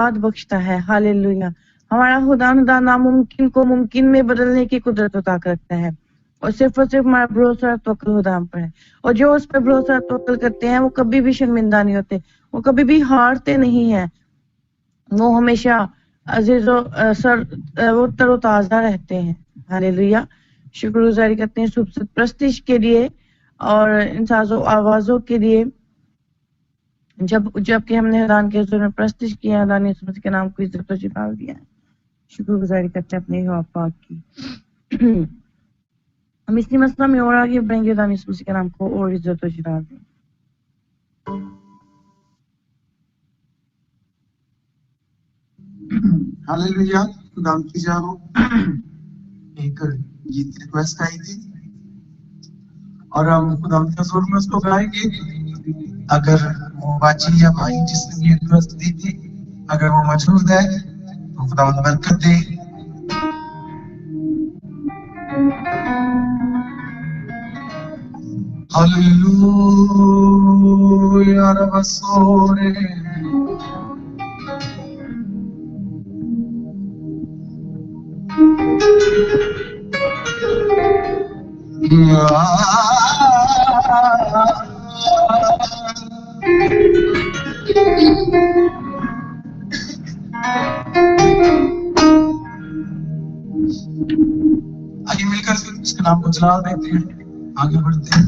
बख्शता है। हालेलुया। हमारा खुदा नामुमकिन को मुमकिन में बदलने की कुदरत और ताकत रखता है, और सिर्फ हमारा भरोसा और तवक्कुल खुदा पर है। और जो उस पर भरोसा और तवक्कुल करते हैं वो कभी भी शर्मिंदा नहीं होते, वो कभी भी हारते नहीं है, वो हमेशा वो तरोताजा रहते हैं। हालेलुया। शुक्रगुजारी करते हैं खूबसूरत प्रस्तिश के लिए और इन साजों आवाजों के लिए। जबकि हमने खुदा के हुजूर में प्रस्तिश किया, खुदा ने यीशु मसीह के नाम को इज्जत और जलाल दिया है। शुक्रगुजारी करते हैं अपने यहोवा पाक की। हम इसी मसला में और आगे बढ़ेंगे, खुदा ने यीशु मसीह के नाम को और इज्जत और जलाल दें। हालेलुया। खुदा की जानो एक गीत रिक्वेस्ट आई थी और हम खुदा के हुजूर में उसको गाएंगे। अगर वो बाची या भाई जिसने ये रिक्वेस्ट दी थी अगर वो मौजूद है तो खुदा बरकत दे। हालेलुया रबसोरे आगे मिलकर उसके नाम को जलाल देते हैं, आगे बढ़ते हैं।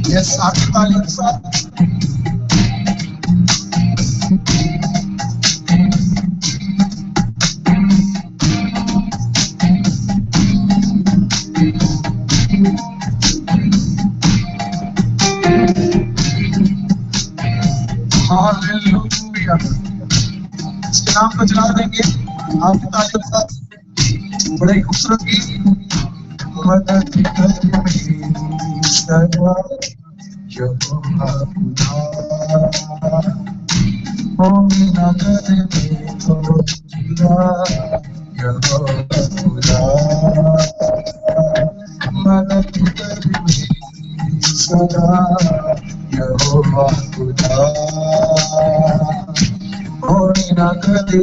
यस, आपकी तालीम के साथ हालेलुया। इसके नाम को जला देंगे आपकी तालीम के साथ। बड़े खूबसूरत गीत। मदद कर मेरी सदा यहोवा खुदा, ओ मेरा कर दे तो जिला यहोवा खुदा, मदद कर मेरी सदा यहोवा खुदा, ओ मेरा कर दे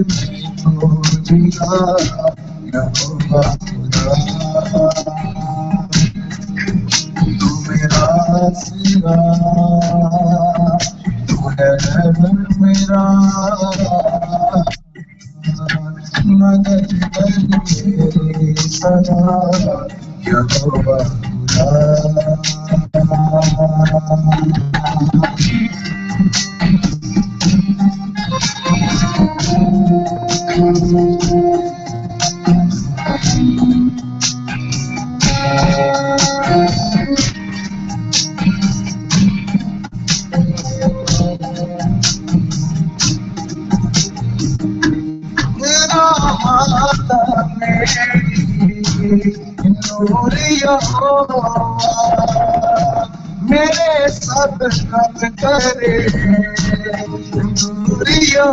तो जिला यहोवा खुदा। तू मेरा सिवा, तू है मेरा, मदद कर मेरी सदा यहोवा खुदा। मेरा माता मेरी नूरिया मेरे साथ काम करे नूरिया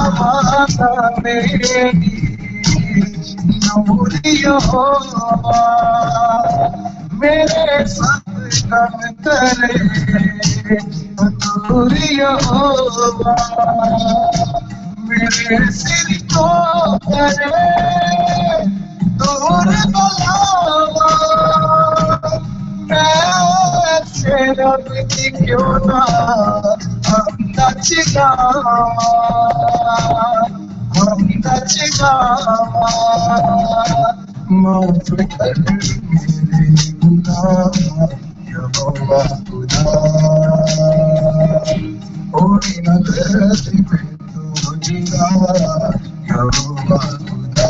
माता मेरी नूरिया मेरे साथ काम करे नूरिया मेरे सिर को करे दूर बुलावा मैं रब की क्यों ना हम नचगावा माफ कर मेरे गुनाह यहोवा खुदा, और न धरती पे तू जिला यहोवा खुदा।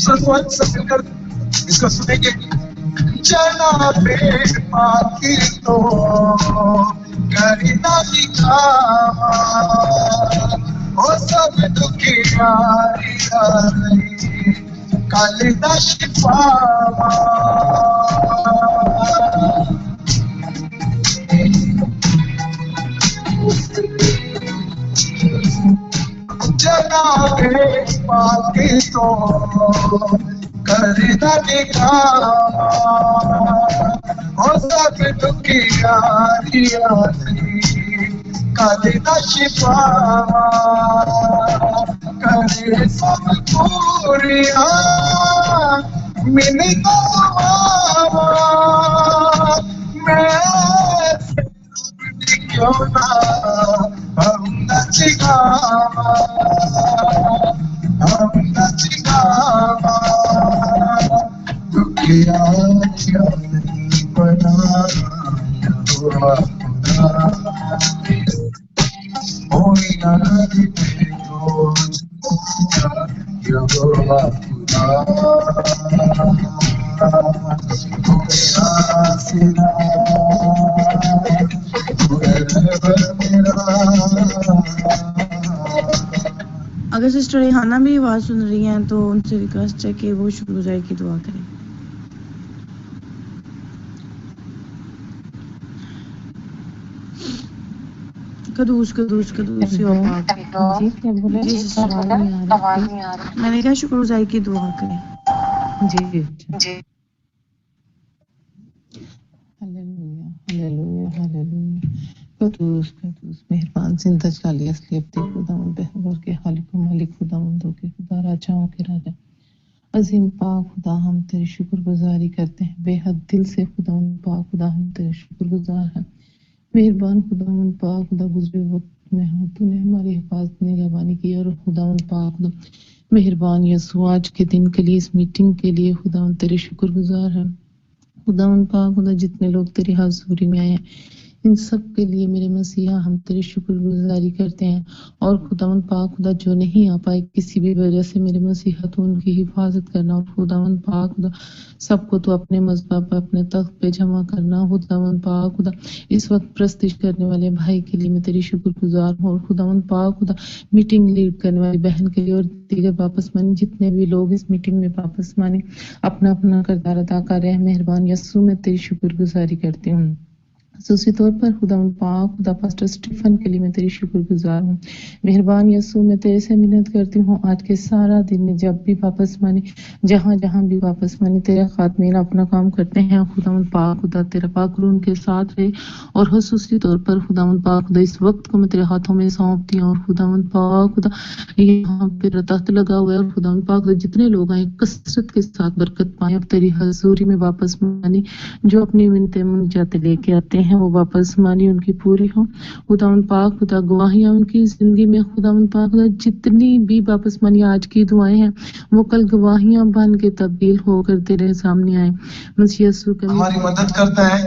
सचमुच से मिलकर इसको सुनेंगे। जनाबे पाकी तो करना दिखावा, ओ सब दुखियारी कालिदा शिफावा। जनाबे पाकी तो करना दिखावा, ओ सब दुखियारी कालिदा शिफावा। करे सब पूरिया मिलता मैं क्यों ना हम नच गावा, हम नच गावा। दुखिया क्या नहीं बनाया हुआ खुदा, कोई ना दिखे तो यहोवा खुदा। अगर सिस्टर रेहाना भी आवाज़ सुन रही हैं तो उनसे रिक्वेस्ट है कि वो शुक्रगुजारी की दुआ करें। कदूस कदूस कदूस जी क्या बोले? जी आवाज़ नहीं आ रही। मैंने कहा शुक्रगुजारी की दुआ करें। जी जी। Hallelujah hallelujah hallelujah. कदूस कदूस मेहरबान जिंदा जाली असली अपने खुदावंद बेहबर के खालिक व मालिक खुदावंदों के खुदा राजाओं के राजा अजीम पाक खुदा, हम तेरी शुक्रगुजारी करते हैं बेहद दिल से। खुदावंद पाक खुदा, हम तेरे शुक्रगुजार हैं। मेहरबान खुदावंद पाक खुदा, गुजरे वक्त में हम तूने हमारी हिफाजत निगहबानी की। और खुदावंद पाक खुदा मेहरबान यीशु, आज के दिन के लिए, इस मीटिंग के लिए खुदावंद तेरे शुक्रगुजार हैं। खुदावंद पाक खुदा, जितने लोग तेरी हाज़ुरी में आए हैं इन सब के लिए मेरे मसीहा हम तेरी शुक्रगुजारी करते हैं। और खुदावंद पाक खुदा, जो नहीं आ पाए किसी भी वजह से मेरे मसीहा, तो उनकी हिफाजत करना। और खुदावंद पाक खुदा, सबको तो अपने मज़हब पर अपने तख्त पे जमा करना। खुदावंद पाक खुदा, इस वक्त प्रस्तुत करने वाले भाई के लिए मैं तेरी शुक्रगुजार हूँ। और खुदावंद पाक खुदा, मीटिंग लीड करने वाली बहन के लिए और दीगर वापस माने जितने भी लोग इस मीटिंग में वापस माने अपना अपना किरदार अदा कर रहे हैं, मेहरबान यस्सु मैं तेरी शुक्रगुजारी करती हूँ। खसूसी तौर पर खुदावंद पाक खुदा, पास्टर स्टीफन के लिए मैं तेरी शुक्रगुजार हूँ। मेहरबान यीशु, मैं तेरे से मिन्नत करती हूँ आज के सारा दिन में जब भी वापस माने, जहाँ जहाँ भी वापस माने तेरे खातमीन अपना काम करते हैं। खुदावंद पाक खुदा, तेरा पाक रूह उनके साथ रहे। और खसूसी तौर पर खुदावंद पाक खुदा, इस वक्त को मैं तेरे हाथों में सौंपती हूँ। और खुदावंद पाक खुदा, यहाँ पे तख्त लगा हुआ है। और खुदावंद पाक खुदा, जितने लोग आए कसरत के साथ बरकत पाए और तेरी हजूरी में वापस माने, जो अपनी मिन्नतें मुंजाते लेके आते हैं वो वापस मानी उनकी पूरी हो। खुदावंद पाक खुदा, गवाहियां उनकी जिंदगी में खुदावंद पाक खुदा, जितनी भी वापस मानी आज की दुआएं हैं वो कल गवाहियां बन के तब्दील होकर तेरे सामने आए। मसीह यीशु के हमारी मदद करता है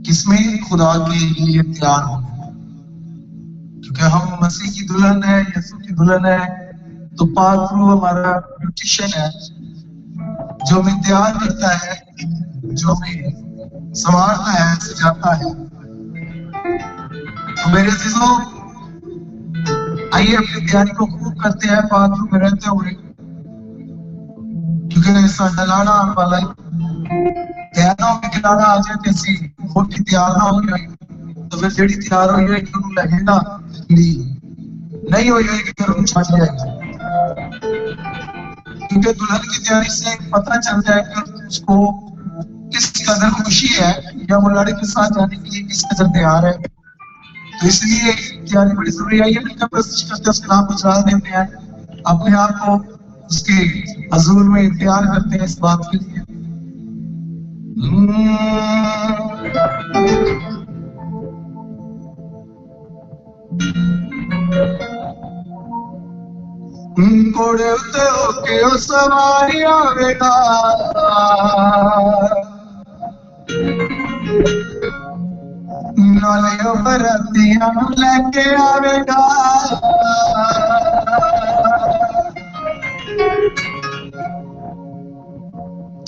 किसमें? खुदा के लिए तैयार हो, क्योंकि हम मसीह की दुल्हन है, यीशु की दुल्हन है। तो पाक रूह हमारा ब्यूटिशियन है जो हमें तैयार करता है, जो हमें संवारता है, सजाता है। तो मेरे अजीजों, आइए अपनी तैयारी को खूब करते हैं पाक रूह में रहते हुए, क्योंकि साडा लाड़ा आने वाला है। तैयार हो के लाड़ा आ जाए कैसी खुद की तैयार ना हुई तो फिर जेड़ी तैयार हुई है कि उन्हें लगेगा नहीं हुई है कि फिर उन्हें छाट जाएगा। क्योंकि दुल्हन की तैयारी से पता चलता है कि उसको किस कदर खुशी है या वो लड़के के साथ जाने के लिए किस कदर तैयार है। तो इसलिए तैयारी बड़ी जरूरी है। ये मिलकर प्रस्तुत करते उसके नाम को चढ़ा देते हैं, अपने आप को उसके हजूर में तैयार करते हैं इस बात के लिए। घोड़े उते होके ओ सवारी आवेगा, नाले बरतियां लेके आवेगा।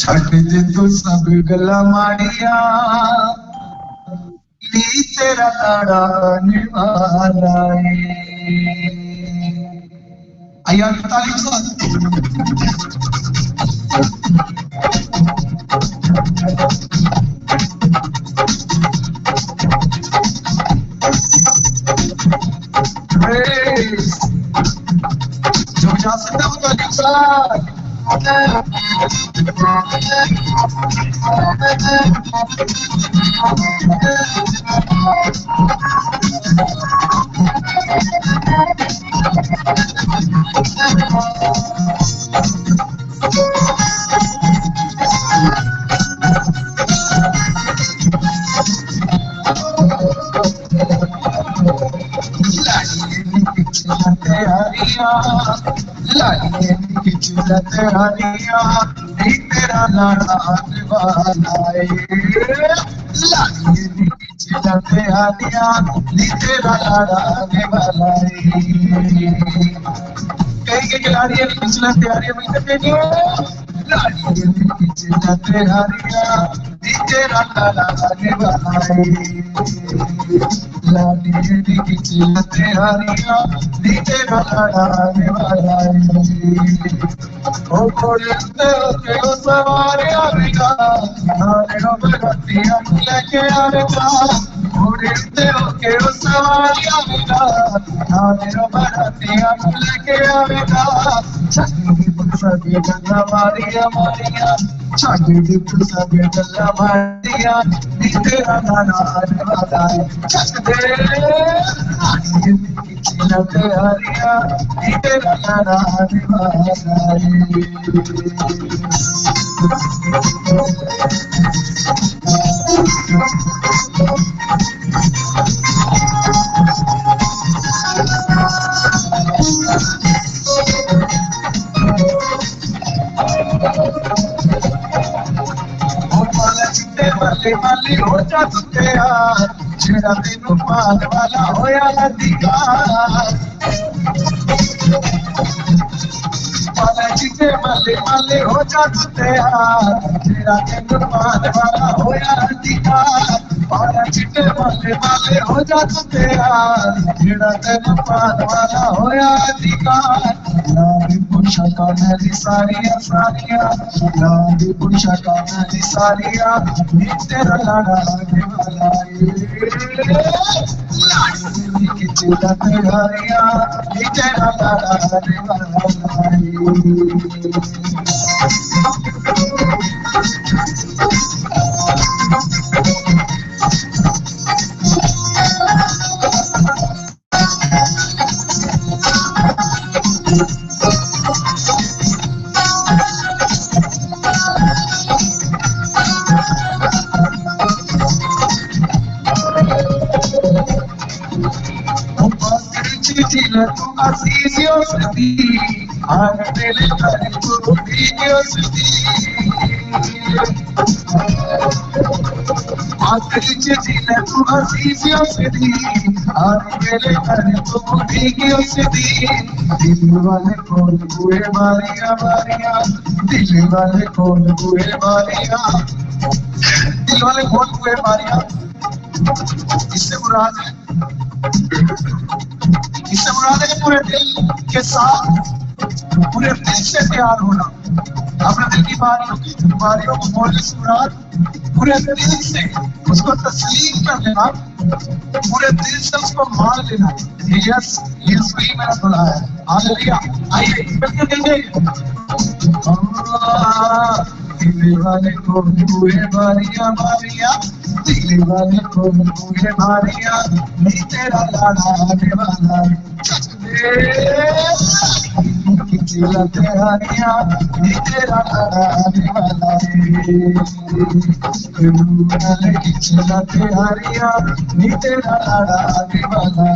छट दे तू सब गला मारिया नी तेरा लाड़ा वाला आइए ताली जो जा सकता हूँ ताली साथ तेरा लाड़ा आने वाला तेरा लाड़ा आने वाला कहीं के खिलाड़ी पिछला तैयारी तेरा लाड़ा आने वाला तेरा लाड़ा आने वाला ओ बोलते हो सवारे आवेगा नारे हो बगतिया लेके आवेगा बोलते हो सवारे आवेगा नारे हो बगतिया लेके आवेगा छागी पुसा के गंगा मारिया मारिया छागी पुसा के गंगा मारिया तेरा नाना आने वाला छक दे चिला तेरिया तेरा नाना आने वाला मल्ले मल्ले हो जा तुते यार जेड़ा तेनू पाल वाला होया अधिकार मल्ले मल्ले हो जा तुते यार जेड़ा तेनू पाल वाला होया अधिकार चिट्टे मल्ले मल्ले हो जा तुते यार जेड़ा तेनू पाल वाला होया अधिकार लादी पुरुषा का मेरी सारिया सारिया लादी पुरुषा का मेरी सारिया तेरा लाड़ा आने वाला लाड़ी की चिता तेरिया तेरा लाड़ा आने वाला दिल वाले कौन हुए मारिया मारिया दिल वाले कौन हुए मारिया दिल वाले कौन हुए मारिया इससे मुराद है पूरे दिल के साथ पूरे दिल से प्यार होना अपने दिल की बीमारियों को बोलने से मुराद पूरे दिल से उसको तस्लीम कर लेना पूरे दिल से उसको मान लेना यस वही मैंने बोला है हालेलुया आइए दिल वाले को हुए मारिया मारिया दिल वाले को हुए मारिया नहीं तेरा लाड़ा आने वाला चिला तेरिया नहीं तेरा लाड़ा आने वाला चिला तेरिया नहीं तेरा लाड़ा आने वाला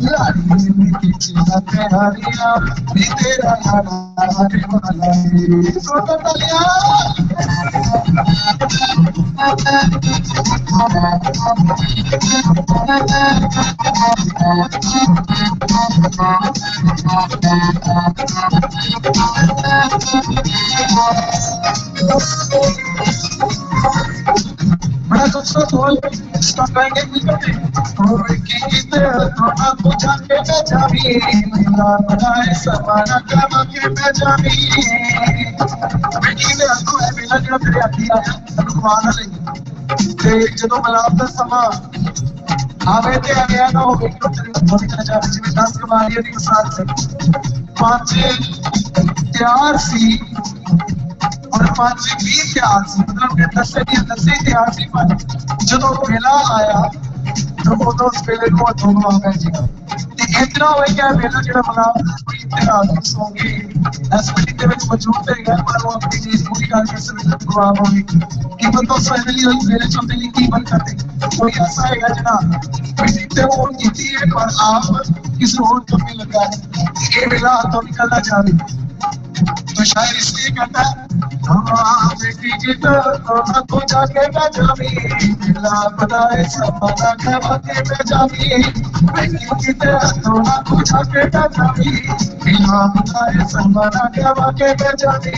लाड़ी की चिला तेरिया नहीं तेरा लाड़ा आने वाला सोता तलिया بڑا خوبصورت بول اس کا گائیں گے اور کی تھوڑا بجھا کے بجاوی ملا بنائے سمانا کما کے بجاوی بیٹی نے ہاتھوں ہے میلا جڑا تیرے ہاتھی آیا رکھوانا نہیں تے جدوں ملاب دا سما آوے تے آیا نہ ہوگی تو تیرے ہاتھوں میں جا جی میں 10 کمالیاں دی مثال سے 5 تیار سی اور 5 بھی تیار سی مطلب کہ 10 تیار سی پر جدوں ویلا آیا تو وہ اس ویلے کو دونوں آ گئے جی اتنا ہوئے کیا ویلا جڑا ملاب اتنا سونگی اس ویلے دے وچ موجود ہے گھر پر وہ اپنی چیز پوری کر کے سمجھ دعا ہوگی کہ بندوں سہیلی ہوئی میرے چلتے نہیں کی بن کرتے کوئی ایسا ہے گا جناب تے وہ کیتی ہے پر آپ کس اور کمی لگا ہے یہ ویلا تو نکلنا چاہیے تو شاعر اس لیے کہتا ہے بیٹی کی تو جا کے بجاوی ملا بنائے سمانا کھوا کے بجاوی بیٹی کی تو جا کے بجاوی ملا بنائے سمانا کھوا کے بجاوی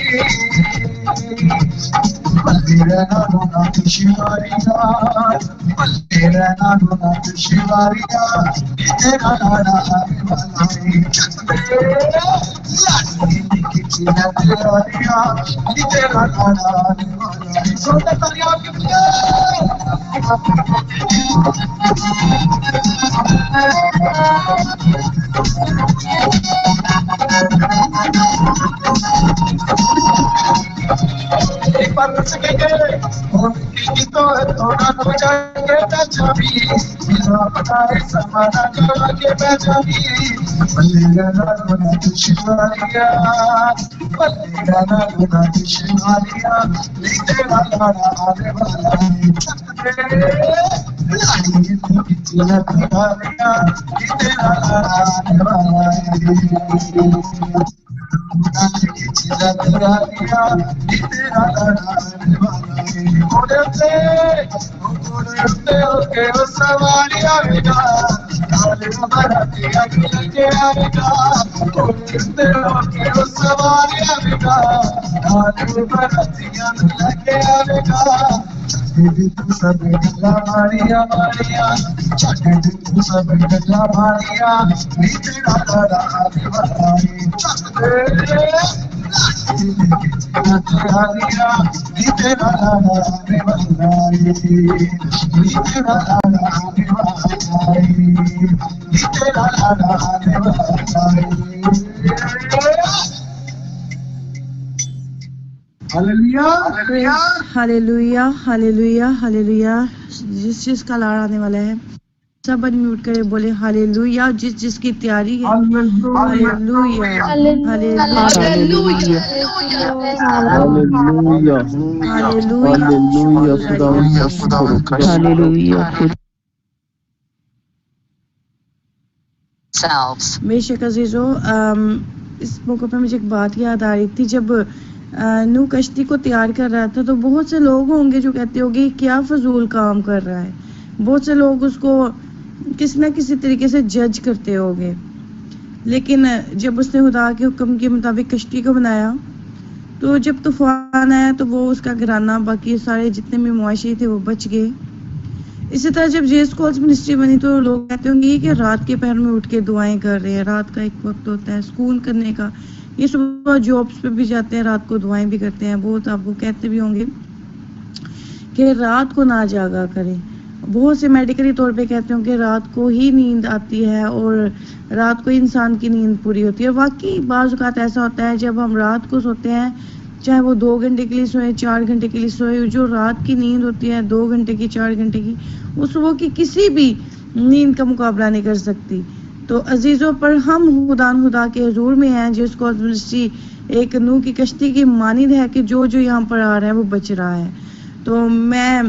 بلدی رہنا رونا شیواریاں بلدی رہنا رونا شیواریاں تیرا لاڑا آنے والا ہے چھت پہ لاڑی کی چینا تیراریاں تیرا لاڑا آنے والا ہے سونے تریا کی پر سکے گئے تو تھوڑا تو جائیں بجاوی ملا بنائے سمانا کھوا کے بجاوی بلے گانا گنا دشواریاں بلے گانا گنا دشواریاں تیرا لاڑا آنے والا ہے چھت پہ لاڑی کی چینا تیراریاں تیرا لاڑا آنے والا ہے چیزا تیرا لیا تیرا لاڑا آنے والا ہے گھوڑے کے سواری آئے گا نال مبارک اگل کے آئے گا گھوڑے کے سواری آئے گا نال مبارک اگل کے آئے گا تو سب گلا ماریا ماریا چھٹے تو سب گلا ماریا تیرا لاڑا آنے والا ہے چھت پہ تیرا لاڑا آنے والا ہے تیرا لاڑا آنے والا ہے تیرا لاڑا آنے والا ہے ہاللویا ہاللویا ہاللویا ہاللویا جس جس کا لاڑا آنے والا ہے سب انمیوٹ کرے بولے ہاللویا جس جس کی تیاری ہے hallelujah hallelujah hallelujah hallelujah hallelujah hallelujah خداوند کا شکر کرو ہاللویا بے شک عزیزو اس موقع پہ مجھے ایک بات یاد آ رہی تھی جب نو کشتی کو تیار کر رہا تھا تو بہت سے لوگ ہوں گے جو کہتے ہوں گے کیا فضول کام کر رہا ہے بہت سے لوگ اس کو کسی نہ کسی طریقے سے جج کرتے ہوں گے لیکن جب اس نے خدا کے حکم کے مطابق کشتی کو بنایا تو جب طوفان آیا تو وہ اس کا گھرانہ باقی سارے جتنے بھی معاشی تھے وہ بچ گئے اسی طرح جب جیس کالز منسٹری بنی تو لوگ کہتے ہوں گے کہ رات کے پہر میں اٹھ کے دعائیں کر رہے ہیں رات کا ایک وقت ہوتا ہے سکول کرنے کا یہ صبح جابس پہ بھی جاتے ہیں رات کو دعائیں بھی کرتے ہیں بہت آپ کو کہتے بھی ہوں گے کہ رات کو نہ جاگا کریں بہت سے میڈیکلی طور پہ کہتے ہوں کہ رات کو ہی نیند آتی ہے اور رات کو انسان کی نیند پوری ہوتی ہے واقعی بعض اوقات ایسا ہوتا ہے جب ہم رات کو سوتے ہیں چاہے وہ 2 گھنٹے کے لیے سوئے 4 گھنٹے کے لیے سوئے جو رات کی نیند ہوتی ہے 2 گھنٹے کی 4 گھنٹے کی وہ صبح کی کسی بھی نیند کا مقابلہ نہیں کر سکتی تو عزیزوں پر ہم خدا کے حضور میں ہیں جس کو منسٹری ایک نوح کی کشتی کی مانند ہے کہ جو یہاں پر آ رہا ہے وہ بچ رہا ہے تو میں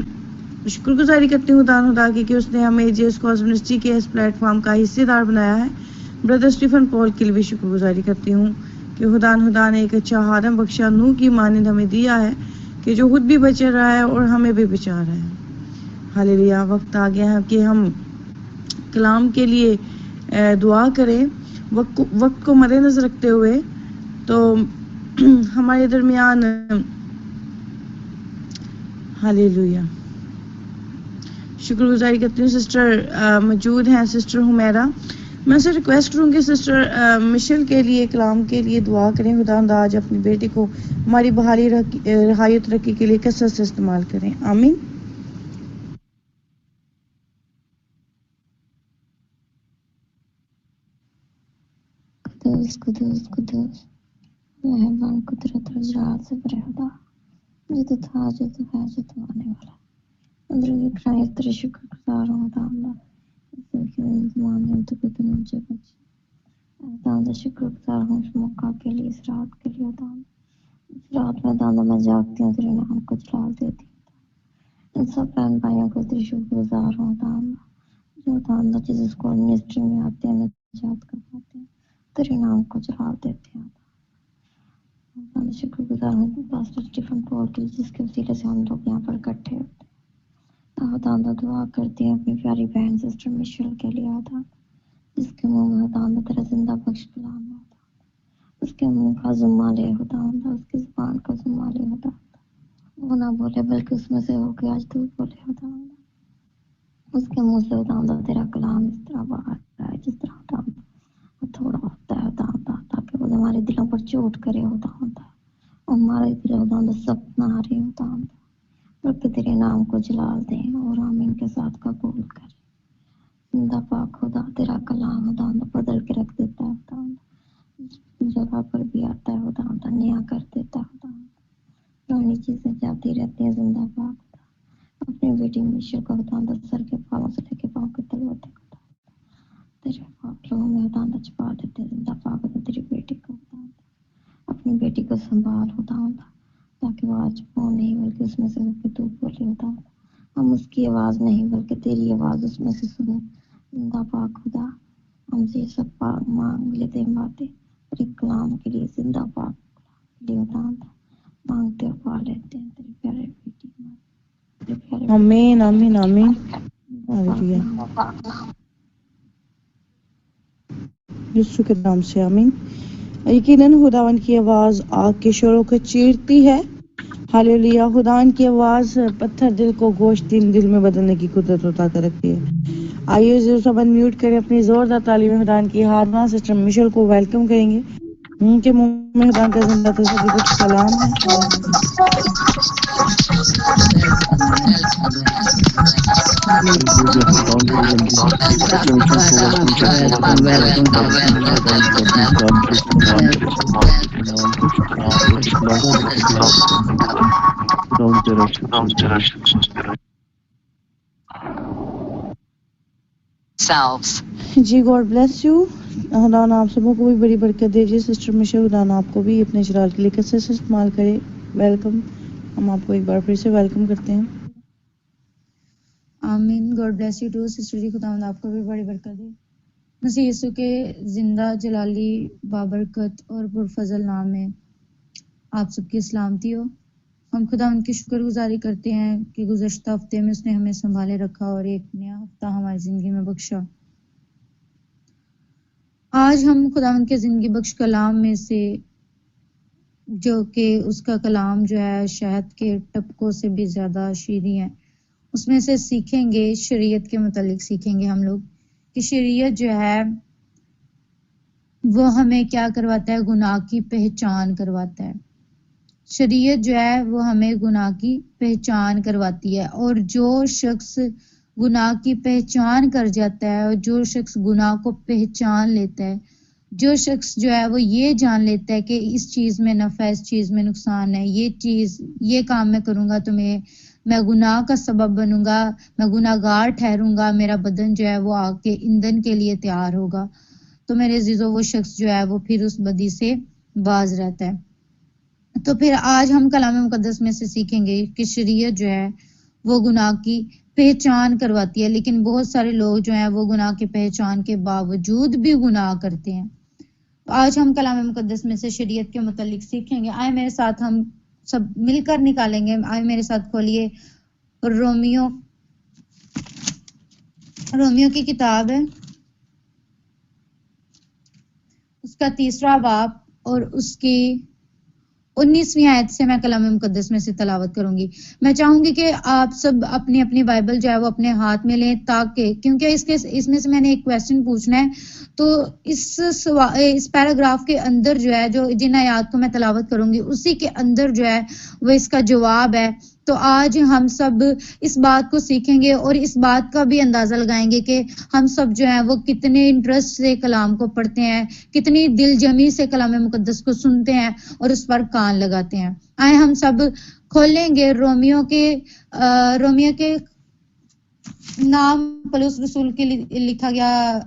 شکر گزاری کرتی ہوں خدا کی کہ اس نے ہمیں جیس کاز منسٹری کے اس پلیٹ فارم کا حصے دار بنایا ہے بردر اسٹیفن پال کے لیے بھی شکر گزاری کرتی ہوں کہ خدا نے ایک اچھا خادم بخشا نوح کی مانند ہمیں دیا ہے کہ جو خود بھی بچ رہا ہے اور ہمیں بھی بچا رہا ہے ہاللویا وقت آ گیا ہے کہ ہم کلام کے لیے دعا کریں وقت کو مد نظر رکھتے ہوئے تو हमारे दरमियान हालेलुया शुक्रगुजारी करती हूँ सिस्टर मौजूद हैं सिस्टर हुमैरा। मैं से रिक्वेस्ट करूँगी सिस्टर मिशेल के लिए कलाम के लिए दुआ करें। खुदा आज अपनी बेटी को हमारी बहाली रहाई तरक्की के लिए कसरत से इस्तेमाल करें, आमीन। कुदूस कुदूस कुदूस मेहरबान कुदरत और जलाल से भरे खुदा, जो तो था जो तो है जो तो आने वाला। अंदर की खराई तेरे शुक्र गुजार हूँ खुदा अल्लाह, इसके तमाम नियमतों को तूने मुझे बख्शी। खुदा शुक्र गुजार हूँ इस मौका के लिए, इस रात के लिए खुदा। इस रात में खुदा मैं जागती हूँ, तेरे नाम को जलाल देती हूँ। इन सब बहन भाइयों को तेरे शुक्र गुजार हूँ खुदा अल्लाह, जो खुदा जिस स्कूल मिनिस्ट्री में आते हैं, नजात करवाते हैं, तेरे नाम को जलाल देते हैं। खुदा शुक्र गुजार हूँ पास्टर स्टीफन पॉल के लिए, जिसके वसीले से हम लोग यहाँ पर इकट्ठे होते हैं। खुदा दुआ करती हैं अपनी प्यारी बहन सिस्टर मिशेल के लिए खुदा, जिसके मुंह में खुदा तेरा जिंदा बख्श कलाम है खुदा, उसके मुंह का जुम्मा ले खुदा, उसकी जुबान का जुम्मा ले खुदा, वो ना बोले बल्कि उसमें से होके आज तू बोले खुदा, उसके मुंह से खुदा तेरा कलाम इस तरह बाहर आता है जिस तरह खुदा थोड़ा होता है खुदा, ताकि वो हमारे दिलों पर चोट करे खुदा, हमारे दिल खुदा सख्त ना हारे खुदा, बल्कि तेरे नाम को जलाल दे और आमीन के साथ कबूल करे। जिंदा पाक खुदा तेरा कलाम खुदा बदल के रख देता है खुदा, जगह पर भी आता है खुदा नया कर देता है खुदा, पुरानी चीजें जाती रहती हैं। जिंदा पाक खुदा अपनी बेटी मिशेल को खुदा सर के बालों से लेके पाँव के तलवे तक खुदा तेरे पाक लोगों में खुदा छुपा देते। जिंदा पाक खुदा तेरी बेटी को खुदा अपनी बेटी को संभाल खुदा, ताकि वो आज वो नहीं बल्कि उसमें से होकर तू बोले खुदा, हम उसकी आवाज नहीं बल्कि तेरी आवाज उसमें से सुने। जिंदा पाक खुदा हमसे ये सब मांग लेते हैं बातें तेरे कलाम के लिए, जिंदा पाक के लिए खुदा मांगते और पा लेते हैं तेरे प्यारे बेटी तेरे प्यारे आमीन आमीन आमीन हालेलुया यीशु के नाम से आमीन। यकीनन खुदावन की आवाज आग के शोरों को चीरती है। हालेलुया खुदावन की आवाज पत्थर दिल को गोश्त दिल में बदलने की कुदरत अता रखती है। आइए जरूर सब अनम्यूट करें अपनी जोरदार तालीम खुदावन की हारना सिस्टर मिशेल को वेलकम करेंगे। उनके मुंह में खुदावन का जिंदा कुछ कलाम है। Hallelujah. Down to the Sister Michelle को वेलकम करते हैं। खुदा उनका खुदा उनका अपनी कलाम को इस्तेमाल करे, कलाम को इस्तेमाल करने के लिए खुदा उन तेरा शुक्र। जी गॉड ब्लेस यू। खुदा आप सबों को भी बड़ी बरकत दीजिए। सिस्टर मिशेल खुदा आपको भी अपने जलाल के लिए कैसे इस्तेमाल करे। वेलकम, हम आपको एक बार फिर से वेलकम करते हैं। आमीन। God bless you too sister जी, खुदावंद आपको भी बड़ी बरकत दे। मसीह यीशु के जिंदा जलाली बाबरकत और पुरफजल नाम में आप सबकी सलामती हो। हम खुदावंद की शुक्रगुजारी करते हैं कि गुज़श्ता हफ्ते में उसने हमें संभाले रखा और एक नया हफ्ता हमारी जिंदगी में बख्शा। आज हम खुदावंद के जिंदगी बख्श कलाम में से, जो कि उसका कलाम जो है शहद के टपकों से भी ज्यादा शीरी है, उसमें से सीखेंगे। शरीयत के मुतालिक सीखेंगे हम लोग कि शरीयत जो है वो हमें क्या करवाता है, गुनाह की पहचान करवाता है। शरीयत जो है वो हमें गुनाह की पहचान करवाती है, और जो शख्स गुनाह की पहचान कर जाता है और जो शख्स गुनाह को पहचान लेता है, जो शख्स जो है वो ये जान लेता है कि इस चीज में नफा है, इस चीज में नुकसान है, ये काम मैं करूंगा तो मैं गुनाह का सबब बनूंगा, मैं गुनाहगार ठहरूंगा, मेरा बदन जो है वो आग के ईंधन के लिए तैयार होगा, तो मेरे अजीजों वो शख्स जो है वो फिर उस बदी से बाज रहता है। तो फिर आज हम कलाम मुकद्दस में से सीखेंगे कि शरीयत जो है वो गुनाह की पहचान करवाती है, लेकिन बहुत सारे लोग जो हैं वो गुनाह की पहचान के बावजूद भी गुनाह करते हैं। तो आज हम कलाम मुकद्दस में से शरीयत के मुतालिक सीखेंगे। आए मेरे साथ हम सब मिलकर निकालेंगे। आए मेरे साथ खोलिए रोमियो की किताब है, उसका 3रा बाब और उसकी 19वीं आयत से मैं कलाम मुकद्दस में से तलावत करूंगी। मैं चाहूंगी कि आप सब अपनी अपनी बाइबल जो है वो अपने हाथ में लें, ताकि क्योंकि इसमें से मैंने एक क्वेश्चन पूछना है, तो इस पैराग्राफ के अंदर जो है, जो जिन आयत को मैं तलावत करूंगी उसी के अंदर जो है वो इसका जवाब है। तो आज हम सब इस बात को सीखेंगे और इस बात का भी अंदाजा लगाएंगे कि हम सब जो है वो कितने इंटरेस्ट से कलाम को पढ़ते हैं, कितनी दिलजमी से कलाम मुकद्दस को सुनते हैं और उस पर कान लगाते हैं। आए हम सब खोलेंगे रोमियो के नाम पौलुस रसूल के लिखा गया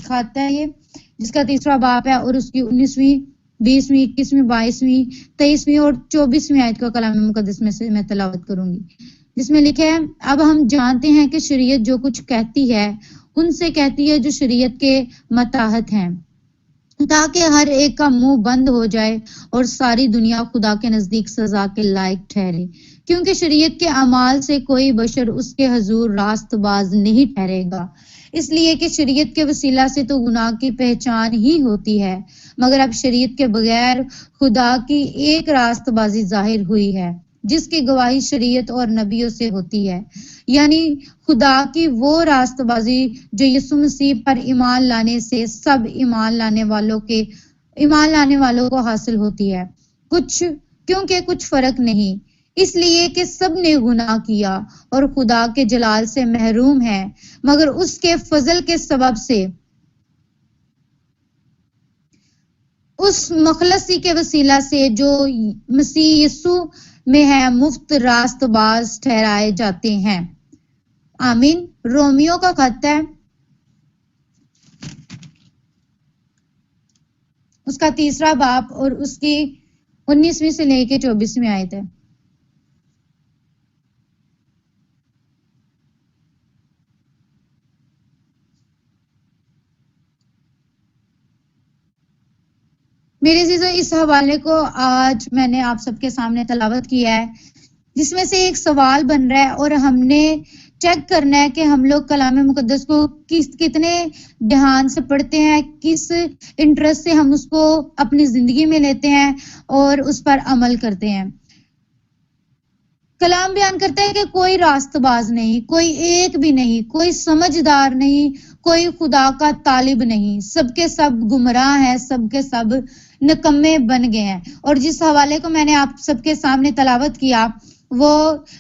खाता है, ये जिसका 3रा बाब है और उसकी 19वीं 20वीं 21वीं 22वीं 23वीं और 24वीं आयत को कलाम मुकद्दस में से मैं तलावत करूंगी, जिसमें लिखे है, अब हम जानते हैं कि शरीयत जो कुछ कहती है उनसे कहती है जो शरीयत के मताहत हैं, ताकि हर एक का मुंह बंद हो जाए और सारी दुनिया खुदा के नजदीक सजा के लायक ठहरे, क्योंकि शरीयत के अमाल से कोई बशर उसके हुजूर रास्तबाज नहीं ठहरेगा, इसलिए कि शरीयत के वसीला से तो गुनाह की पहचान ही होती है, मगर अब शरीयत के बगैर खुदा की एक रास्तबाजी जाहिर हुई है, जिसकी गवाही शरीयत और नबियों से होती है, यानी खुदा की वो रास्तबाजी जो यीशु मसीह पर ईमान लाने से सब ईमान लाने वालों को हासिल होती है, क्योंकि कुछ फर्क नहीं, इसलिए कि सब ने गुनाह किया और खुदा के जलाल से महरूम है, मगर उसके फजल के सबब से उस मखलसी के वसीला से जो मसीह यीशु में है मुफ्त रास्तबाज ठहराए जाते हैं। आमीन। रोमियो का खत है, उसका 3रा बाब और उसकी 19वीं से लेके 24वीं आयत है। मेरे अज़ीज़ों, इस हवाले को आज मैंने आप सबके सामने तलावत किया है, जिसमें से एक सवाल बन रहा है और हमने चेक करना है कि हम लोग कलाम मुकद्दस को कितने ध्यान से पढ़ते हैं, किस इंटरेस्ट से हम उसको अपनी जिंदगी में लेते हैं और उस पर अमल करते हैं। कलाम बयान करता है कि कोई रास्तबाज नहीं, कोई एक भी नहीं, कोई समझदार नहीं, कोई खुदा का तालिब नहीं, सबके सब गुमराह हैं, सबके सब निकम्मे बन गए हैं। और जिस हवाले को मैंने आप सबके सामने तलावत किया वो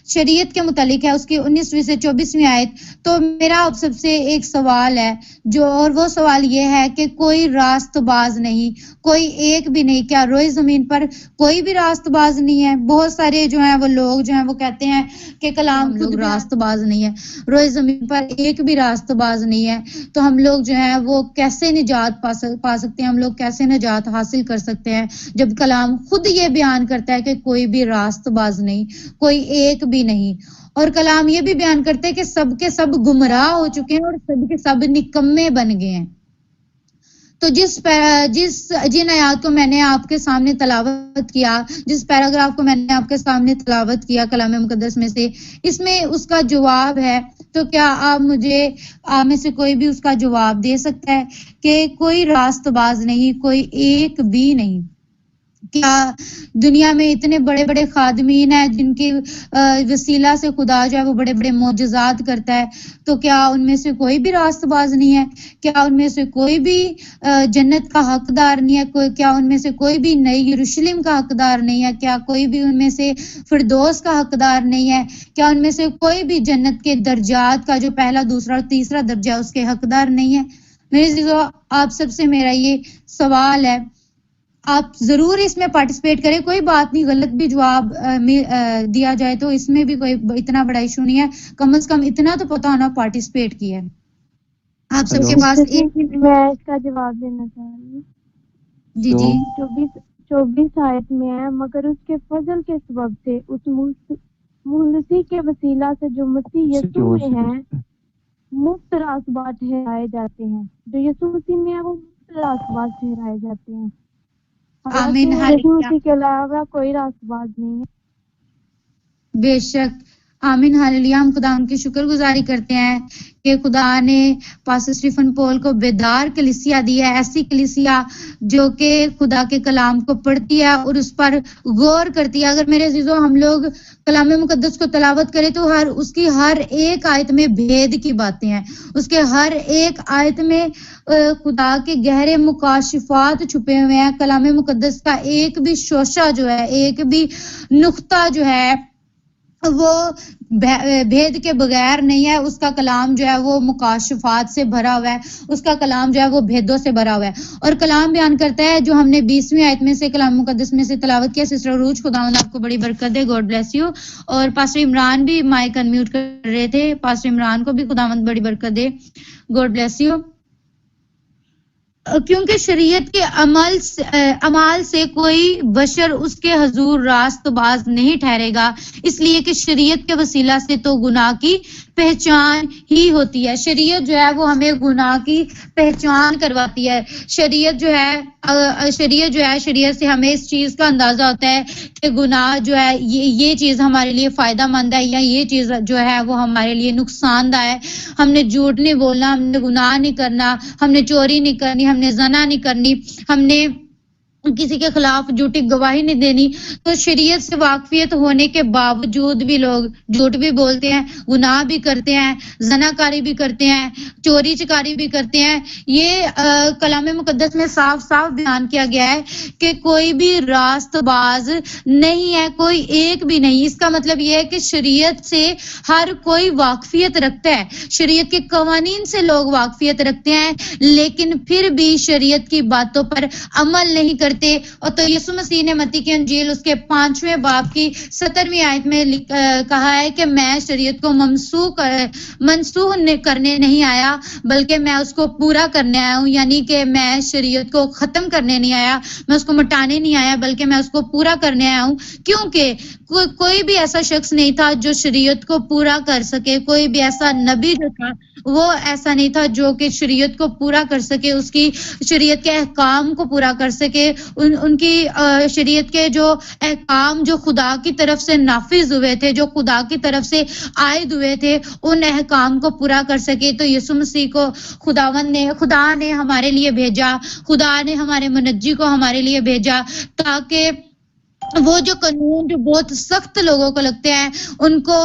शरीयत के मुतालिक है, उसकी 19वीं से 24वीं आयत। तो मेरा आप सबसे एक सवाल है और वो सवाल ये है कि कोई रास्तबाज नहीं, कोई एक भी नहीं। क्या रोए जमीन पर कोई भी रास्तबाज नहीं है? बहुत सारे जो हैं वो लोग जो हैं वो कहते हैं कि कलाम खुद रास्तबाज नहीं है, रोए जमीन पर एक भी रास्तबाज नहीं है। तो हम लोग जो है वो कैसे निजात पा सकते हैं, हम लोग कैसे निजात हासिल कर सकते हैं जब कलाम खुद ये बयान करता है कि कोई भी रास्तबाज नहीं, कोई एक भी नहीं। और कलाम ये भी बयान करते हैं कि सबके सब गुमराह हो चुके हैं और सबके सब निकम्मे बन गए हैं। तो जिन आयत को मैंने आपके सामने तलावत किया, जिस पैराग्राफ को मैंने आपके सामने तलावत किया कलाम मुकद्दस में से, इसमें उसका जवाब है। तो क्या आप में से कोई भी उसका जवाब दे सकता है कि कोई रास्तबाज नहीं, कोई एक भी नहीं? क्या दुनिया में इतने बड़े बड़े खादमीन हैं जिनके वसीला से खुदा जो है वो बड़े बड़े मोजज़ात करता है, तो क्या उनमें से कोई भी रास्तबाज नहीं है? क्या उनमें से कोई भी जन्नत का हकदार नहीं है? क्या उनमें से कोई भी नई यरूशलेम का हकदार नहीं है? क्या कोई भी उनमें से फिरदौस का हकदार नहीं है? क्या उनमें से कोई भी जन्नत के दर्जात का जो पहला, दूसरा और तीसरा दर्जा उसके हकदार नहीं है? मेरे अज़ीज़ों, आप सबसे मेरा ये सवाल है, आप जरूर इसमें पार्टिसिपेट करें। कोई बात नहीं, गलत भी जवाब दिया जाए तो इसमें भी कोई इतना बड़ा इशू नहीं है, कम से कम इतना तो पता होना पार्टिसिपेट किया है। आप सबके पास एक मैं इसका जवाब देना चाह रही हूँ। जी जी 24 आयत में है, मगर उसके फजल के सबब से उस मुहलसी के वसीला से जो मसीह यीशु में है मुफ्त रास्तबाज ठहराए जाते हैं। जो यीशु मसीह में है वो मुफ्त रास्तबाज ठहराए जाते हैं। आमीन। यीशु मसीह के अलावा कोई रास्तबाज नहीं है। बेशक آمین हालेलुया। हम खुदा उनकी शुक्रगुजारी करते हैं کہ خدا نے پاسٹر اسٹیفن پول کو بیدار کلیسیا دی ہے، ایسی کلیسیا جو کہ خدا کے کلام کو پڑھتی ہے اور اس پر غور کرتی ہے۔ اگر میرے عزیزوں ہم لوگ کلام مقدس کو تلاوت کریں تو اس کی ہر ایک آیت میں بھید کی باتیں ہیں، اس کے ہر ایک آیت میں خدا کے گہرے مکاشفات چھپے ہوئے ہیں۔ کلام مقدس کا ایک بھی شوشہ جو ہے، ایک بھی نقطہ جو ہے وہ بھید کے بغیر نہیں ہے۔ اس کا کلام جو ہے وہ مکاشفات سے بھرا ہوا ہے، اس کا کلام جو ہے وہ بھیدوں سے بھرا ہوا ہے۔ اور کلام بیان کرتا ہے جو ہم نے 20ویں آیت میں سے کلام مقدس میں سے تلاوت کیا۔ سسٹر عروج خداوند آپ کو بڑی برکت دے، گاڈ بلیس یو۔ اور پاسٹر عمران بھی مائک انمیوٹ کر رہے تھے، پاسٹر عمران کو بھی خداوند بڑی برکت دے، گاڈ بلیس یو۔ کیونکہ شریعت کے عمال سے کوئی بشر اس کے حضور راست باز نہیں ٹھہرے گا، اس لیے کہ شریعت کے وسیلہ سے تو گناہ کی پہچان ہی ہوتی ہے۔ شریعت جو ہے وہ ہمیں گناہ کی پہچان کرواتی ہے۔ شریعت سے ہمیں اس چیز کا اندازہ ہوتا ہے کہ گناہ جو ہے یہ چیز ہمارے لیے فائدہ مند ہے یا یہ چیز جو ہے وہ ہمارے لیے نقصان دہ ہے۔ ہم نے جھوٹ نہیں بولنا، ہم نے گناہ نہیں کرنا، ہم نے چوری نہیں کرنی، ہم نے زنا نہیں کرنی، ہم نے کسی کے خلاف جھوٹی گواہی نہیں دینی۔ تو شریعت سے واقفیت ہونے کے باوجود بھی لوگ جھوٹ بھی بولتے ہیں، گناہ بھی کرتے ہیں، زناکاری بھی کرتے ہیں، چوری چکاری بھی کرتے ہیں۔ یہ کلام مقدس میں صاف صاف بیان کیا گیا ہے کہ کوئی بھی راست باز نہیں ہے، کوئی ایک بھی نہیں۔ اس کا مطلب یہ ہے کہ شریعت سے ہر کوئی واقفیت رکھتا ہے، شریعت کے قوانین سے لوگ واقفیت رکھتے ہیں، لیکن پھر بھی شریعت کی باتوں پر عمل نہیں کرتے۔ اور تو یسوع مسیح نے متی کی انجیل اس کے 5ویں باب کی 17ویں آیت میں کہا ہے کہ میں شریعت کو منسوخ کرنے نہیں آیا بلکہ میں اس کو پورا کرنے آیا ہوں، یعنی کہ میں شریعت کو ختم کرنے نہیں آیا، میں اس کو مٹانے نہیں آیا بلکہ میں اس کو پورا کرنے آیا ہوں۔ کیونکہ کوئی بھی ایسا شخص نہیں تھا جو شریعت کو پورا کر سکے، کوئی بھی ایسا نبی جو تھا وہ ایسا نہیں تھا جو کہ شریعت کو پورا کر سکے، اس کی شریعت کے احکام کو پورا کر سکے، ان کی شریعت کے جو احکام جو خدا کی طرف سے نافذ ہوئے تھے، جو خدا کی طرف سے عائد ہوئے تھے، ان احکام کو پورا کر سکے۔ تو یسوع مسیح کو خدا نے ہمارے لیے بھیجا، خدا نے ہمارے منجی کو ہمارے لیے بھیجا تاکہ وہ جو قانون جو بہت سخت لوگوں کو لگتے ہیں ان کو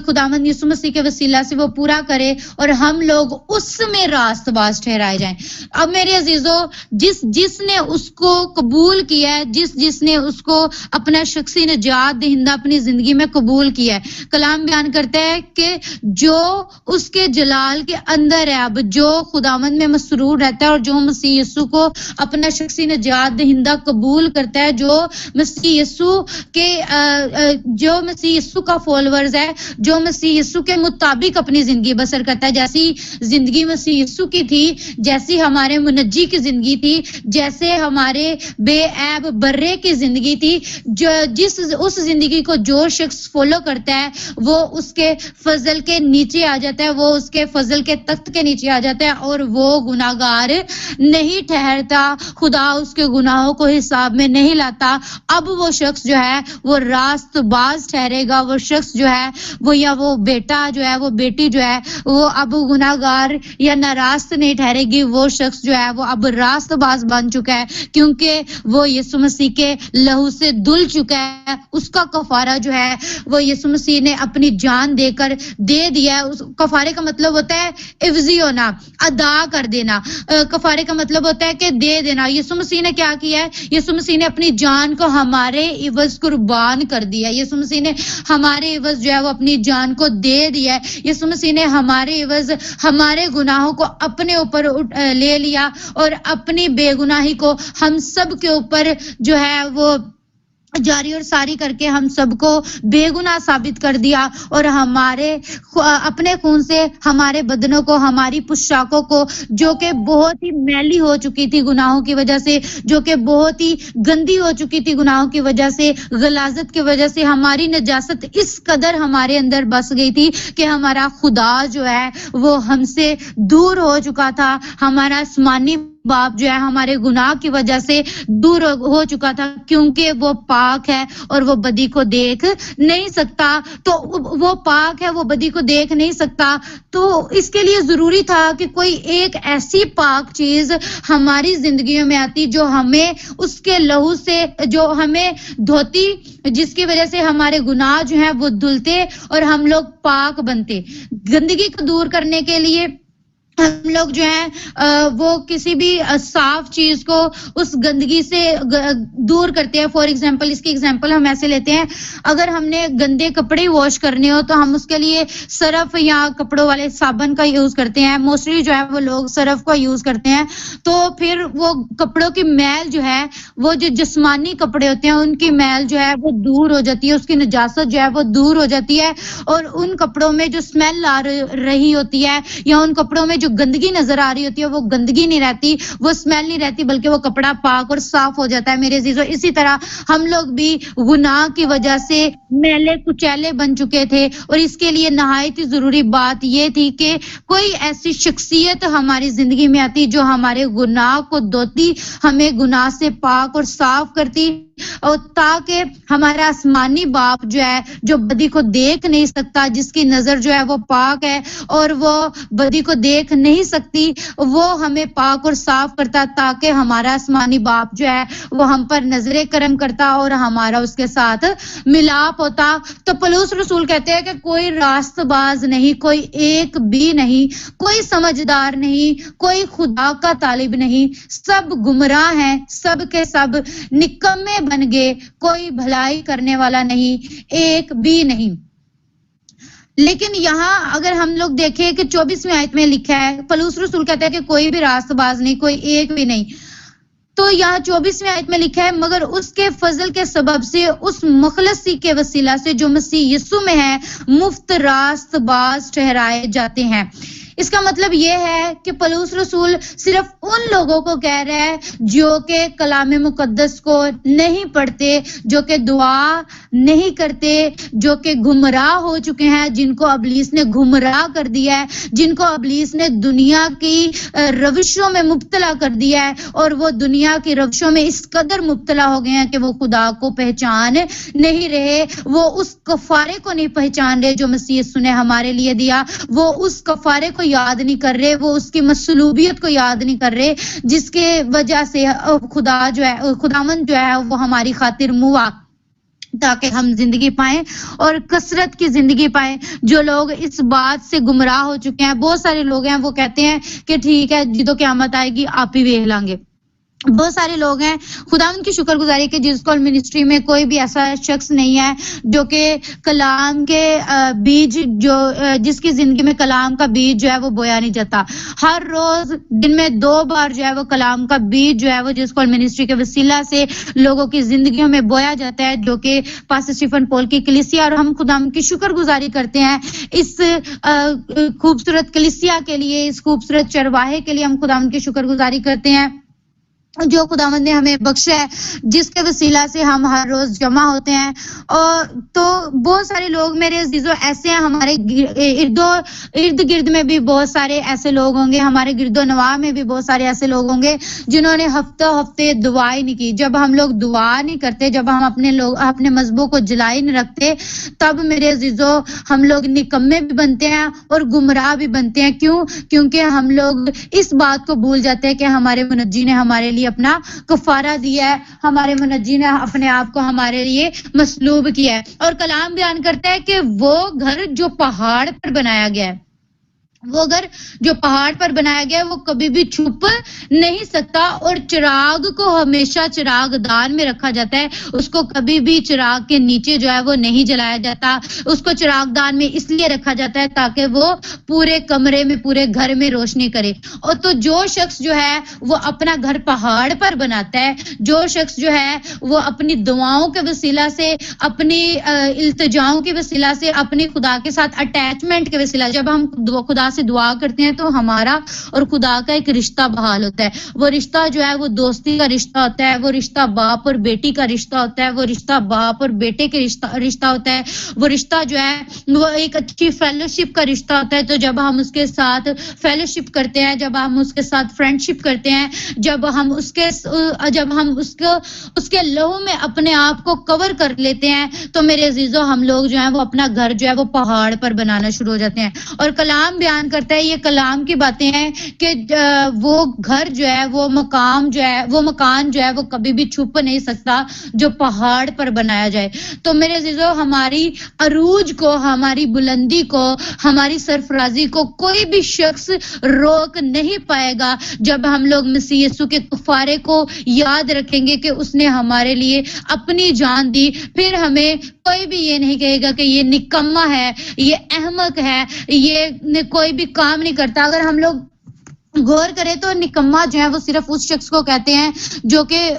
خداوند یسوع مسیح کے وسیلہ سے وہ پورا کرے اور ہم لوگ اس میں راست باز ٹھہرائے جائیں۔ اب میرے عزیزو، جس نے اس کو قبول کیا ہے، جس نے اس کو اپنا شخصی نجات دہندہ اپنی زندگی میں قبول کیا ہے، کلام بیان کرتا ہے کہ جو اس کے جلال کے اندر ہے، اب جو خداوند میں مسرور رہتا ہے اور جو مسیح یسوع کو اپنا شخصی نجات دہندہ قبول کرتا ہے، جو مسیح یسوع کا فالوورز ہے، جو مسیح یسوع کے مطابق اپنی زندگی بسر کرتا ہے، جیسی زندگی مسیح یسوع کی تھی، جیسی ہمارے منجی کی زندگی تھی، جیسے ہمارے بے عیب برے کی زندگی تھی، اس زندگی کو جو شخص فالو کرتا ہے وہ اس کے فضل کے نیچے آ جاتا ہے، وہ اس کے فضل کے تخت کے نیچے آ جاتا ہے اور وہ گناہگار نہیں ٹھہرتا، خدا اس کے گناہوں کو حساب میں نہیں لاتا۔ اب وہ شخص جو ہے وہ راست باز ٹھہرے گا، وہ شخص جو ہے وہ یا وہ بیٹا جو ہے وہ بیٹی جو ہے وہ اب گناہگار یا ناراست نہیں ٹھہرے گی، وہ شخص جو ہے وہ اب راست باز بن چکا ہے کیونکہ وہ یسوع مسیح کے لہو سے دھل چکا ہے۔ اس کا کفارہ جو ہے وہ یسوع مسیح نے اپنی جان دے کر دے دیا ہے۔ اس کفارے کا مطلب ہوتا ہے عوضی ہونا، ادا کر دینا۔ کفارے کا مطلب ہوتا ہے کہ دے دینا۔ یسوع مسیح نے کیا کیا ہے؟ یسوع مسیح نے اپنی جان کو ہمارے عوض قربان کر دیا۔ یسوع مسیح نے ہمارے عوض جو ہے وہ اپنی جان کو دے دیا ہے۔ یسوع مسیح نے ہمارے عوض ہمارے گناہوں کو اپنے اوپر لے لیا اور اپنی بے گناہی کو ہم سب کے اوپر جو ہے وہ جاری اور ساری کر کے ہم سب کو بے گناہ ثابت کر دیا اور ہمارے اپنے خون سے ہمارے بدنوں کو، ہماری پوشاکوں کو جو کہ بہت ہی میلی ہو چکی تھی گناہوں کی وجہ سے، جو کہ بہت ہی گندی ہو چکی تھی گناہوں کی وجہ سے، غلاظت کی وجہ سے، ہماری نجاست اس قدر ہمارے اندر بس گئی تھی کہ ہمارا خدا جو ہے وہ ہم سے دور ہو چکا تھا، ہمارا آسمانی बाप जो है हमारे गुनाह की वजह से दूर हो चुका था, क्योंकि वो पाक है और वो बदी को देख नहीं सकता। तो वो पाक है, वो बदी को देख नहीं सकता, तो इसके लिए जरूरी था कि कोई एक ऐसी पाक चीज हमारी जिंदगियों में आती जो हमें उसके लहू से जो हमें धोती, जिसकी वजह से हमारे गुनाह जो हैं वो धुलते और हम लोग पाक बनते। गंदगी को दूर करने के लिए हम लोग जो है वो किसी भी साफ चीज को उस गंदगी से दूर करते हैं। फॉर एग्जांपल, इसकी एग्जांपल हम ऐसे लेते हैं, अगर हमने गंदे कपड़े वॉश करने हो तो हम उसके लिए सर्फ या कपड़ों वाले साबुन का यूज करते हैं। मोस्टली जो है वो लोग सर्फ का यूज करते हैं, तो फिर वो कपड़ों की मैल जो है, वो जो जिस्मानी कपड़े होते हैं उनकी मैल जो है वो दूर हो जाती है, उसकी नजासत जो है वो दूर हो जाती है, और उन कपड़ों में जो स्मेल आ रही होती है या उन कपड़ों में जो गंदगी नजर आ रही होती है वो गंदगी नहीं रहती, वो स्मेल नहीं रहती, बल्कि वो कपड़ा पाक और साफ हो जाता है। मेरे अजीजों, इसी तरह हम लोग भी गुनाह की वजह से मैले कुचैले बन चुके थे, और इसके लिए नहायत ही जरूरी बात ये थी कि कोई ऐसी शख्सियत हमारी जिंदगी में आती जो हमारे गुनाह को धोती, हमें गुनाह से पाक और साफ करती, और ताकि हमारा आसमानी बाप जो है, जो बदी को देख नहीं सकता, जिसकी नजर जो है वो पाक है और वो बदी को देख नहीं सकती, वो हमें पाक और साफ करता, ताकि हमारा आसमानी बाप जो है वो हम पर नजरे करम करता और हमारा उसके साथ मिलाप होता। तो पौलुस रसूल कहते हैं कि कोई रास्तबाज नहीं, कोई एक भी नहीं, कोई समझदार नहीं, कोई खुदा का तालिब नहीं, सब गुमराह हैं, सब के सब निकम्मे बन गए, कोई भलाई करने वाला नहीं, एक भी नहीं। लेकिन यहाँ अगर हम लोग देखें कि 24वीं आयत में लिखा है, पौलुस रसूल कहता है कि कोई भी रास्तबाज नहीं, कोई एक भी नहीं। तो यहाँ 24वीं आयत में लिखा है, मगर उसके फजल के सबब से, उस मुखलसी के वसीला से जो मसीह यीशु में है, मुफ्त रास्तबाज ठहराए जाते हैं। इसका मतलब यह है कि पौलुस रसूल सिर्फ उन लोगों को कह रहा है जो कि कलाम मुकद्दस को नहीं पढ़ते, जो कि दुआ नहीं करते, जो कि गुमराह हो चुके हैं, जिनको अबलीस ने गुमराह कर दिया है, जिनको अबलीस ने दुनिया की रविशों में मुब्तला कर दिया है, और वो दुनिया की रविशों में इस कदर मुब्तला हो गए हैं कि वो खुदा को पहचान नहीं रहे, वो उस कफारे को नहीं पहचान रहे जो मसीह यीशु ने हमारे लिए दिया, वो उस कफारे को याद नहीं कर रहे, वो उसकी मसलूबियत को याद नहीं कर रहे, जिसके वजह से खुदा जो है, खुदावंद जो है वो हमारी खातिर मुआ ताकि हम जिंदगी पाएं और कसरत की जिंदगी पाएं। जो लोग इस बात से गुमराह हो चुके हैं, बहुत सारे लोग हैं वो कहते हैं कि ठीक है जिदो क़यामत आएगी आप ही वेख लांगे। बहुत सारे लोग हैं, खुदावंद की शुक्रगुजारी के जिस कॉल मिनिस्ट्री में कोई भी ऐसा शख्स नहीं है जो कि कलाम के बीज जो जिसकी जिंदगी में कलाम का बीज जो है वो बोया नहीं जाता। हर रोज दिन में 2 बार जो है वो कलाम का बीज जो है वो जिस कॉल मिनिस्ट्री के वसीला से लोगों की जिंदगियों में बोया जाता है, जो कि पास्टर स्टीफन पॉल की कलीसिया, और हम खुदावंद की शुक्रगुजारी करते हैं इस खूबसूरत कलीसिया के लिए, इस खूबसूरत चरवाहे के लिए हम खुदावंद की शुक्रगुजारी करते हैं जो खुदावंद ने हमें बख्शा है, जिसके वसीला से हम हर रोज जमा होते हैं। और तो बहुत सारे लोग मेरे अजीजों ऐसे हैं, हमारे इर्द गिर्द में भी बहुत सारे ऐसे लोग होंगे, हमारे गिरदो नवाह में भी बहुत सारे ऐसे लोग होंगे जिन्होंने हफ्ते दुआ ही नहीं की। जब हम लोग दुआ नहीं करते, जब हम अपने मजहबों को जलाई नहीं रखते, तब मेरे अजीजों हम लोग निकम्मे भी बनते हैं और गुमराह भी बनते हैं। क्यों? क्योंकि हम लोग इस बात को भूल जाते हैं कि हमारे मुनज्जी ने हमारे अपना कफारा दिया है, हमारे मुनज्जी ने अपने आप को हमारे लिए मसलूब किया है। और कलाम बयान करता है कि वो घर जो पहाड़ पर बनाया गया है, वो घर जो पहाड़ पर बनाया गया है वो कभी भी छुप नहीं सकता, और चिराग को हमेशा चिराग दान में रखा जाता है, उसको कभी भी चिराग के नीचे जो है वो नहीं जलाया जाता। उसको चिराग दान में इसलिए रखा जाता है ताकि वो पूरे कमरे में, पूरे घर में रोशनी करे। और तो जो शख्स जो है वो अपना घर पहाड़ पर बनाता है, जो शख्स जो है वो अपनी दुआओं के वसीला से, अपनी इल्तिजाओं के वसीला से, अपनी खुदा के साथ अटैचमेंट के वसीला, जब हम खुदा سے دعا کرتے ہیں تو ہمارا اور خدا کا ایک رشتہ بحال ہوتا ہے. وہ رشتہ جو ہے وہ دوستی کا رشتہ ہوتا ہے, وہ رشتہ باپ اور بیٹی کا رشتہ ہوتا ہے, وہ رشتہ باپ اور بیٹے کے رشتہ ہوتا ہے, وہ رشتہ جو ہے وہ ایک اچھی فیلوشپ کا رشتہ ہوتا ہے. تو جب ہم اس کے ساتھ فیلوشپ کرتے ہیں, جب ہم اس کے ساتھ فرینڈشپ کرتے ہیں, جب ہم اس کے لہو میں اپنے آپ کو کور کر لیتے ہیں, تو میرے عزیزو ہم لوگ جو ہیں وہ اپنا گھر جو ہے وہ پہاڑ پر بنانا شروع ہو جاتے ہیں. اور کلام بیان کرتا ہے, یہ کلام کی باتیں ہیں کہ وہ گھر جو ہے وہ مکان جو ہے وہ کبھی بھی چھپ نہیں سکتا جو پہاڑ پر بنایا جائے. تو میرے عزیزو ہماری عروج کو, ہماری بلندی کو, ہماری سرفرازی کو کوئی بھی شخص روک نہیں پائے گا جب ہم لوگ مسیح یسوع کے کفارے کو یاد رکھیں گے کہ اس نے ہمارے لیے اپنی جان دی. پھر ہمیں کوئی بھی یہ نہیں کہے گا کہ یہ نکما ہے, یہ احمق ہے, یہ کوئی بھی کام نہیں کرتا. اگر ہم لوگ غور کریں تو نکما جو ہے وہ صرف اس شخص کو کہتے ہیں جو کہ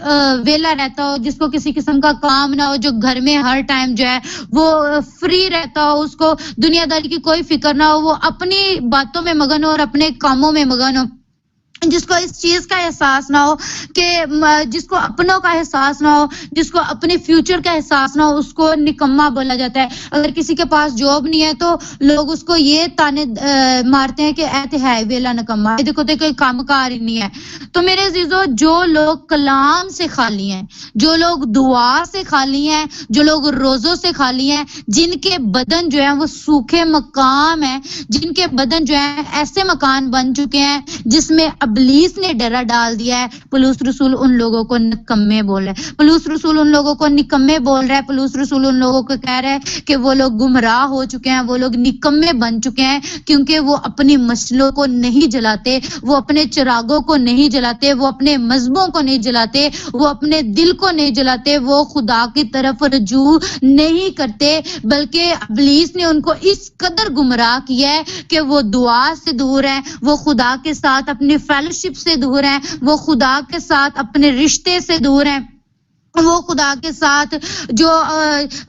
ویلا رہتا ہو, جس کو کسی قسم کا کام نہ ہو, جو گھر میں ہر ٹائم جو ہے وہ فری رہتا ہو, اس کو دنیا داری کی کوئی فکر نہ ہو, وہ اپنی باتوں میں مگن ہو اور اپنے کاموں میں مگن ہو, جس کو اس چیز کا احساس نہ ہو کہ جس کو اپنوں کا احساس نہ ہو, جس کو اپنے فیوچر کا احساس نہ ہو, اس کو نکما بولا جاتا ہے. اگر کسی کے پاس جاب نہیں ہے تو لوگ اس کو یہ تانے مارتے ہیں کہ ایت ہے ویلا نکما, دیکھو کوئی کام کار ہی نہیں ہے. تو میرے عزیزو جو لوگ کلام سے خالی ہیں, جو لوگ دعا سے خالی ہیں, جو لوگ روزوں سے خالی ہیں, جن کے بدن جو ہے وہ سوکھے مقام ہیں, جن کے بدن جو ہے ایسے مکان بن چکے ہیں جس میں ابلیس نے ڈرا ڈال دیا ہے, پولس رسول ان لوگوں کو نکمے بول رہا ہے. پولس رسول ان لوگوں کو نکمے بول رہا ہے. پولس رسول ان لوگوں کو کہہ رہا ہے کہ وہ لوگ گمراہ ہو چکے ہیں, وہ لوگ نکمے بن چکے ہیں, کیونکہ وہ اپنی مشلوں کو نہیں جلاتے, وہ اپنے چراغوں کو نہیں جلاتے, وہ اپنے مذہبوں کو نہیں جلاتے, وہ اپنے دل کو نہیں جلاتے, وہ خدا کی طرف رجوع نہیں کرتے, بلکہ ابلیس نے ان کو اس قدر گمراہ کیا ہے کہ وہ دعا سے دور ہیں, وہ خدا کے ساتھ اپنی فیلوشپ سے دور ہیں, وہ خدا کے ساتھ اپنے رشتے سے دور ہیں, وہ خدا کے ساتھ جو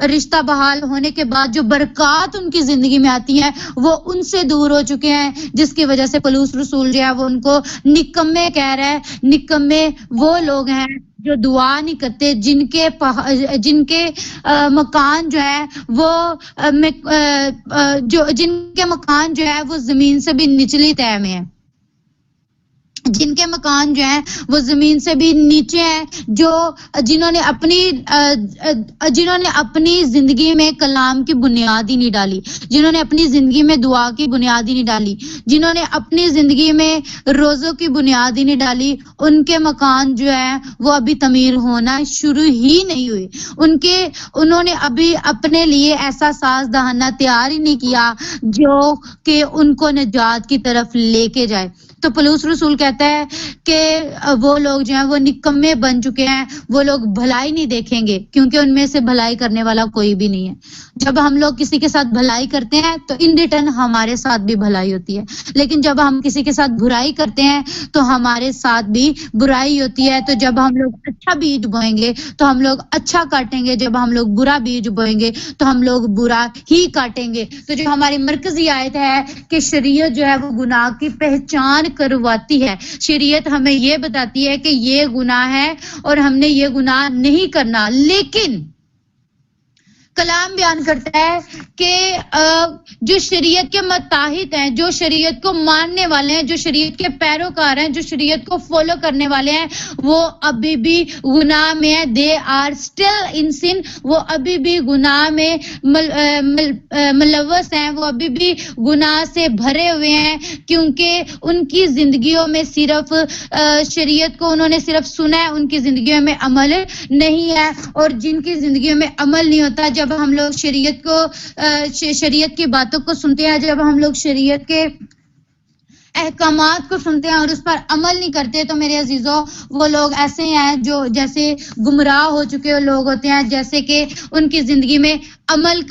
رشتہ بحال ہونے کے بعد جو برکات ان کی زندگی میں آتی ہیں وہ ان سے دور ہو چکے ہیں, جس کی وجہ سے پولس رسول جو ہے وہ ان کو نکمے کہہ رہا ہے. نکمے وہ لوگ ہیں جو دعا نہیں کرتے, جن کے مکان جو ہے وہ جن کے مکان جو ہے وہ زمین سے بھی نچلی تہ میں ہے, جن کے مکان جو ہیں وہ زمین سے بھی نیچے ہیں, جنہوں نے اپنی زندگی میں کلام کی بنیاد ہی نہیں ڈالی, جنہوں نے اپنی زندگی میں دعا کی بنیاد ہی نہیں ڈالی, جنہوں نے اپنی زندگی میں روزوں کی بنیاد ہی نہیں ڈالی, ان کے مکان جو ہے وہ ابھی تعمیر ہونا شروع ہی نہیں ہوئی. انہوں نے ابھی اپنے لیے ایسا ساز دہانہ تیار ہی نہیں کیا جو کہ ان کو نجات کی طرف لے کے جائے. تو پولس رسول کہتا ہے کہ وہ لوگ جو ہیں وہ نکمے بن چکے ہیں, وہ لوگ بھلائی نہیں دیکھیں گے, کیونکہ ان میں سے بھلائی کرنے والا کوئی بھی نہیں ہے. جب ہم لوگ کسی کے ساتھ بھلائی کرتے ہیں تو ان ریٹرن ہمارے ساتھ بھی بھلائی ہوتی ہے, لیکن جب ہم کسی کے ساتھ برائی کرتے ہیں تو ہمارے ساتھ بھی برائی ہوتی ہے. تو جب ہم لوگ اچھا بیج بوئیں گے تو ہم لوگ اچھا کاٹیں گے, جب ہم لوگ برا بیج بوئیں گے تو ہم لوگ برا ہی کاٹیں گے. تو جو ہماری مرکزی آیت ہے کہ شریعت جو ہے وہ گناہ کی پہچان کرواتی ہے, شریعت ہمیں یہ بتاتی ہے کہ یہ گناہ ہے اور ہم نے یہ گناہ نہیں کرنا. لیکن کلام بیان کرتا ہے کہ جو شریعت کے متحد ہیں, جو شریعت کو ماننے والے ہیں, جو شریعت کے پیروکار ہیں, جو شریعت کو فالو کرنے والے ہیں, وہ ابھی بھی گناہ میں ہیں. دے آر اسٹل ان سن, وہ ابھی بھی گناہ میں ملوث ہیں, وہ ابھی بھی گناہ سے بھرے ہوئے ہیں, کیونکہ ان کی زندگیوں میں صرف شریعت کو انہوں نے صرف سنا ہے, ان کی زندگیوں میں عمل نہیں ہے. اور جن کی زندگیوں میں عمل نہیں ہوتا, جب ہم لوگ شریعت کی باتوں کو سنتے ہیں, جب ہم لوگ شریعت کے احکامات کو سنتے ہیں اور اس پر عمل نہیں کرتے تو میرے عزیزوں وہ لوگ ایسے ہیں جو جیسے گمراہ ہو چکے لوگ ہوتے ہیں، جیسے کہ ان کی زندگی میں عمل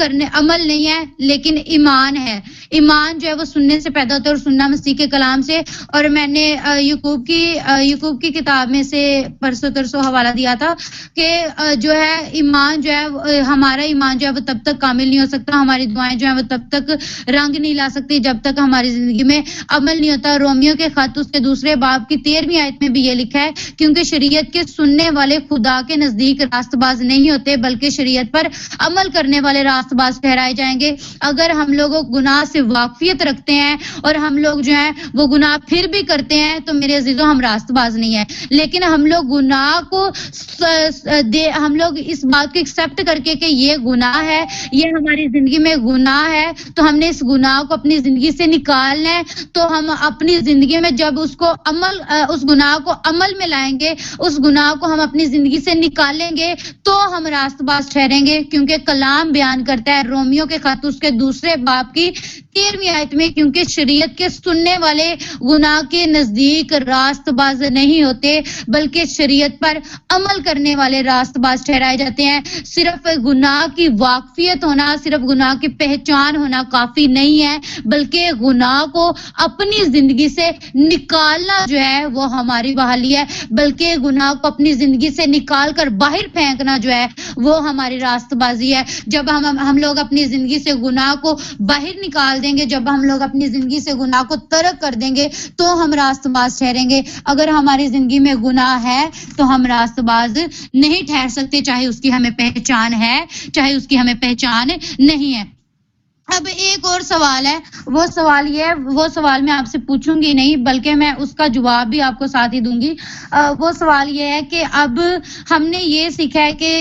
نہیں ہے لیکن ایمان ہے. ایمان جو ہے وہ سننے سے پیدا ہوتا ہے اور سننا مسیح کے کلام سے. اور میں نے یعقوب کی کتاب میں سے پرسوں حوالہ دیا تھا کہ جو ہے ایمان جو ہے ہمارا ایمان جو ہے وہ تب تک کامل نہیں ہو سکتا، ہماری دعائیں جو ہیں وہ تب تک رنگ نہیں لا سکتی جب تک ہماری زندگی میں عمل نہیں ہوتا. رومیو کے خط اس کے 2 باب کی 13ویں آیت میں بھی یہ لکھا ہے، کیونکہ شریعت کے سننے والے خدا کے نزدیک راست باز نہیں ہوتے بلکہ شریعت پر عمل کرنے والے راست باز ٹھہرائے جائیں گے. اگر ہم لوگ گناہ سے واقفیت رکھتے ہیں اور ہم لوگ جو ہیں وہ گناہ پھر بھی کرتے ہیں تو میرے عزیزوں ہم راست باز نہیں ہیں. لیکن ہم لوگ گناہ کو ہم لوگ اس بات کو ایکسیپٹ کر کے کہ یہ گناہ ہے، یہ ہماری زندگی میں گناہ ہے، تو ہم نے اس گناہ کو اپنی زندگی سے نکالنا ہے. تو ہم اپنی زندگی میں جب اس گناہ کو عمل میں لائیں گے، اس گناہ کو ہم اپنی زندگی سے نکالیں گے تو ہم راست باز ٹھہریں گے. کیونکہ کلام بیان کرتا ہے رومیو کے خط اس کے 2 باب کی 13ویں آیت میں، کیونکہ شریعت کے سننے والے گناہ کے نزدیک راست باز نہیں ہوتے بلکہ شریعت پر عمل کرنے والے راست باز ٹھہرائے جاتے ہیں. صرف گناہ کی واقفیت ہونا، صرف گناہ کی پہچان ہونا کافی نہیں ہے بلکہ گناہ کو اپنی زندگی سے نکالنا جو ہے وہ ہماری بحالی ہے، بلکہ گناہ کو اپنی زندگی سے نکال کر باہر پھینکنا جو ہے وہ ہماری راست بازی ہے. جب ہم لوگ اپنی زندگی سے گناہ کو باہر نکال دیں گے، جب ہم لوگ اپنی زندگی سے گناہ کو ترک کر دیں گے تو ہم راست باز ٹھہریں گے. اگر ہماری زندگی میں گناہ ہے تو ہم راست باز نہیں ٹھہر سکتے، چاہے اس کی ہمیں پہچان ہے چاہے اس کی ہمیں پہچان نہیں ہے. اب ایک اور سوال ہے، وہ سوال میں آپ سے پوچھوں گی نہیں بلکہ میں اس کا جواب بھی آپ کو ساتھ ہی دوں گی. وہ سوال یہ ہے کہ اب ہم نے یہ سیکھا ہے کہ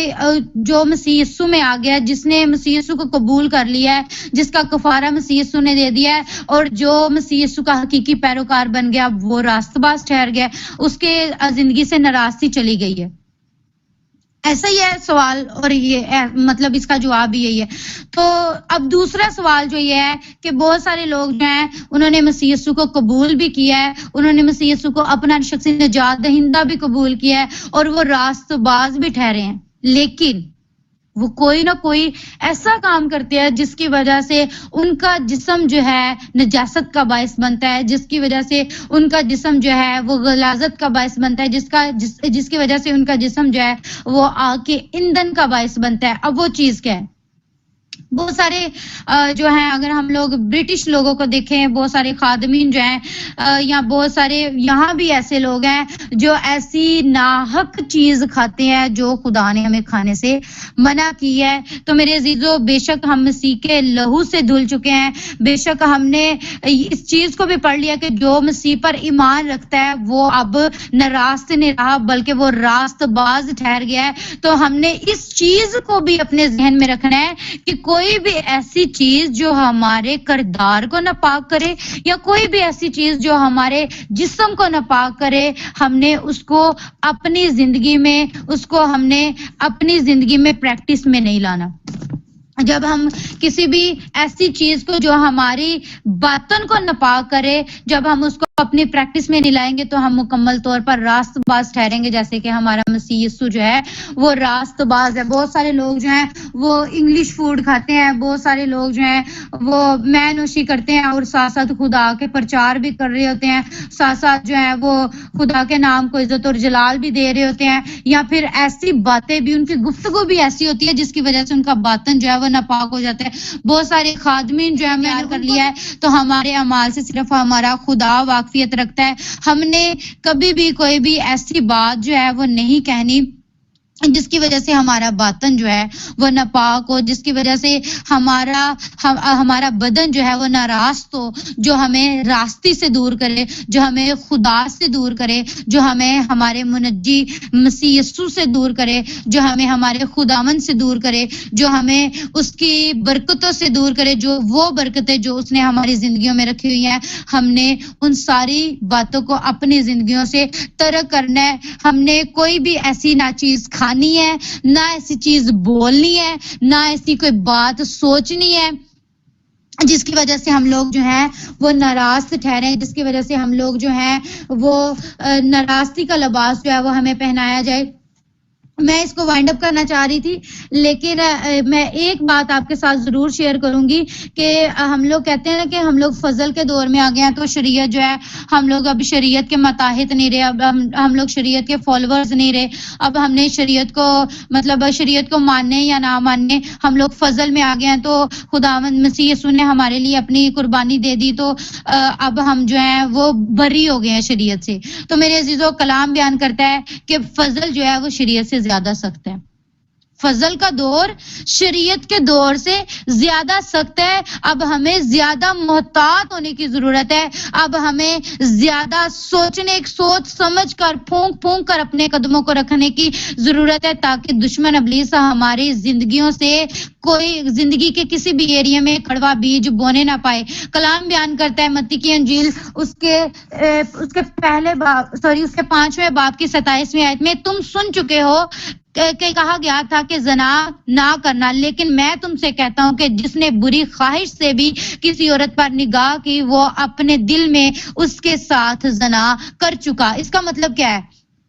جو مسیح یسوع میں آ گیا، جس نے مسیح یسوع کو قبول کر لیا ہے، جس کا کفارہ مسیح یسوع نے دے دیا ہے اور جو مسیح یسوع کا حقیقی پیروکار بن گیا وہ راست باز ٹھہر گیا، اس کے زندگی سے ناراضی چلی گئی ہے. ایسا ہی ہے سوال، اور یہ مطلب اس کا جواب بھی یہی ہے. تو اب دوسرا سوال جو یہ ہے کہ بہت سارے لوگ جو ہیں انہوں نے مسیح یسوع کو قبول بھی کیا ہے، انہوں نے مسیح یسوع کو اپنا شخصی نجات دہندہ بھی قبول کیا ہے اور وہ راست باز بھی ٹھہرے ہیں، لیکن وہ کوئی نہ کوئی ایسا کام کرتے ہیں جس کی وجہ سے ان کا جسم جو ہے نجاست کا باعث بنتا ہے، جس کی وجہ سے ان کا جسم جو ہے وہ غلاظت کا باعث بنتا ہے، جس کی وجہ سے ان کا جسم جو ہے وہ آگ کے ایندھن کا باعث بنتا ہے. اب وہ چیز کیا ہے؟ بہت سارے جو ہیں، اگر ہم لوگ برٹش لوگوں کو دیکھیں، بہت سارے خادمین جو ہیں یا بہت سارے یہاں بھی ایسے لوگ ہیں جو ایسی ناحق چیز کھاتے ہیں جو خدا نے ہمیں کھانے سے منع کی ہے. تو میرے عزیزو، بے شک ہم مسیح کے لہو سے دھل چکے ہیں، بے شک ہم نے اس چیز کو بھی پڑھ لیا کہ جو مسیح پر ایمان رکھتا ہے وہ اب نہ راست نہیں رہا بلکہ وہ راست باز ٹھہر گیا ہے. تو ہم نے اس چیز کو بھی اپنے ذہن میں رکھنا ہے کہ کوئی بھی ایسی چیز جو ہمارے کردار کو ناپاک کرے یا کوئی بھی ایسی چیز جو ہمارے جسم کو ناپاک کرے، ہم نے اس کو اپنی زندگی میں پریکٹس میں نہیں لانا. جب ہم کسی بھی ایسی چیز کو جو ہماری باطن کو ناپاک کرے، جب ہم اس کو اپنی پریکٹس میں نہیں لائیں گے تو ہم مکمل طور پر راست باز ٹھہریں گے، جیسے کہ ہمارا مسیح یسوع جو ہے وہ راست باز ہے. بہت سارے لوگ جو ہیں وہ انگلش فوڈ کھاتے ہیں، بہت سارے لوگ جو ہیں وہ مے نوشی کرتے ہیں اور ساتھ ساتھ خدا کے پرچار بھی کر رہے ہوتے ہیں، ساتھ ساتھ جو ہے وہ خدا کے نام کو عزت اور جلال بھی دے رہے ہوتے ہیں، یا پھر ایسی باتیں بھی، ان کی گفتگو بھی ایسی ہوتی ہے جس کی وجہ سے ان کا باطن جو ہے وہ ناپاک ہو جاتا ہے. بہت سارے خادمین جو ہے پیار کر لیا ہے تو ہمارے اعمال سے صرف ہمارا خدا واقفیت رکھتا ہے. ہم نے کبھی بھی کوئی بھی ایسی بات جو ہے وہ نہیں کہنی جس کی وجہ سے ہمارا باطن جو ہے وہ ناپاک ہو، جس کی وجہ سے ہمارا بدن جو ہے وہ ناراست ہو، جو ہمیں راستے سے دور کرے، جو ہمیں خدا سے دور کرے، جو ہمیں ہمارے منجی مسیح یسوع سے دور کرے، جو ہمیں ہمارے خداوند سے دور کرے، جو ہمیں اس کی برکتوں سے دور کرے، جو وہ برکتیں جو اس نے ہماری زندگیوں میں رکھی ہوئی ہیں. ہم نے ان ساری باتوں کو اپنی زندگیوں سے ترک کرنا ہے. ہم نے کوئی بھی ایسی ناچیز کھانی ہے، نہ ایسی چیز بولنی ہے، نہ ایسی کوئی بات سوچنی ہے جس کی وجہ سے ہم لوگ جو ہیں وہ ناراض ٹھہرے، جس کی وجہ سے ہم لوگ جو ہیں وہ ناراضگی کا لباس جو ہے وہ ہمیں پہنایا جائے۔ میں اس کو وائنڈ اپ کرنا چاہ رہی تھی، لیکن میں ایک بات آپ کے ساتھ ضرور شیئر کروں گی کہ ہم لوگ کہتے ہیں نا کہ ہم لوگ فضل کے دور میں آ گئے ہیں، تو شریعت جو ہے ہم لوگ اب شریعت کے متاحت نہیں رہے، اب ہم لوگ شریعت کے فالوورز نہیں رہے، اب ہم نے شریعت کو مطلب شریعت کو ماننے یا نہ ماننے ہم لوگ فضل میں آ گئے ہیں۔ تو خداوند مسیح یسوع نے ہمارے لیے اپنی قربانی دے دی، تو اب ہم جو ہیں وہ بری ہو گئے ہیں شریعت سے۔ تو میرے عزیزو، کلام بیان کرتا ہے کہ فضل جو ہے وہ شریعت سے زیادہ سخت ہے۔ فضل کا دور شریعت کے دور سے زیادہ سخت ہے۔ اب ہمیں زیادہ محتاط ہونے کی ضرورت ہے، اب ہمیں زیادہ سوچ سمجھ کر پھونک پھونک کر اپنے قدموں کو رکھنے کی ضرورت ہے، تاکہ دشمن ابلیس ہماری زندگیوں سے کوئی زندگی کے کسی بھی ایریے میں کڑوا بیج بونے نہ پائے۔ کلام بیان کرتا ہے متی کی انجیل اس کے پہلے باب اس کے 5ویں باب کی 27ویں آیت میں، تم سن چکے ہو کہ کہا گیا تھا کہ زنا نہ کرنا، لیکن میں تم سے کہتا ہوں کہ جس نے بری خواہش سے بھی کسی عورت پر نگاہ کی وہ اپنے دل میں اس کے ساتھ زنا کر چکا۔ اس کا مطلب کیا ہے؟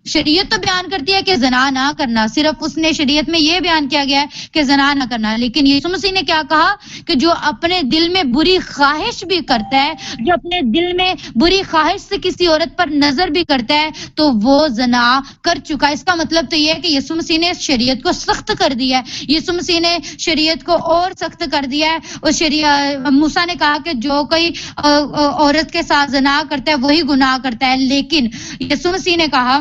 شریعت تو بیان کرتی ہے کہ زنا نہ کرنا، صرف اس نے شریعت میں یہ بیان کیا گیا ہے کہ زنا نہ کرنا، لیکن یسوع مسیح نے کیا کہا کہ جو اپنے دل میں بری خواہش بھی کرتا ہے، جو اپنے دل میں بری خواہش سے کسی عورت پر نظر بھی کرتا ہے تو وہ زنا کر چکا۔ اس کا مطلب تو یہ ہے کہ یسوع مسیح نے شریعت کو سخت کر دیا ہے، یسوع مسیح نے شریعت کو اور سخت کر دیا ہے۔ اور موسیٰ نے کہا کہ جو کوئی عورت کے ساتھ زنا کرتا ہے وہی گناہ کرتا ہے، لیکن یسوع مسیح نے کہا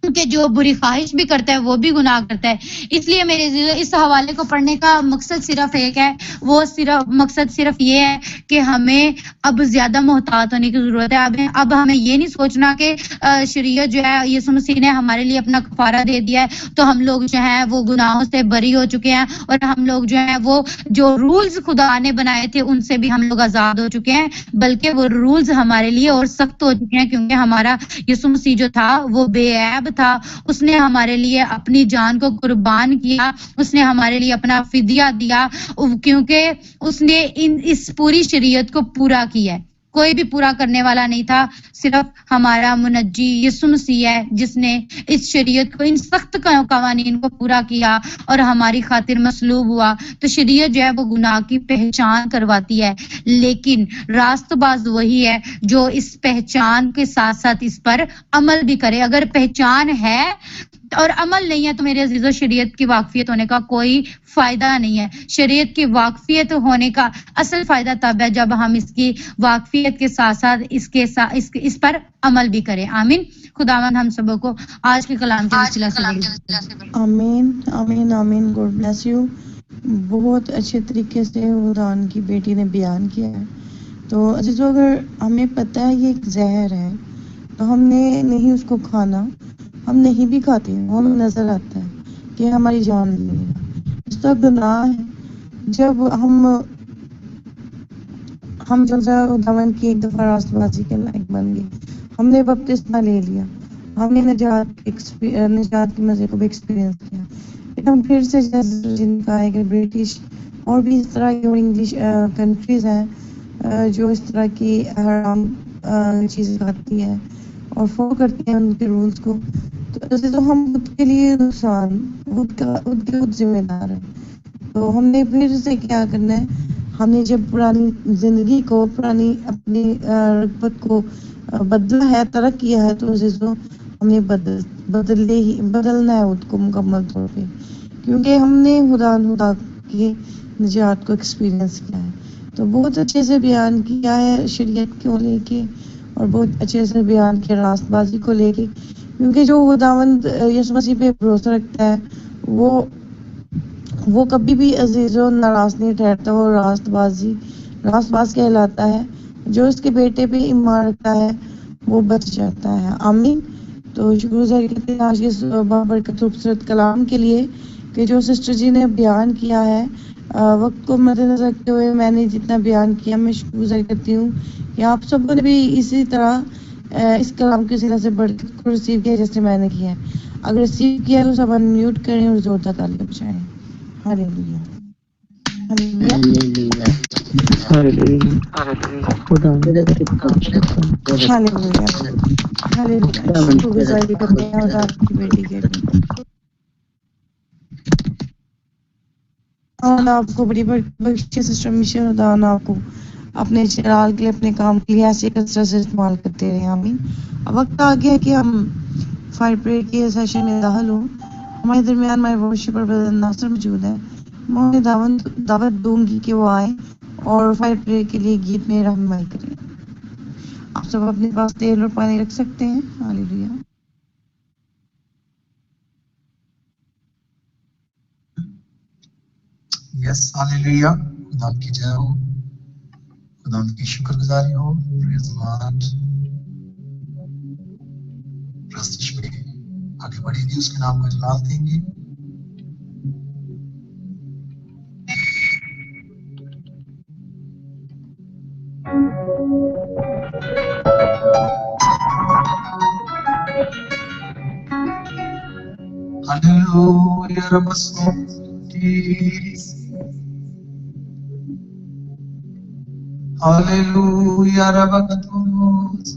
کہ جو بری خواہش بھی کرتا ہے وہ بھی گناہ کرتا ہے۔ اس لیے میرے اس حوالے کو پڑھنے کا مقصد صرف ایک ہے، وہ مقصد صرف یہ ہے کہ ہمیں اب زیادہ محتاط ہونے کی ضرورت ہے۔ اب ہمیں یہ نہیں سوچنا کہ شریعت جو ہے یسوع مسیح نے ہمارے لیے اپنا کفارہ دے دیا ہے تو ہم لوگ جو ہیں وہ گناہوں سے بری ہو چکے ہیں، اور ہم لوگ جو ہیں وہ جو رولز خدا نے بنائے تھے ان سے بھی ہم لوگ آزاد ہو چکے ہیں، بلکہ وہ رولز ہمارے لیے اور سخت ہو چکے ہیں، کیونکہ ہمارا یسوع مسیح جو تھا وہ بے عیب تھا، اس نے ہمارے لیے اپنی جان کو قربان کیا، اس نے ہمارے لیے اپنا فدیہ دیا، کیونکہ اس نے اس پوری شریعت کو پورا کیا ہے۔ کوئی بھی پورا کرنے والا نہیں تھا، صرف ہمارا منجی یسوع مسیح ہے جس نے اس شریعت کو، ان سخت قوانین کو پورا کیا اور ہماری خاطر مصلوب ہوا۔ تو شریعت جو ہے وہ گناہ کی پہچان کرواتی ہے، لیکن راست باز وہی ہے جو اس پہچان کے ساتھ ساتھ اس پر عمل بھی کرے۔ اگر پہچان ہے اور عمل نہیں ہے تو میرے عزیزو، شریعت کی واقفیت ہونے کا کوئی فائدہ نہیں ہے۔ شریعت کی واقفیت ہونے کا اصل فائدہ تب ہے جب ہم اس کی واقفیت کے ساتھ ساتھ اس پر عمل بھی کریں۔ آمین۔ خداوند ہم سبوں کو آج کے کلام کے وسیلہ سے آمین آمین آمین۔ God bless you. بہت اچھے طریقے سے خداوند کی بیٹی نے بیان کیا ہے۔ تو عزیزو، اگر ہمیں پتہ ہے یہ ایک زہر ہے تو ہم نے نہیں اس کو کھانا، ہم نہیں بھی کھاتے ہیں، ہمیں نظر آتا ہے کہ ہماری جان لے گا، اس کا گناہ ہے۔ جب ہم جو خداوند کی ایک دفعہ راست بازی کے لائق بن گئے، ہم نے بپتسمہ لے لیا، ہم نے نجات کے مزے کو بھی ایکسپیرینس کیا، پھر ہم پھر سے جن کا ہے کہ برٹش اور بھی اس طرح کی اور انگلش کنٹریز ہیں جو اس طرح کی حرام چیزیں کھاتی ہیں اور فالو کرتی ہیں ان کے رولز کو، تو ایسے تو ہم خود کے لیے نقصان خود ذمہ دار ہیں۔ تو ہم نے پھر سے کیا کرنا ہے، ہم نے جب پرانی زندگی کو، پرانی اپنی رغبت کو بدلا ہے، ترک کیا ہے، تو ہم نے بدلنا ہے خود کو مکمل طور پہ، کیونکہ ہم نے خدا کی نجات کو ایکسپیرینس کیا ہے۔ تو بہت اچھے سے بیان کیا ہے شریعت کو لے کے، اور بہت اچھے سے بیان کیا راست بازی کو لے کے، کیونکہ جو خداوند یسوع مسیح پہ بھروسہ رکھتا ہے وہ کبھی بھی عزیزوں ناراض نہیں ٹھہرتا، وہ راست باز کہلاتا ہے۔ جو اس کے بیٹے پہ ایمان رکھتا ہے وہ بچ جاتا ہے۔ آمین۔ تو شکر گزار کرتے ہیں آج کے بابرکت خوبصورت کلام کے لیے کہ جو سسٹر جی نے بیان کیا ہے۔ وقت کو مد نظر رکھتے ہوئے میں نے جتنا بیان کیا، میں شکر گزار کرتی ہوں کہ آپ سب نے بھی اسی طرح اس کلام کے وسیلہ سے برکت کو ریسیو کیا جیسے میں نے کیا ہے۔ اگر ریسیو کیا تو سب انمیوٹ کریں اور زوردار تالیاں بجائیں۔ ہاللیلویہ۔ ہاللیلویہ۔ خدا हालेलुया हालेलुया शुक्रगुजारी करते हैं खुदा की बेटी के लिए खुदा आपको बड़ी बख्शे सिस्टर मिशेल खुदा आपको अपने चराग के लिए अपने काम के लिए ऐसे कसरत से इस्तेमाल करते रहे आमीन। अब वक्त आ गया कि हम फायर प्रेयर के सेशन में दाखिल हो। हमारे दरमियान हमारे वर्शिपर ब्रदर नासर मौजूद है। मैं उन्हें दावत दूंगी कि वो आए और फायर प्रेयर के लिए गीत में रहनुमाई करें। आप सब अपने पास तेल और पानी रख सकते हैं। हालेलुया। Yes hallelujah. खुदा की जय हो, खुदा की शुक्रगुजारी हो। Praise Lord. प्रस्तुति में आगे बढ़ेंगे, उसके नाम को जलाल देंगे। हालेलुया रब स्तुति, हालेलुया रब कदोस,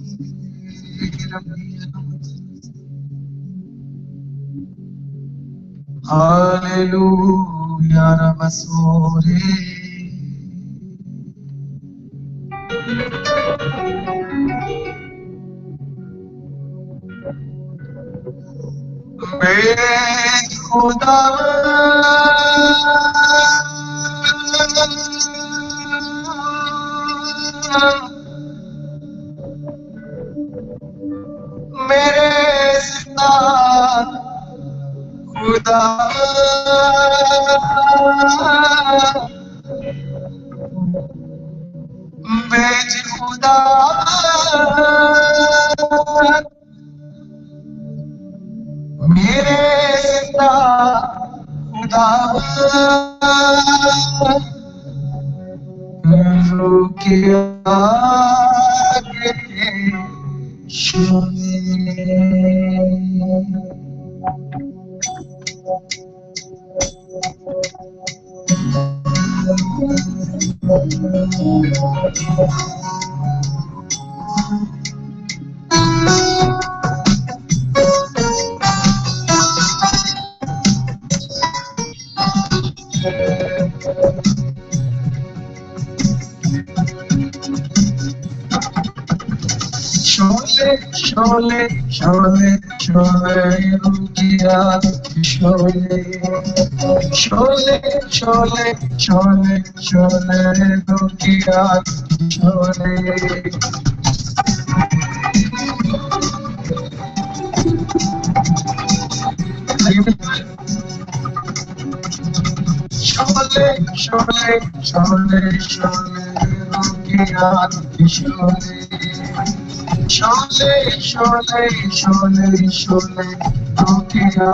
हालेलुया रब सोरे, मेरे खुदा मेरे जिंदा खुदा बेच खुदा मेरे जिंदा खुदा रुके आगे सुने शोले शोले शोले शोले रुकिया शोले शोले शोले शोले शोले रुकिया शोले शोले शोले शोले शोले रुकिया शोले शोले शोले शोले शोले रुकिया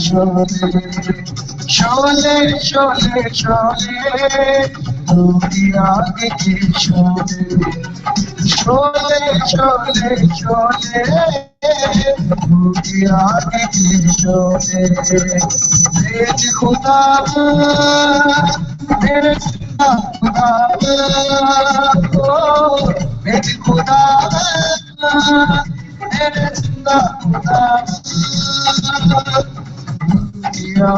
शोले शोले शोले शोले रुकिया शोले शोले शोले शोले रुकिया शोले तेज खुदा मेरे खुदा ओ मेरे खुदा मेरे खुदा रुकिया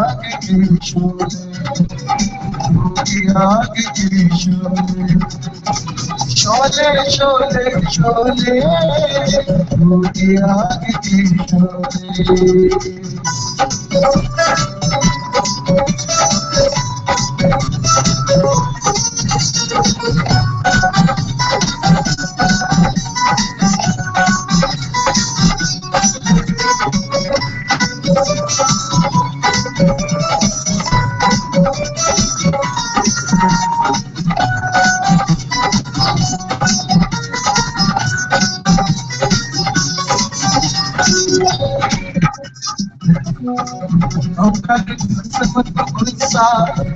शोले रुकिया शोले शोले शोले रुकिया शोले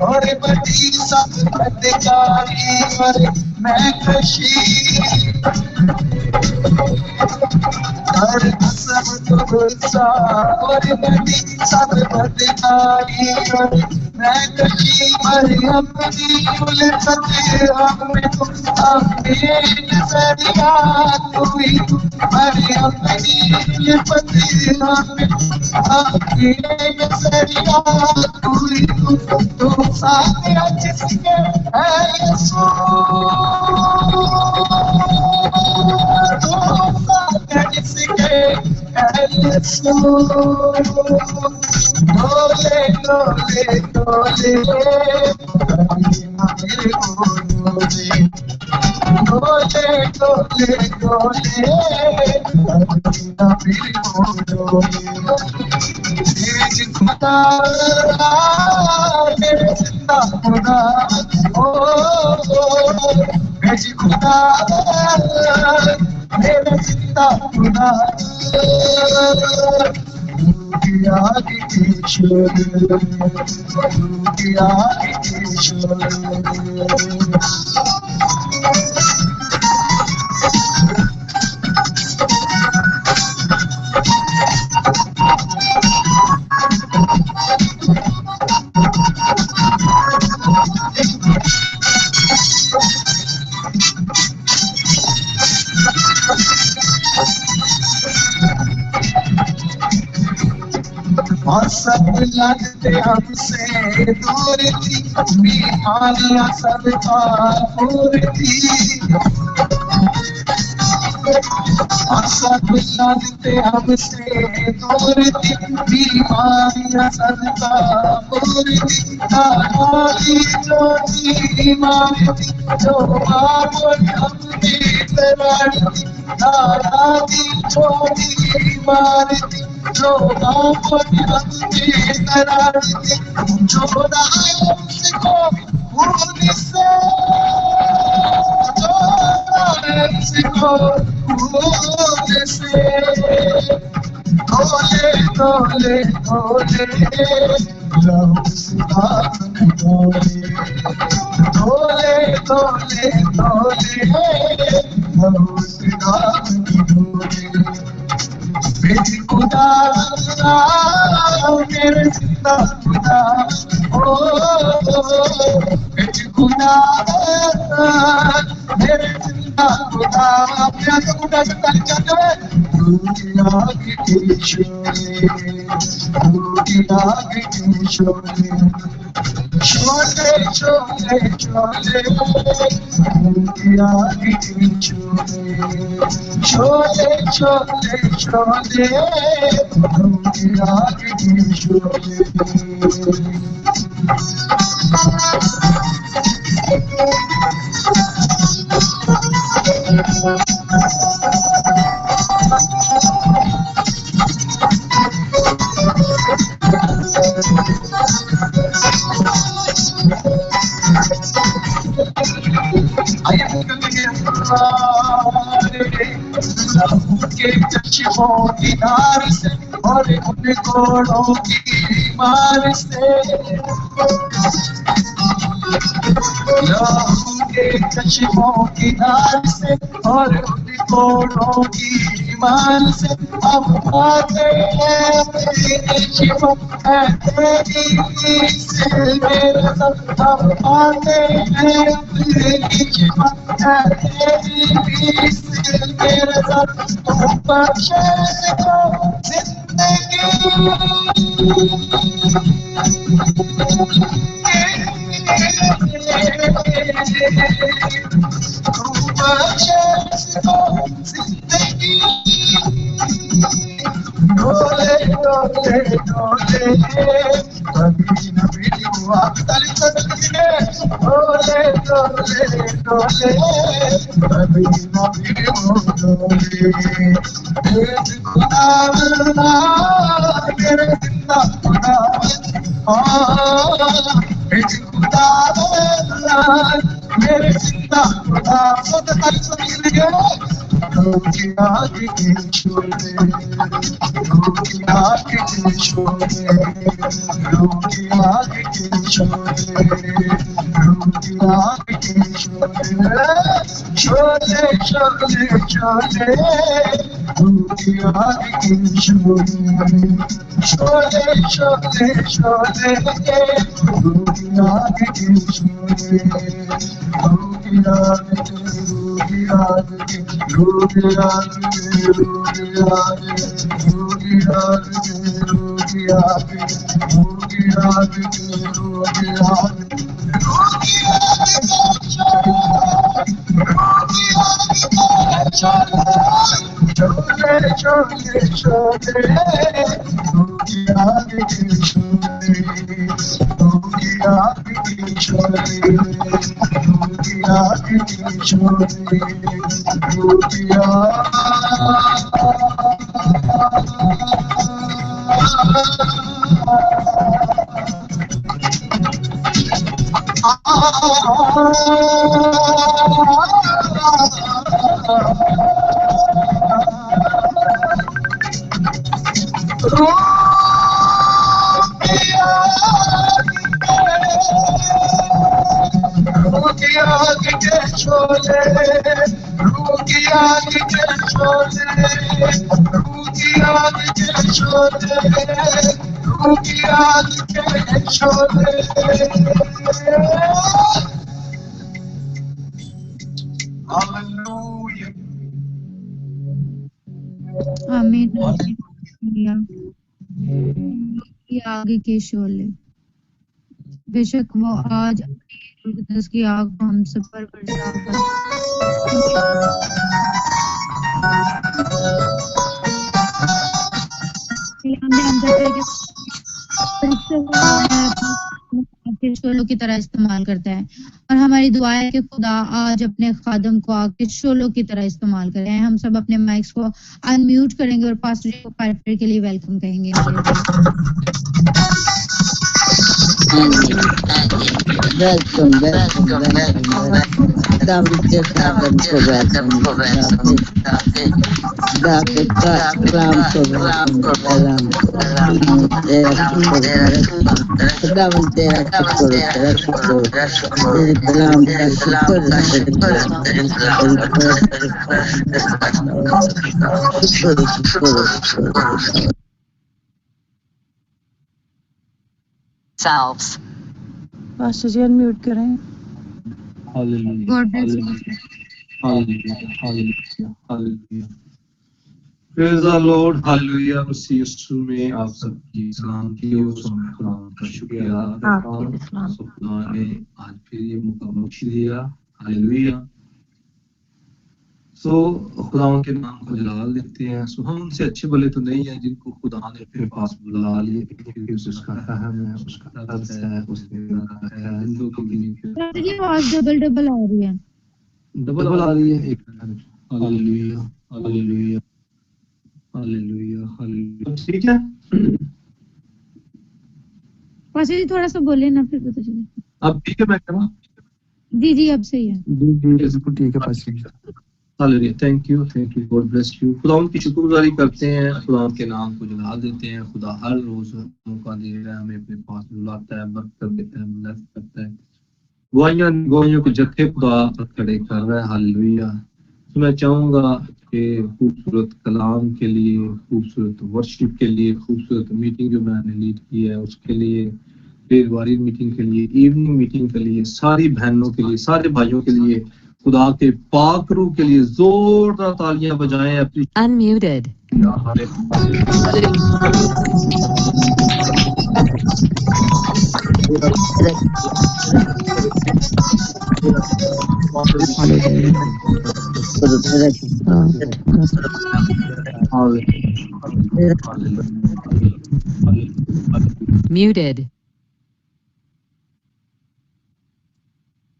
और बड़ी सत्कारी पर मैं खुशी और सब गुस्सा और बड़ी सत्कारी पर मैं कशी मरी अपनी उलझत हमें तो अपने नजरिया कोई मरी अपनी उलझत हमें अपने नजरिया कोई तो साथ जिसके है यीशु जिसके है यीशु डोले डोले डोले मेरे को डोले डोले डोले डोले मेरे को डोले तेज खुदा मेरे जिंदा खुदा ओ तेज खुदा मेरे जिंदा खुदा आगे ईश्वर आगे ईश्वर और सब लगते हमसे दूर थी बीमारियां सब दूर थी और सब लगते हमसे दूर थी बीमारियां सब दूर थी हमारी जो बीमारी जो बाबू हमने कराई दादी छोटी बीमारी जो बाबू हमने कराई जो उसको भूल से जो भूल से डोले डोले डोले डोले डोले डोले डोले मेरी खुदा मेरे जिंदा खुदा ओ मेरी खुदा मेरे जिंदा खुदा अपना तो खुदा से चलते आगे की शोले आगे की शोले छोले छोले छोले आगे की शोले छोले छोले छोले आगे की शोले के चश्मों की धार से और उन कोड़ों की बीमार से लहू के चश्मों की धार से और उन कोड़ों की बीमार से हम आते हैं तेरे शिवा है तेरी से मेरे सब हम आते हैं तेरी शिवा है तेरी से मेरे सब तुम बख्शे को जिंदगी तुम बख्शे को जिंदगी डोले डोले डोले कभी न भी हुआ ताली तकने डोले डोले डोले कभी न भी हुआ डोले तेरे खुदा मेरे जिंदा खुदा तेरे खुदा मेरे जिंदा खुदा खुद ताली तकने आगे के छोले आगे के छोले आगे के छोले روٹی آگ کے شولے شولے شولے شولے روٹی آگ کے شولے شولے شولے شولے روٹی آگ کے شولے روٹی آگ کے روٹی آگ کے روٹی آگ کے روٹی آگ کے روٹی آگ کے روٹی آگ کے روٹی آگ کے روٹی آگ کے چھولے چھولے چھولے روٹی آگ کے چھولے روٹی آگ کے چھولے روٹی آگ کے چھولے روٹی روٹی آگ کے چھولے روٹی آگ کے چھولے روٹی آگ کے چھولے روٹی آگ کے چھولے ہاللویا آمین ہاللویا آگ کے شعلے بے شک وہ آج اپنی روح القدس کی آگ کو ہم سب پر برسا کر شعلوں کی طرح استعمال کرتا ہے اور ہماری دعا ہے کہ خدا آج اپنے خادم کو آگ کے شعلوں کی طرح استعمال کرے. ہم سب اپنے مائکس کو انمیوٹ کریں گے اور پاسٹر جی کو پریئر کے لیے ویلکم کہیں گے. Welcome. David के साधन को welcome. David का कलाम को welcome. तेरा शुक्र तेरे कलाम का शुक्र. Selves. پاسٹر جی انمیوٹ کریں. God bless you. Praise the Lord, hallelujah. مسیح یسوع میں آپ سب کی سلام کی اور خدا کا شکریہ ادا کرتا ہوں. خدا نے آج پھر یہ موقع بخش دیا. ہاللویا. خدا کے نام کو جلال دیتے ہیں. ہم ان سے اچھے بھلے تو نہیں ہیں جن کو خدا نے اپنے پاس بلا لیا کیونکہ اس کا رحم ہے, اس کا درد ہے, اس نے زندوں کے لیے یہ آواز ڈبل آ رہی ہے. ڈبل آ رہی ہے. ایک ہاللویا ہاللویا ہاللویا ہاللویا. ٹھیک ہے پاسٹر جی تھوڑا سا بولے نا پھر پتہ چلے. اب ٹھیک ہے میں کہوں. جی اب صحیح ہے. بالکل ٹھیک ہے pastor ji. Hallelujah. Thank you God bless you. خدا کی شکر گزاری کرتے ہیں, خدا کے نام کو جلال دیتے ہیں. خدا ہر روز موقع دے رہا ہے, ہمیں اپنے پاس بلاتا ہے, برکت دیتا ہے, بلیس کرتا ہے. گوائیوں کے جتھے خدا کھڑے کر رہا ہے. ہاللویا. میں چاہوں گا کہ خوبصورت کلام کے لیے, خوبصورت ورشپ کے لیے, خوبصورت میٹنگ جو میں نے لیڈ کی ہے اس کے لیے, واری میٹنگ کے لیے, ایوننگ میٹنگ کے لیے, ساری بہنوں کے لیے, سارے بھائیوں کے لیے, خدا کے پاک روح کے لیے زوردار تالیاں بجائیں. Unmuted. Muted.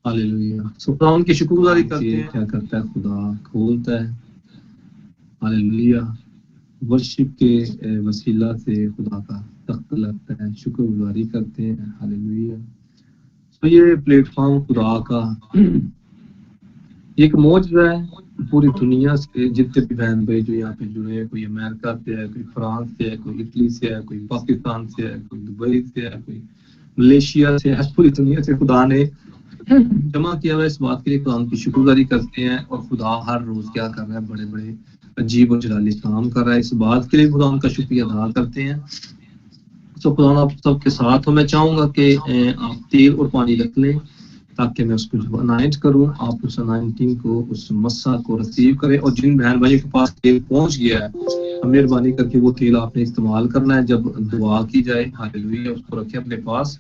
ہاللویا. خدا ان کی شکر گزاری کرتے ہیں. کیا کرتا ہے خدا کھولتا ہے. ہاللویا. ورشپ کے وسیلہ سے خدا کا تخت لگتا ہے, شکر گزاری کرتے ہیں. ہاللویا. تو یہ پلیٹ فارم خدا کا ایک معجزہ ہے. پوری دنیا سے جتنے بھی بہن بھائی جو یہاں پہ جڑے ہیں, کوئی امریکہ سے ہے, کوئی فرانس سے ہے, کوئی اٹلی سے ہے, کوئی پاکستان سے ہے, کوئی دبئی سے ہے, کوئی ملیشیا سے ہے, پوری دنیا سے خدا نے جمع کیا ہوا اس بات کے لیے قرآن کی شکرگزاری کرتے ہیں، اور خدا ہر روز کیا کر رہا ہے، بڑے بڑے عجیب اور جلالی کام کر رہا ہے، اس بات کے لیے خدا ان کا شکریہ ادا کرتے ہیں۔ تو خدا آپ سب کے ساتھ ہوں۔ میں چاہوں گا کہ آپ تیل اور پانی رکھ لیں تاکہ میں اس کو جو انائنٹ کروں، آپ اس انائنٹنگ کو، اس مسا کو ریسیو کریں، اور جن بہن بھائیوں کے پاس تیل پہنچ گیا ہے مہربانی کر کے وہ تیل آپ نے استعمال کرنا ہے جب دعا کی جائے، ہاللیلویہ، اس کو رکھیں اپنے پاس۔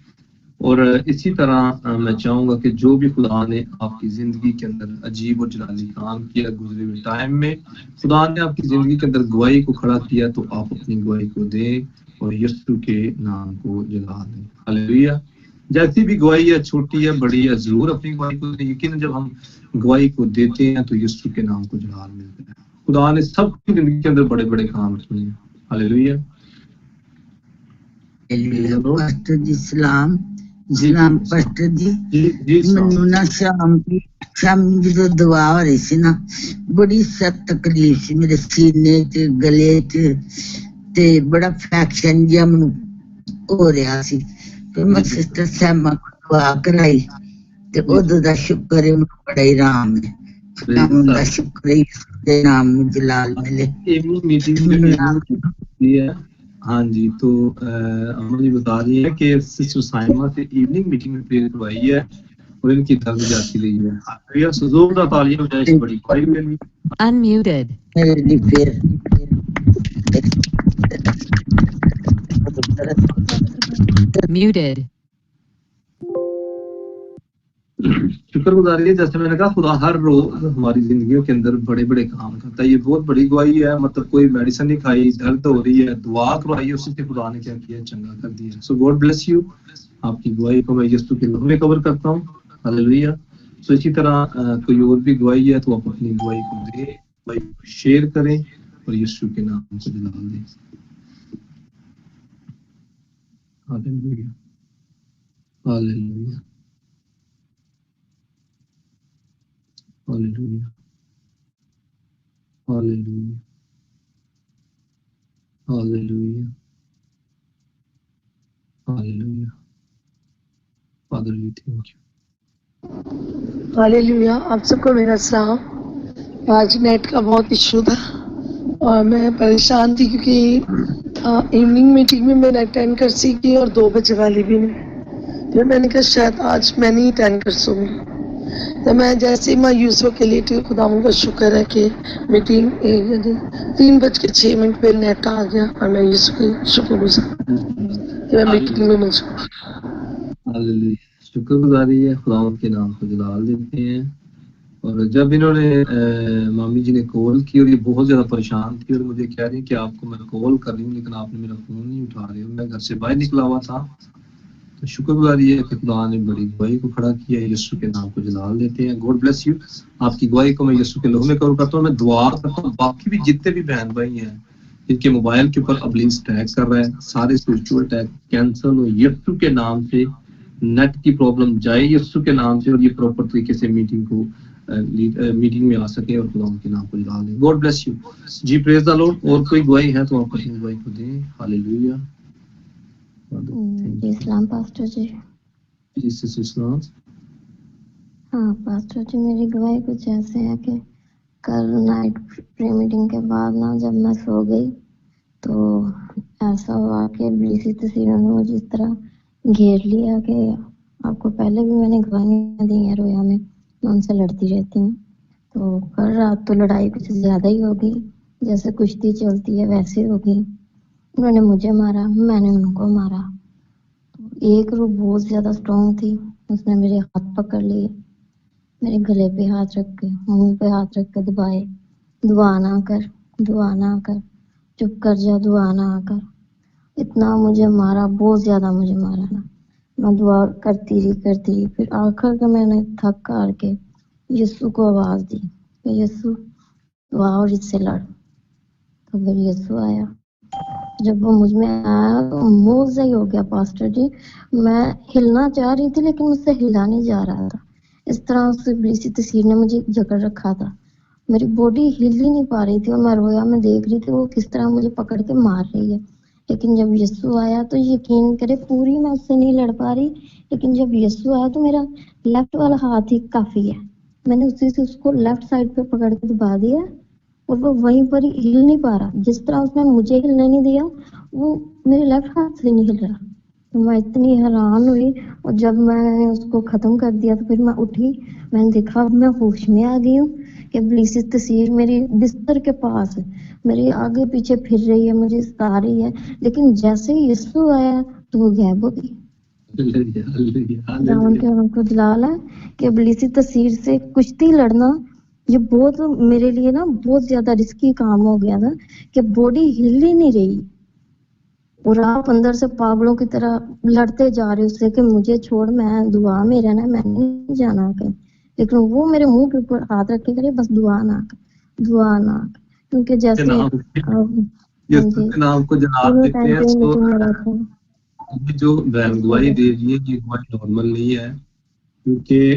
اور اسی طرح میں چاہوں گا کہ جو بھی خدا نے آپ کی زندگی کے اندر عجیب اور جلالی کام کیا گزرے ہوئے ٹائم میں، خدا نے آپ کی زندگی کے اندر گواہی کو کھڑا کیا، تو آپ اپنی گواہی کو دیں اور یسوع کے نام کو جلا دیں۔ ہاللیلویہ۔ جیسی بھی گواہی ہے، چھوٹی ہے بڑی ہے، ضرور اپنی گواہی کو دیں۔ یقیناً جب ہم گواہی کو دیتے ہیں تو یسوع کے نام کو جلال ملتا ہے۔ خدا نے سب کی زندگی کے اندر بڑے بڑے کام کیے ہیں۔ ہاللیلویہ۔ پاسٹر جی سلام سلام پاسٹر جی منو نا شام جدو دعا ہو رہی سی نا بڑی سخت تکلیف سی میرے سینے تے گلے تے بڑا فیکشن جہا منو ہو رہا سی، پھر میں سسٹر سیما کو دعا کرائی تے ادو دا شکر ہے منو بڑا ہی رام ہے، خدا دا شکر ہے دے نام جلال ملے۔ ہاں جی، تو امن جی بتا رہی ہے کہ سسٹر سائمہ سے ایوننگ میٹنگ میں پریئر کروائی ہے اور ان کی درد جاتی رہی ہے۔ زوردار تعلیم ہو جائے اس بڑی خواہش کے لیے۔ Unmuted. میرے لیے پھر Muted. شکر گزاری ہے، جیسے میں نے کہا خدا ہر روز ہماری زندگیوں کے اندر بڑے بڑے کام کرتا ہے۔ یہ بہت بڑی گواہی ہے، مطلب کوئی میڈیسن نہیں کھائی، درد ہو رہی ہے، دعا کروائی ہے، اسی سے خدا نے کیا کیا، چنگا کر دیا۔ So God bless you. آپ کی گواہی کو میں یسوع کے نام میں کور کرتا ہوں۔ ہاللیلویہ۔ سو اسی طرح کوئی اور بھی گواہی ہے تو آپ اپنی گواہی کو دیں، گواہی کو شیئر کریں اور یسوع کے نام کو جلال دیں۔ Hallelujah hallelujah hallelujah hallelujah hallelujah hallelujah. Father we thank you. Hallelujah. آپ سب کو میرا سلام۔ آج نیٹ کا بہت ایشو تھا اور میں پریشان تھی کیونکہ ایوننگ میٹنگ میں نے اٹینڈ کر سکی اور 2 بجے والی بھی نہیں، پھر میں نے کہا شاید آج میں نہیں اٹینڈ کر سکوں گی، تو میں جیسے ہی مایوس ہو کے لیٹی، خدا کا شکر ہے کہ میٹنگ 3:06 پہ نیٹ آ گیا اور میں یسوع کی شکر گزار کہ میں میٹنگ میں مل سکوں۔ شکر گزاری ہے، خدا کے نام کو جلال دیتے ہیں۔ اور جب انہوں نے مامی جی نے کال کی اور یہ بہت زیادہ پریشان تھی اور مجھے کہہ رہی کہ آپ کو میں کال کر رہی ہوں لیکن آپ نے میرا فون نہیں اٹھا رہے ہو، میں گھر سے باہر نکلا ہوا تھا، تو شکر گزاری ہے کہ خدا نے بڑی گواہی کو کھڑا کیا۔ یسوع کے نام کو جلال دیتے ہیں۔ God bless you. آپ کی گواہی کو میں یسوع کے لہو میں کور کرتا ہوں۔ میں دعا کرتا ہوں باقی بھی جتنے بھی بہن بھائی ہیں جن کے موبائل کے اوپر ابلیس اٹیک کر رہا ہے، سارے اسپرچول اٹیک کینسل ہو یسوع کے نام سے۔ نیٹ کی پرابلم جائے یسوع کے نام سے اور یہ پراپر طریقے سے میٹنگ میں آ سکے اور خدا کے نام کو جلال دیں۔ گاڈ بلیس یو جی۔ Praise the Lord. اور کوئی گواہی ہے تو آپ اپنی گواہی کو دیں۔ ہاللیلویہ۔ اسلام پاسٹر جی۔ جی سسٹر اسلام۔ ہاں پاسٹر جی، میری گواہی کچھ ایسے ہے کہ کل نائٹ پری میٹنگ کے بعد نا جب میں سو گئی تو ایسا ہوا کہ ابلیسی تصویروں نے مجھے اس طرح گھیر لیا کہ آپ کو پہلے بھی میں نے گواہیاں دی ہیں رویا میں ان سے لڑتی رہتی ہوں، تو کل رات تو لڑائی کچھ زیادہ ہی ہو گئی، جیسے کشتی چلتی ہے ویسے ہو گئی۔ انہوں نے مجھے مارا، میں نے ان کو مارا۔ ایک روح بہت زیادہ اسٹرانگ تھی، اس نے میرے ہاتھ پکڑ لیے، میرے گلے پہ ہاتھ رکھ کے، منہ پہ ہاتھ رکھ کے دبائے، دعا نہ کر، دعا نہ کر، چپ کر جا، دعا نہ کر۔ اتنا مجھے مارا، بہت زیادہ مجھے مارا نا۔ میں دعا کرتی رہی، پھر آخر کے میں نے تھک کر کے یسوع کو آواز دی کہ یسوع دعا اور اس سے لڑ، تو پھر یسوع آیا۔ جب وہ مجھ میں آیا تو موزہ ہی ہو گیا پاسٹر جی، میں ہلنا چاہ رہی تھی لیکن مجھ سے ہلا نہیں جا رہا تھا، اس طرح اس ابلیسی تصویر نے مجھے جکڑ رکھا تھا، میری باڈی ہل ہی نہیں پا رہی تھی اور میں رویا میں دیکھ رہی تھی وہ کس طرح مجھے پکڑ کے مار رہی ہے، लेकिन जब यीशु आया तो यकीन करे पूरी मैं उससे नहीं लड़ पा रही, लेकिन जब यीशु आया तो मेरा लेफ्ट वाला हाथ ही काफी है, मैंने उसी से उसको लेफ्ट साइड पे पकड़ के दबा दिया और वो वहीं पर ही हिल नहीं पा रहा। जिस तरह उसने मुझे हिलने नहीं दिया वो मेरे लेफ्ट हाथ से नहीं हिल रहा। तो मैं इतनी हैरान हुई और जब मैंने उसको खत्म कर दिया तो फिर मैं उठी, मैंने देखा अब मैं होश में आ गई हूँ कि इब्लीसी तस्वीर मेरी बिस्तर के पास है, मेरे आगे पीछे फिर रही है, मुझे सता रही है, लेकिन जैसे ही यीशु आया तो वो गायब हो गई। को जलाल है कि इब्लीसी तस्वीर से कुश्ती लड़ना ये बहुत मेरे लिए ना बहुत ज्यादा रिस्की काम हो गया था कि बॉडी हिल ही नहीं रही और आप अंदर से पागलों की तरह लड़ते जा रहे हो उससे कि मुझे छोड़, मैं दुआ में रहना, मैं नहीं जाना कहीं, लेकिन वो मेरे मुंह के ऊपर हाथ रखे करे बस दुआ ना कर, दुआ ना कर, क्योंकि जैसे नाम को जनाब देते हैं। ये जो गवाही दे रही है ये गवाही नॉर्मल नहीं है, क्योंकि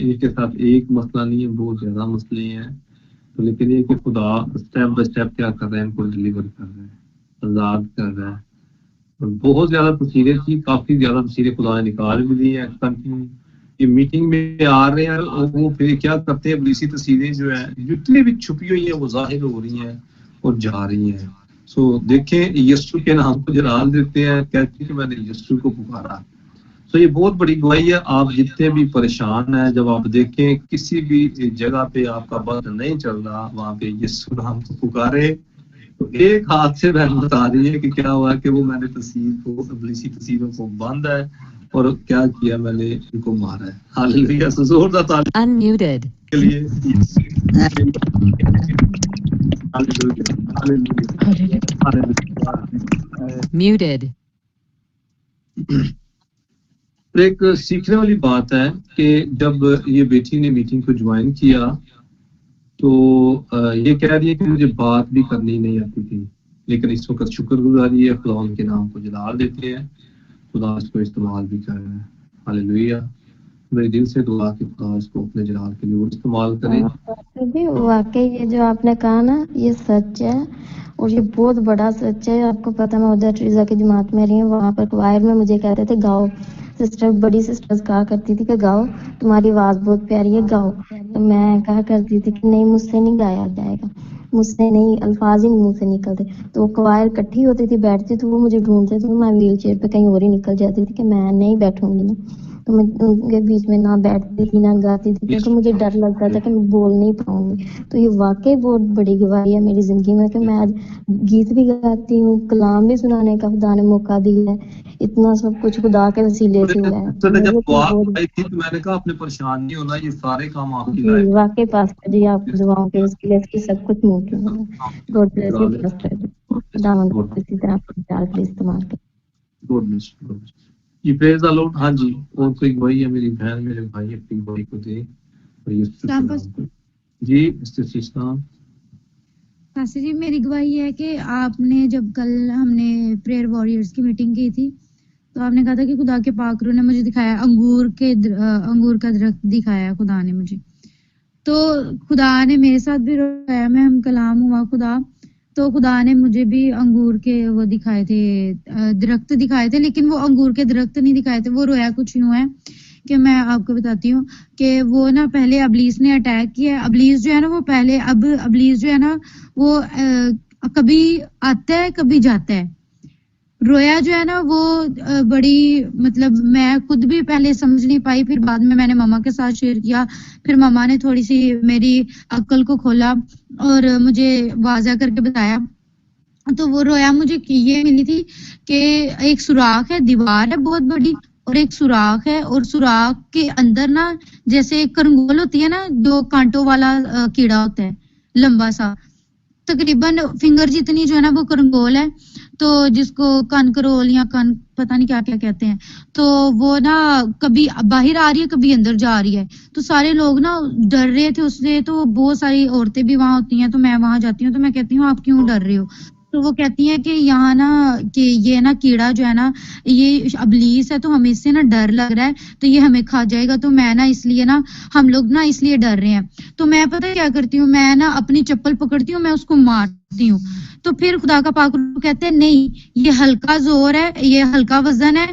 इनके साथ एक मसला नहीं है, बहुत ज्यादा मसले हैं। तो लेकिन ये कि खुदा स्टेप बाय स्टेप क्या कर रहा है, इनको डिलीवर कर रहा है, आजाद कर रहा है। और बहुत ज्यादा तस्वीरें थी, काफी ज्यादा तस्वीरें खुदा ने निकाल भी दी है। ये मीटिंग में आ रहे हैं और वो फिर क्या करते हैं, इब्लीसी तस्वीरें जो है जितनी भी छुपी हुई है वो जाहिर हो रही हैं और जा रही हैं। सो देखें यीशु के नाम को जलाल देते हैं, कहते हैं कि मैंने यीशु को पुकारा। तो ये बहुत बड़ी गवाही है। आप जितने भी परेशान हैं, जब आप देखें किसी भी जगह पे आपका बस नहीं चल रहा, वहां पे यीशु नाम को पुकारे तो एक हाथ से बहन बता रही है कि क्या हुआ कि वो मैंने तस्वीर को, इब्लीसी तस्वीरों को बांधा है और क्या किया, मैंने इनको मारा है। हालेलुया, जोरदार ताली Unmuted. के लिए। Muted. एक सीखने वाली बात है कि जब ये बेटी ने मीटिंग को ज्वाइन किया तो ये कह रही है कि मुझे बात भी करनी नहीं आती थी, लेकिन इस वक्त शुक्रगुजारी है, खुदा उनके नाम को जलाल देते हैं, खुदा इसको इस्तेमाल भी कर रहा है। हालेलुया, मेरे दिल से दुआ कि खुदा इसको अपने जलाल के लिए इस्तेमाल करे। वाकई ये जो आपने कहा ना ये सच है और ये बहुत बड़ा सच है। आपको पता मैं उधर ट्रीजा की जमात में रही हूँ, वहाँ पर क्वायर में मुझे कहते थे गाओ, सिस्टर बड़ी सिस्टर्स कहा करती थी कि गाओ, तुम्हारी आवाज बहुत प्यारी है, गाओ। तो मैं कहा करती थी कि नहीं मुझसे नहीं गाया जाएगा, मुझसे नहीं, अल्फाज ही मुंह से निकलते। तो वो क्वायर इकट्ठी होती थी, बैठती तो वो मुझे ढूंढते थे, मैं व्हील चेयर पे कहीं और ही निकल जाती थी कि मैं नहीं बैठूंगी ना। तो मैं उनके बीच में ना बैठती थी ना गाती थी क्योंकि मुझे डर लगता था कि मैं बोल नहीं पाऊंगी। तो ये वाकई बहुत बड़ी गवाही है मेरी जिंदगी में कि मैं आज गीत भी गाती हूँ, कलाम भी सुनाने का खुदा ने मौका दिया है। इतना सब कुछ खुदा के वसीले से हुआ है। तो जब दुआ आई थी तो मैंने कहा आपने परेशान नहीं होना, ये सारे काम आपकी लायक है। वाकई पास्टर जी आप दुआओं के वसीले से सब कुछ मुमकिन है। गॉड ब्लेस यू पास्टर जी, खुदावंद को इसी तरह प्रचार के लिए इस्तेमाल करें। God bless you. ये प्रेज द लॉर्ड। हाँ जी, और कोई गवाही है मेरी बहन मेरे भाई अपनी गवाही को दे और ये जी इस्तेमाल। पास्टर जी मेरी गवाही है कि आपने जब कल हमने प्रेयर वॉरियर्स की मीटिंग की थी तो आपने कहा था कि खुदा के पाक रूह ने मुझे दिखाया अंगूर का दरख्त दिखाया खुदा ने मुझे। तो खुदा ने मेरे साथ भी रोया, मैं हम कलाम हुआ खुदा, तो खुदा ने मुझे भी अंगूर के वो दिखाए थे, दरख्त दिखाए थे, लेकिन वो अंगूर के दरख्त नहीं दिखाए थे। वो रोया कुछ यूं है कि मैं आपको बताती हूँ कि वो ना पहले अबलीस ने अटैक किया। अबलीस जो है ना वो पहले अबलीस जो है ना वो कभी आता है कभी जाता है। रोया जो है ना वो बड़ी मतलब मैं खुद भी पहले समझ नहीं पाई, फिर बाद में मैंने मम्मा के साथ शेयर किया, फिर मम्मा ने थोड़ी सी मेरी अक्ल को खोला और मुझे वाज़ा करके बताया। तो वो रोया मुझे ये मिली थी कि एक सुराख है, दीवार है बहुत बड़ी और एक सुराख है और सुराख के अंदर ना जैसे करंगोल होती है ना, जो कांटों वाला कीड़ा होता है लंबा सा, तकरीबन फिंगर जितनी जो है ना वो करंगोल है, तो जिसको कनकरोल या कन पता नहीं क्या क्या कहते हैं। तो वो ना कभी बाहर आ रही है कभी अंदर जा रही है। तो सारे लोग ना डर रहे थे उससे। तो बहुत सारी औरतें भी वहां होती हैं, तो मैं वहां जाती हूँ तो मैं कहती हूँ आप क्यों डर रहे हो? तो वो कहती है कि यहाँ ना कि ये ना कीड़ा जो है ना ये अबलीस है, तो हमें इससे ना डर लग रहा है, तो ये हमें खा जाएगा, तो मैं ना इसलिए ना हम लोग ना इसलिए डर रहे हैं। तो मैं पता है क्या करती हूँ, मैं ना अपनी चप्पल पकड़ती हूँ, मैं उसको मार करती हूँ। तो फिर खुदा का पाक रूह कहते हैं नहीं, ये हल्का जोर है, ये हल्का वजन है,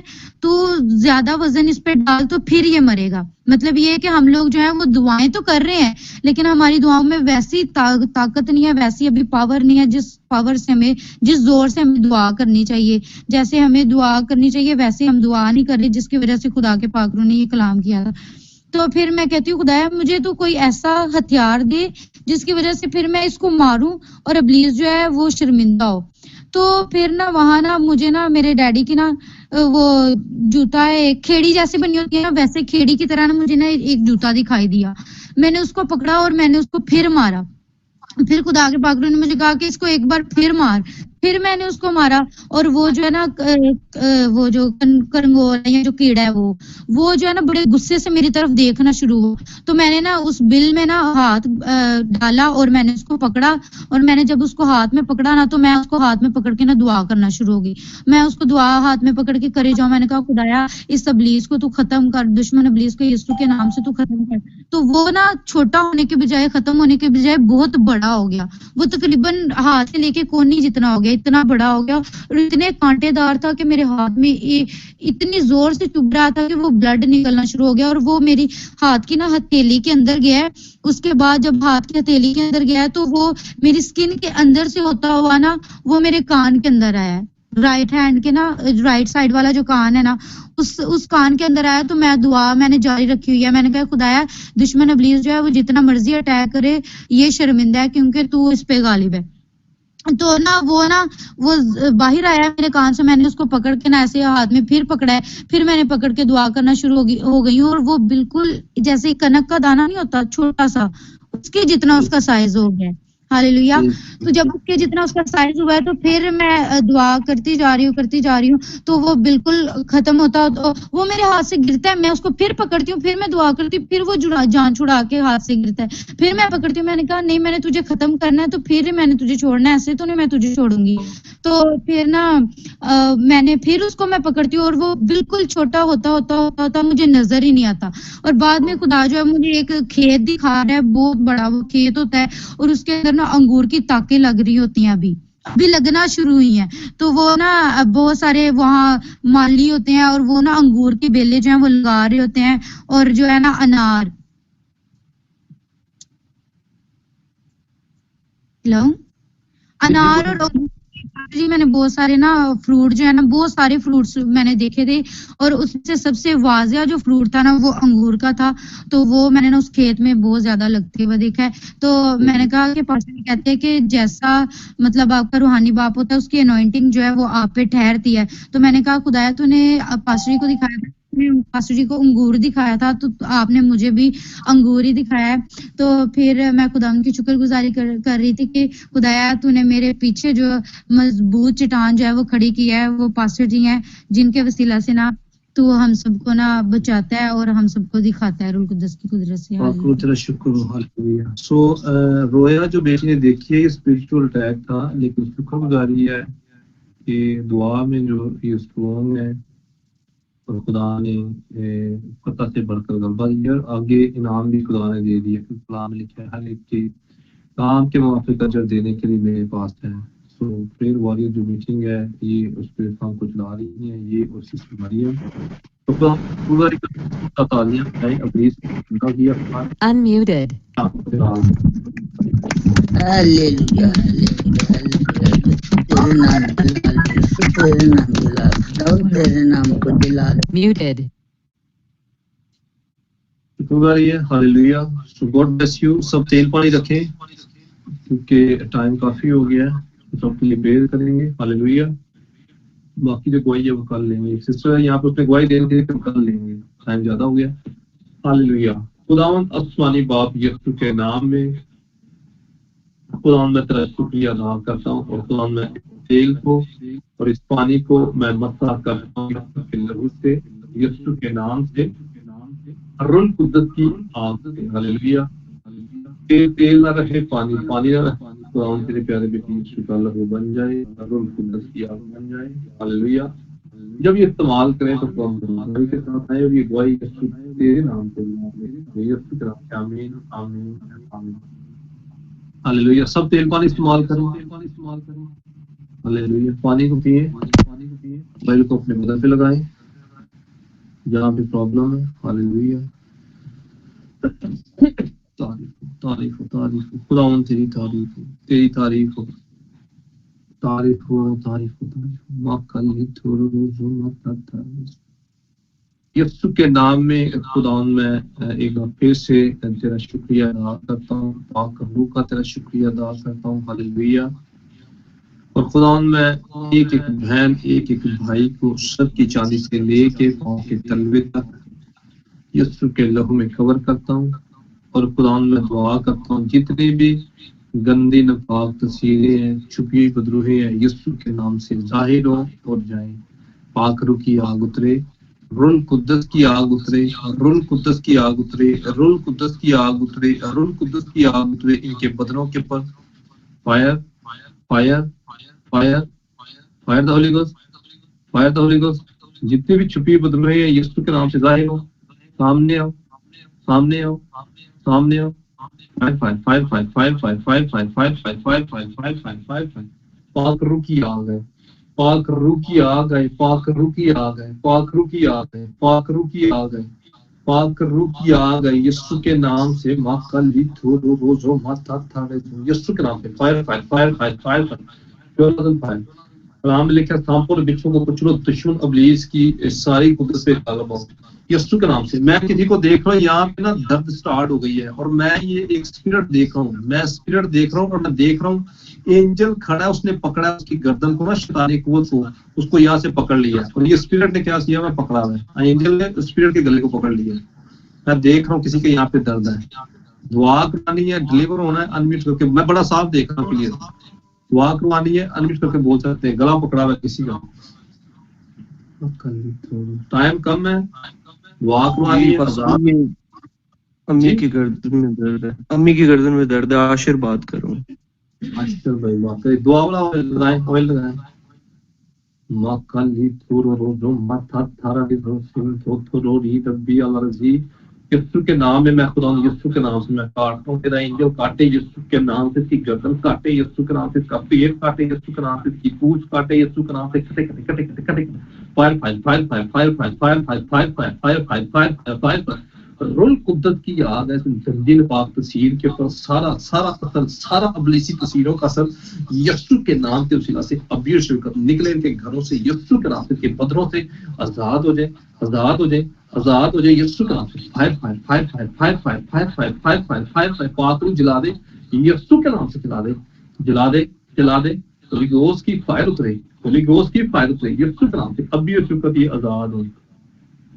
तू ज्यादा वजन इस पे डाल तो फिर ये मरेगा। मतलब ये है कि हम लोग जो है वो दुआएं तो कर रहे हैं, लेकिन हमारी दुआओं में वैसी ताकत नहीं है, वैसी अभी पावर नहीं है जिस पावर से हमें, जिस जोर से हमें दुआ करनी चाहिए, जैसे हमें दुआ करनी चाहिए वैसे हम दुआ नहीं कर रहे, जिसकी वजह से खुदा के पाक रूह ने ये कलाम किया था। तो फिर मैं कहती हूँ खुदाया मुझे तो कोई ऐसा हथियार दे जिसकी वजह से फिर मैं इसको मारूं और इब्लीस जो है वो शर्मिंदा हो। तो फिर ना वहां ना मुझे ना मेरे डैडी की ना वो जूता है, खेड़ी जैसे बनी होती है ना, वैसे खेड़ी की तरह ना मुझे ना एक जूता दिखाई दिया। मैंने उसको पकड़ा और मैंने उसको फिर मारा। फिर खुदा के पाक रूह ने मुझे कहा कि इसको एक बार फिर मार। फिर मैंने उसको मारा और वो जो है ना वो जो करंगोल है या जो कीड़ा है वो जो है ना बड़े गुस्से से मेरी तरफ देखना शुरू हो। तो मैंने ना उस बिल में ना हाथ डाला और मैंने उसको पकड़ा, और मैंने जब उसको हाथ में पकड़ा ना तो मैं उसको हाथ में पकड़ के ना दुआ करना शुरू हो गई। मैं उसको दुआ हाथ में पकड़ के करे जाऊं। मैंने कहा खुदाया इस इब्लीस को तू खत्म कर, दुश्मन इब्लीस को यीशु के नाम से तू खत्म कर। तो वो ना छोटा होने के बजाय, खत्म होने के बजाय बहुत बड़ा हो गया। वो तकरीबन हाथ से लेके कोहनी जितना हो गया, इतना बड़ा हो गया और इतने कांटेदार था कि मेरे हाथ में इतनी जोर से चुभ रहा था कि वो ब्लड निकलना शुरू हो गया और वो मेरी हाथ की ना हथेली के अंदर गया है। उसके बाद जब हाथ की हथेली के अंदर गया है तो वो मेरी स्किन के अंदर से होता हुआ ना वो मेरे कान के अंदर आया है। राइट हैंड के ना राइट साइड वाला जो कान है ना उस कान के अंदर आया। तो मैं दुआ मैंने जारी रखी हुई है। मैंने कहा खुदाया दुश्मन इब्लीस जो है वो जितना मर्जी अटैक करे ये शर्मिंदा है क्योंकि तू इस पे गालिब है। तो ना वो बाहर आया मेरे कान से। मैंने उसको पकड़ के ना ऐसे हाथ में फिर पकड़ा है। फिर मैंने पकड़ के दुआ करना शुरू हो गई हूँ और वो बिल्कुल जैसे कनक का दाना नहीं होता छोटा सा, उसके जितना उसका साइज हो गया। हालेलुया। तो जब उसके जितना उसका साइज हुआ है तो फिर मैं दुआ करती जा रही हूँ तो वो बिल्कुल खत्म होता, तो वो मेरे हाथ से गिरता है। मैं उसको फिर पकड़ती हूँ, फिर मैं दुआ करती हूँ, फिर वो जान छुड़ा के हाथ से गिरता है। फिर मैं पकड़ती हूँ। मैंने कहा नहीं, मैंने तुझे खत्म करना है तो फिर मैंने तुझे छोड़ना है, ऐसे तो नहीं मैं तुझे छोड़ूंगी। तो फिर ना मैंने फिर उसको मैं पकड़ती हूँ और वो बिल्कुल छोटा होता मुझे नजर ही नहीं आता। और बाद में खुदा जो है मुझे एक खेत दिखा रहा है, बहुत बड़ा वो खेत होता है और उसके अंदर ना अंगूर की ताकें लग रही होती हैं, अभी लगना शुरू हुई हैं। तो वो ना बहुत सारे वहाँ माली होते हैं और वो ना अंगूर की बेलें जो है वो लगा रहे होते हैं और जो है ना अनार और जी मैंने बहुत सारे ना फ्रूट जो है ना, बहुत सारे फ्रूट्स मैंने देखे थे और उससे सबसे वाजिया जो फ्रूट था ना वो अंगूर का था। तो वो मैंने ना उस खेत में बहुत ज्यादा लगते हुए देखा है। तो मैंने कहा कि पास्टर कहते हैं कि जैसा मतलब आपका रूहानी बाप होता है उसकी अनॉइंटिंग जो है वो आप पे ठहरती है। तो मैंने कहा खुदाया तूने पास्टर जी को दिखाया था, पास्टर जी को अंगूर दिखाया था, तो आपने मुझे भी अंगूर ही दिखाया है। तो फिर मैं खुदा की शुक्रगुजारी कर रही थी कि खुदाया तूने मेरे पीछे जो मजबूत चट्टान जो है वो खड़ी की है, वो पास्टर जी हैं जिनके वसीला से ना तू हम सबको ना बचाता है और हम सबको दिखाता है रूह कुदस की कुदरत से। आपको तेरा शुक्र हो। हालेलुया। सो रोया जो बेटी ने देखी है ये स्पिरिचुअल अटैक था, लेकिन शुक्रगुजारी है कि दुआ में जो ये स्ट्रॉन्ग है और खुदा ने पता से बढ़कर गलबा दिया और आगे इनाम भी खुदा ने दे दिया। कलाम लिखा है हर एक के काम के मुआफिक अजर देने के लिए मेरे पास है। सो प्रेयर वॉरियर जो मीटिंग है ये उस प्लेटफॉर्म को चला रही है, ये और सिस्टर मरियम। तो पूरा तालियां बजाएं अब्लीस उनका किया। Unmuted. हालेलुया तेरे नाम को दिला Muted. शुक्रगुजारी है। Hallelujah. So God bless you. सब तेल पानी रखें क्योंकि टाइम काफी हो गया है, तो सबके लिए प्रेयर करेंगे। हालेलुया। बाकी जो गवाही है वो कर लेंगे। सिस्टर यहाँ पे अपने गवाही देंगे तो कर लेंगे, टाइम ज्यादा हो गया। हालेलुया। खुदावंद आसमानी बाप यीशु के नाम में खुदावंद मैं तेरा शुक्रिया अदा करता हूँ और खुदावंद मैं तेल को और इस पानी को मैं मसा करता हूँ लहू से, यीशु के नाम से, रूह कुद्दस की आग से। हालेलुया। तेल ना रहे, पानी ना रहे, खुदावंद तेरे प्यारे बेटी यीशु का लहू बन जाए, रूह कुद्दस की आग बन जाए। हालेलुया। जब ये इस्तेमाल करें तो गवाही के साथ आए और ये गवाही यीशु तेरे नाम से। यीशु के नाम से। आमीन आमीन आमीन। हालेलुया। सब तेल पानी इस्तेमाल करें, हालेलुया। पानी को पिए, ऑयल को अपने बदन पे लगाएं जहाँ भी प्रॉब्लम है, हालेलुया। तारीफ हो खुदावंद, तेरी तारीफ हो, तेरी तारीफ हो, तारीफ हो, तारीफ हो। माकली थोरो जो मत यीशु के नाम में खुदावंद मैं एक बार फिर से तेरा शुक्रिया अदा करता हूँ, पाक रूह का तेरा शुक्रिया अदा करता हूँ, हालेलुया। और खुदावंद मैं एक एक बहन, एक एक भाई को सर की चांदी से लेके पाँव के तलवे तक यीशु के लहू में कवर करता हूँ। और खुदावंद मैं दुआ करता हूँ जितने भी गंदी नापाक तस्वीरें हैं, छुपी बदरूहें हैं, यीशु के नाम से जाहिर हो और जाएं। पाक रूह की आग उतरे, रुल कुद्दस की आग उतरे, रुल कुद्दस की आग उतरे, रुल कुद्दस की आग उतरे, रुल कुद्दस की आग उतरे इनके बदनों के ऊपर। Fire fire fire fire the Holi ghost, fire the Holi ghost. जितने भी छुपी बदरूहें हैं यीशु के नाम से जाहिर हो, सामने आओ, सामने आओ, सामने आओ। Fire fire fire fire fire fire fire fire fire fire fire fire fire fire fire. पाक रूह की आग है, पाक रूह की आग है, पाक रूह की आग है, पाक रूह की आग है, पाक रूह की आग है, पाक रूह की आग है। यीशु के नाम से माकली थोरो रोजो माथा थारे, यीशु के नाम से fire fire fire fire fire fire fire. कलाम में लिखा सांपों और बिच्छू को कुचलो, दुश्मन इब्लीस की सारी कुदरत पे गालिब हो यीशु के नाम से। मैं किसी को देख रहा हूँ यहाँ पे ना दर्द स्टार्ट हो गई है, और मैं ये एक स्पिरिट देख रहा हूँ, मैं स्पिरिट देख रहा हूँ, और मैं देख रहा हूँ एंजल खड़ा है, उसने पकड़ा है उसकी गर्दन को ना, शैतानी कुव्वत को, उसको यहाँ से पकड़ लिया। और ये स्पिरिट ने क्या किया, मैं पकड़ा हुआ है, एंजल ने स्पिरिट के गले को पकड़ लिया। मैं देख रहा हूँ किसी के यहाँ पे दर्द है, दुआ करनी है, डिलीवर होना है, अनम्यूट करके। मैं बड़ा साफ देख रहा हूँ क्लियर, दुआ करवानी है, अनम्यूट करके बोल सकते हैं। गला पकड़ा हुआ है किसी का, टाइम कम है, दुआ करवानी है। अम्मी की गर्दन में दर्द है, अम्मी की गर्दन में दर्द है, आशीर्वाद करो। आशीर्वाद भाई बात करें, दुआ वाला ऑयल लगाएं। माकली थोरो रोजो माथा थारा दी रोसिन थोरो री रब्बी अलरजी। यीशु के नाम में मैं खुदा हूं, यीशु के नाम से मैं काटता हूं, तेरा एंजल काटे यीशु के नाम से, इसकी गर्दन काटे यीशु के नाम से, इसका पेट काटे यीशु के नाम से, इसकी पूंछ काटे यीशु के नाम से। कटे कटे कटे कटे कटे fire fire fire fire fire fire fire fire fire fire fire fire fire fire fire. रुल कुद्दत की याद है जंजील पाक तस्वीर के ऊपर, सारा असर, सारा अबलीसी तस्वीरों का असर यीशु के नाम के उसीला से अबीर शुरू निकले इनके घरों से, यीशु के नाम से, के बदरों से आजाद हो जाए, आजाद हो जाए, आजाद हो जाए यीशु के नाम से। Fire fire fire fire fire fire fire fire fire fire fire fire पाक जला दे, यीशु के नाम से जला दे, जला दे, जला दे। होली गोस्ट की फायर उतरे, होली गोस्ट की फायर उतरे यीशु के नाम से। अबीर शुरू आजाद हो,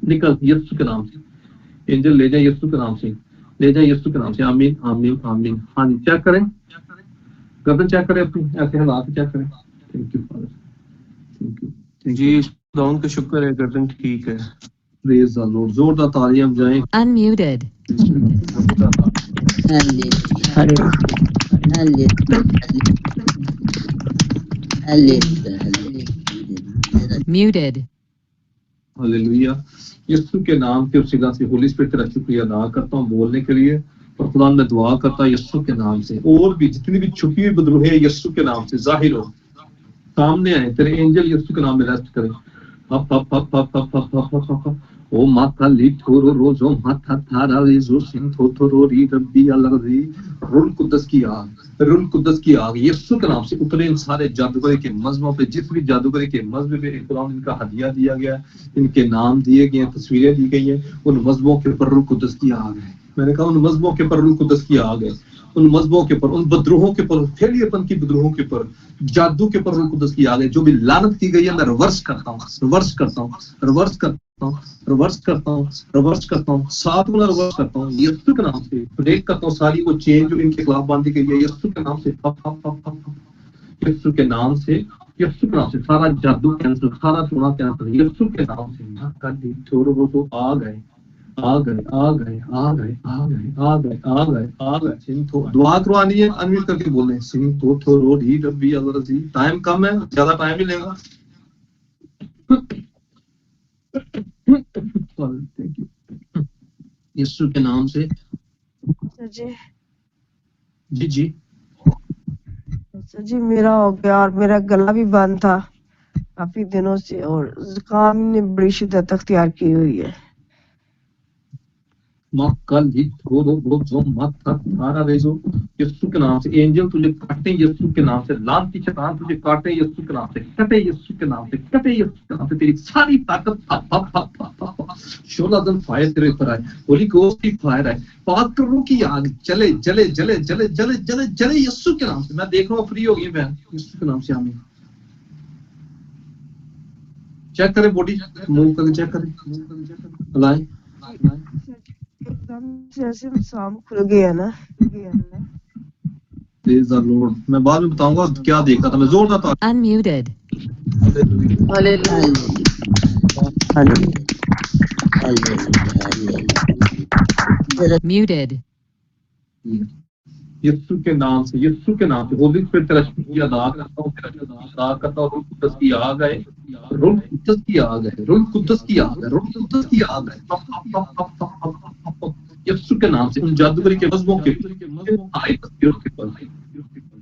निकल यीशु के नाम से। एंजल ले जाए यीशु के नाम से, ले जाए यीशु के नाम से। आमीन आमीन आमीन। हाँ जी, चेक करें, गर्दन चेक करें अपनी, ऐसे हालात चेक करें। Thank you father, thank you जी। खुदावंद का शुक्र है, गर्दन ठीक है। Praise the lord. जोरदार तालियां बजाएं। Unmuted. Muted. हालेलुया। यीशु के नाम के उसीला से होली स्पिरिट तेरा शुक्रिया अदा करता हूँ बोलने के लिए। और खुदा मैं दुआ करता हूँ यीशु के नाम से, और भी जितनी भी छुपी हुई बदरूहें हैं यीशु के नाम से जाहिर हो, सामने आए, तेरे एंजल यीशु के नाम में रेस्ट करें। हप हप हप हप हप हप हप हप हप। ओ माता लिथोरो रोजो माथा थारा लेजो सिंथोथोरो री रब्बी अलरजी। रुल कुद्दस की आग, रुल कुद्दस की आग यीशु के नाम से उतरे इन सारे जादूगरी के मजहबों पे, जिस भी जादूगरी के मजहब पे खुदा इनका हदिया दिया गया, इनके नाम दिए गए, तस्वीरें दी गई हैं, उन मजहबों के ऊपर रुल कुद्दस की आग है। मैंने कहा उन मजहबों के ऊपर रुल कुद्दस की आग है, उन मजहबों के ऊपर, उन बदरूहों के ऊपर, फेलियरपन की बदरूहों के ऊपर, जादू के ऊपर रुल कुद्दस की आग है। जो भी लानत की गई है मैं रिवर्स करता हूँ, रिवर्स करता हूँ, रिवर्स करता हूँ, रिवर्स करता हूँ, रिवर्स करता हूँ, 7 गुना रिवर्स करता हूँ यीशु के नाम से। ब्रेक करता हूँ सारी वो चेन जो इनके खिलाफ बांधी गई है यीशु के नाम से। यीशु के नाम से, यीशु के नाम से सारा जादू कैंसिल, सारा सोना कैंसिल यीशु के नाम से। छोरो वो तो आ गए, आ गए, आ गए, आ गए, आ गए, आ गए, आ गए, आ गए। सिंथो दुआ करवानी है, अनम्यूट करके बोलने सिंथो थोरो री रब्बी अलरजी। टाइम कम है, ज्यादा टाइम ही लेगा। थैंक यू यीशु के नाम से। जी जी जी मेरा हो गया और मेरा गला भी बंद था काफी दिनों से और जुकाम ने बड़ी शिद्दत अख्तियार की हुई है। कल ही जो मत थारा रेजो यीशु के नाम से एंजल तुझे काटे यीशु के नाम से लांती शैतान तुझे काटे यीशु के नाम से कटे यीशु के नाम से कटे यीशु के नाम से तेरी सारी ताकत शोलादन फायर तेरे ऊपर आए होली गोस्ट की फायर आए पाक करो की आग जले जले जले जले जले जले जले यीशु के नाम से। मैं देख रहा हूँ फ्री हो गई मैं यीशु के नाम से। आमीन। चेक करें बॉडी मूव करके चेक करें लाए एकदम से ऐसे शाम खुल गया ना। Praise the Lord. मैं बाद में बताऊंगा क्या देखा था मैं जोरदार था। Unmuted. Muted. यीशु के नाम से होली स्पिरिट तेरा शुक्रिया अदा करता हूँ रूह कुद्दस की आग है रूह कुद्दस की आग है रूह कुद्दस की आग है रूह कुद्दस की आग है यीशु के नाम से उन जादूगरी के वज़्बों के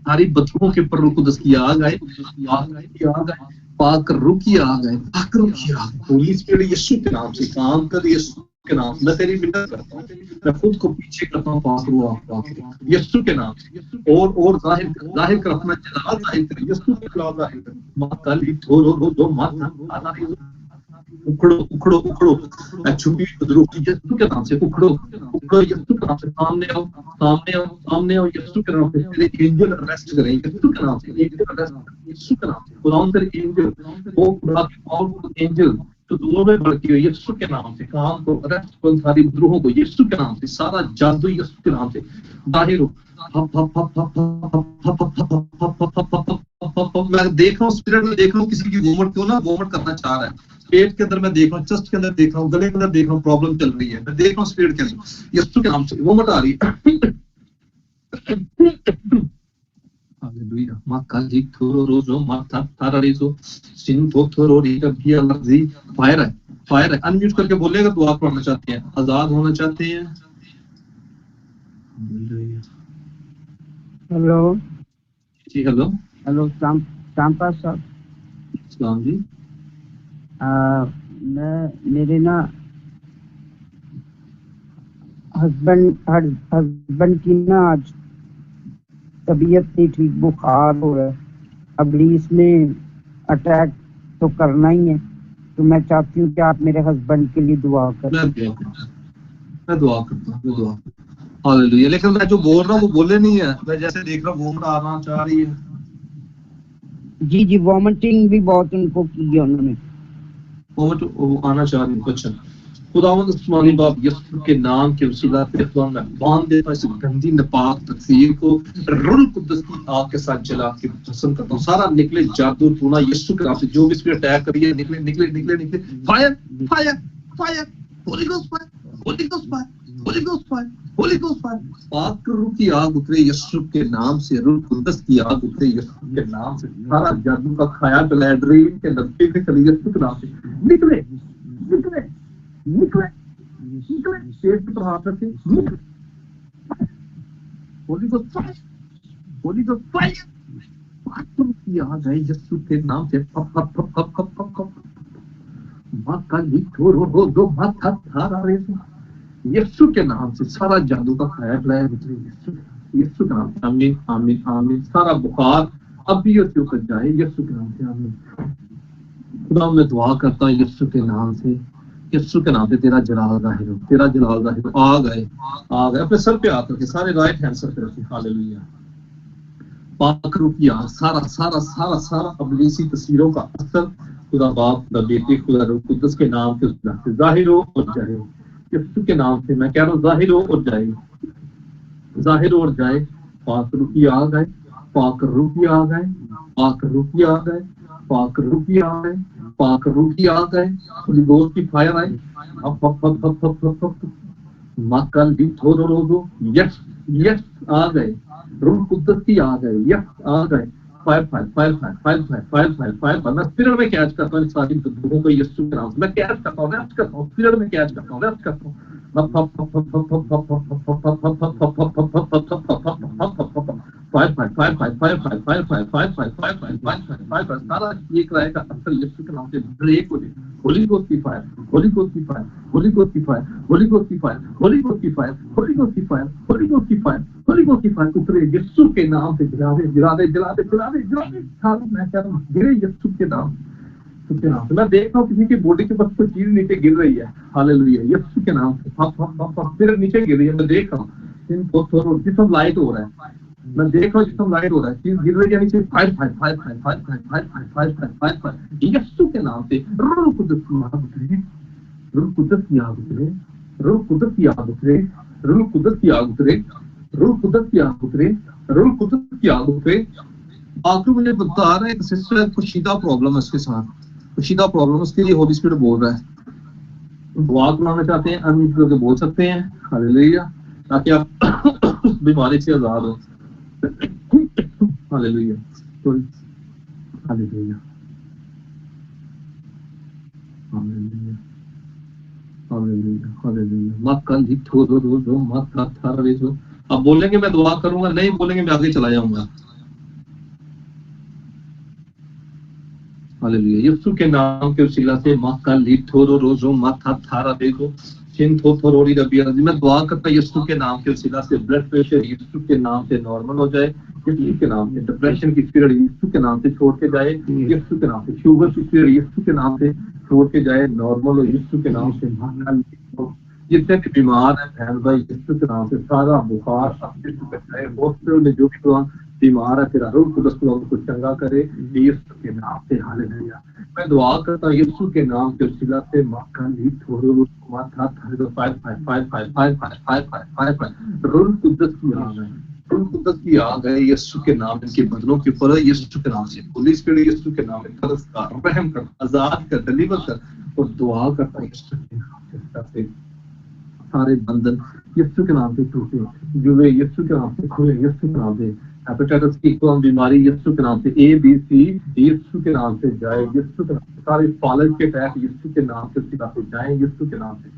सारी बदबूओं के ऊपर रूह कुद्दस की आग आए पाक रूह की आग है पाक रूह की आग होली स्पिरिट यीशु के नाम से काम कर यीशु के नाम मैं तेरी मिन्नत करता हूँ मैं खुद को पीछे करता हूँ पाक रूह यीशु के नाम से और जाहिर कर अपना जलाल जाहिर कर यीशु के खिलाफ जाहिर कर मां काली दो मां उखड़ो उखड़ो उखड़ो छुपी रूह यीशु के नाम से उखड़ो उखड़ो यीशु के नाम से सामने आओ यीशु के नाम से तेरे एंजल अरेस्ट करें यीशु के नाम से एंजल अरेस्ट यीशु के नाम से खुदा तेरे एंजल वो खुदा के पावरफुल एंजल तो दोनों में बढ़ के यीशु के नाम से काम को अरेस्ट करो सारी विद्रोहों को यीशु के नाम से सारा जादू यीशु के नाम से बाहर हो मैं देख रहा हूँ स्पिरिट में देख रहा हूँ किसी की वोमिट क्यों ना वोमिट करना चाह रहा है पेट के अंदर मैं देख रहा हूँ चेस्ट के अंदर देख रहा हूँ गले के अंदर देख रहा हूँ प्रॉब्लम चल रही है मैं देख रहा हूँ स्पिरिट के अंदर यीशु के नाम से वोमिट आ रही है हालेलुया मां काली थोरो रोजो माथा थारा रेजो सिन तो थोरो रीटा भी अलर्जी फायर है अनम्यूट करके बोलेगा तो आप पढ़ना चाहते हैं आजाद होना चाहते हैं। हेलो जी हेलो चांपा साहब सलाम जी। मेरे ना हस्बैंड की ना आज तबीयत नहीं ठीक बुखार हो रहा है अभी इसमें अटैक तो करना ही है तो मैं चाहती हूँ कि आप मेरे हस्बैंड के लिए दुआ करें। मैं दुआ करता हूँ हालेलुया। लेकिन मैं जो बोल रहा हूँ वो बोले नहीं है मैं जैसे देख रहा हूँ वोमिट आना चाह रही है। जी वॉमिटिंग भी बहुत उनको की है उन्होंने वोमिट आना चाह रही है। अच्छा खुदावंद आसमानी बाप यीशु के नाम के वसीला से खुदा मैं बांध देता इस गंदी नापाक तकसीर को रूह कुद्दस की आग के साथ जला के भस्म करता हूँ सारा निकले जादू टूना यीशु के नाम से जो भी इस पे अटैक करी है निकले निकले निकले निकले fire fire fire Holi ghost fire Holi ghost fire Holi ghost fire Holi ghost fire पाक रूह की आग उतरे यीशु के नाम से रूह कुद्दस की आग उतरे यीशु के नाम से सारा जादू का खाया चला ड्रीम के नजदीक से चली यीशु के नाम से निकले निकले निकले निकले पेट पर हाथ रखे Holi ghost fire Holi ghost fire पाक रूह की आग है यीशु के नाम से पप पप पप पप पप पप पप मां का लिखो रो दो माथा थारा रे यीशु के नाम से सारा जादू का खाया चलाया यीशु के नाम से आमीन आमीन आमीन सारा बुखार अभी यीशु कर जाए यीशु के नाम से आमीन। खुदा मैं दुआ करता हूँ यीशु के नाम से यीशु के नाम से तेरा जलाल जाहिर हो तेरा जलाल जाहिर हो आ गए अपने सर पे हाथ रखे सारे राइट हैंड सर पे रखे हालेलुया। पाक रूह की आग सारा सारा सारा सारा अबलीसी तस्वीरों का असर खुदा बाप खुदा बेटे खुदा रूह कुद्दस के नाम के से जाहिर हो और जाहिर हो यीशु के नाम से मैं कह रहा हूँ जाहिर हो और जाए जाहिर और जाए पाक रूह की आग है पाक रूह की आग है पाक रूह की आग है पाक रूह की आग है पाक रूह की आग है होली गोस्ट की फायर है up up up up up up up मक्कल दी थोरो रोगो यस यस आ गए रूह कुद्दस की आ गए यस आ गए fire fire fire fire fire fire fire fire fire मैं स्पिरिट में कैच करता हूँ सारी बदबूओं को यीशु के नाम से मैं कैच करता हूँ रेस्ट करता हूँ स्पिरिट में कैच करता हूँ रेस्ट करता हूँ सारा ये कराए का असर यीशु के नाम से ब्रेक हो जाए। होली गोस्ट की फायर, होली गोस्ट की फायर, होली गोस्ट की फायर, होली गोस्ट की फायर, होली गोस्ट की फायर, होली गोस्ट की फायर, होली गोस्ट की फायर, होली गोस्ट की फायर उतरे यीशु के नाम से। जला दे जला दे जला दे जला दे जला दे सारा मैं कह रहा हूँ गिरे यीशु के नाम के नाम से। मैं देख रहा हूँ किसी की बॉडी के ऊपर कोई चीज नीचे गिर रही है, हालेलुया, यीशु के नाम से फिर नीचे गिर रही है। मैं देख रहा हूँ जिसम लाइट हो रहा है, मैं देख रहा हूँ जिसम लाइट हो रहा है, चीज गिर रही है नीचे। Fire fire fire fire fire fire fire fire fire fire fire Yeshu के नाम से। रूह कुदस की आग उतरे, रूह कुदस की आग उतरे, रूह कुदस की आग उतरे, रूह कुदस की आग उतरे, रूह कुदस की आग उतरे, रूह कुदस की आग उतरे। आखिर मुझे बता रहा है एक सिस्टर कुशीदा प्रॉब्लम है उसके साथ, कुशीदा प्रॉब्लम, उसके लिए होली स्पिरिट बोल रहा है। दुआ करना चाहते हैं, अनम्यूट करके बोल सकते हैं हालेलुया, ताकि आप उस बीमारी से आजाद हो। Hallelujah hallelujah hallelujah hallelujah hallelujah. मत कल ही थोड़ो दो मत थारा रे जो। अब बोलेंगे मैं दुआ करूंगा, नहीं बोलेंगे मैं आगे चला जाऊंगा। हालेलुया। यीशु के नाम के वसीला से मक्कल थोरो रोजो माथा थारा देखो चिन थोरोड़ी रबिया। मैं दुआ करता हूं यीशु के नाम के वसीला से ब्लड प्रेशर यीशु के नाम से नॉर्मल हो जाए, यीशु के नाम से डिप्रेशन की स्पिरिट यीशु के नाम से छोड़ के जाए, यीशु के नाम से शुगर की स्पिरिट यीशु के नाम से छोड़ के जाए, नॉर्मल हो यीशु के नाम से। जितने भी बीमार है बहन भाई यीशु के नाम से सारा बुखार हॉस्पिटल में जो भी बीमार है फिर अरुण कुदस को चंगा करे यीशु के नाम से। हालेलुया। मैं दुआ करता हूं यीशु के नाम के वसीला से मक्कन ली थोड़ो माथा थारे five five five five five five five five five अरुण कुदस की आग है, अरुण कुदस की आग है यीशु के नाम इनके बदनों के ऊपर है यीशु के नाम से। होली स्पिरिट यीशु के नाम में तरस कर, रहम कर, आजाद कर, डिलीवर कर। और दुआ करता हूं यीशु के नाम से सारे बंधन यीशु के नाम से टूटे, जुड़े यीशु के नाम से खुले, यीशु के नाम से। हेपेटाइटिस की कोई बीमारी यीशु के नाम से, ABC यीशु के नाम से जाए, यीशु के नाम से। सारे फॉलन के अटैक यीशु के नाम से उसी से जाए, यीशु के नाम से।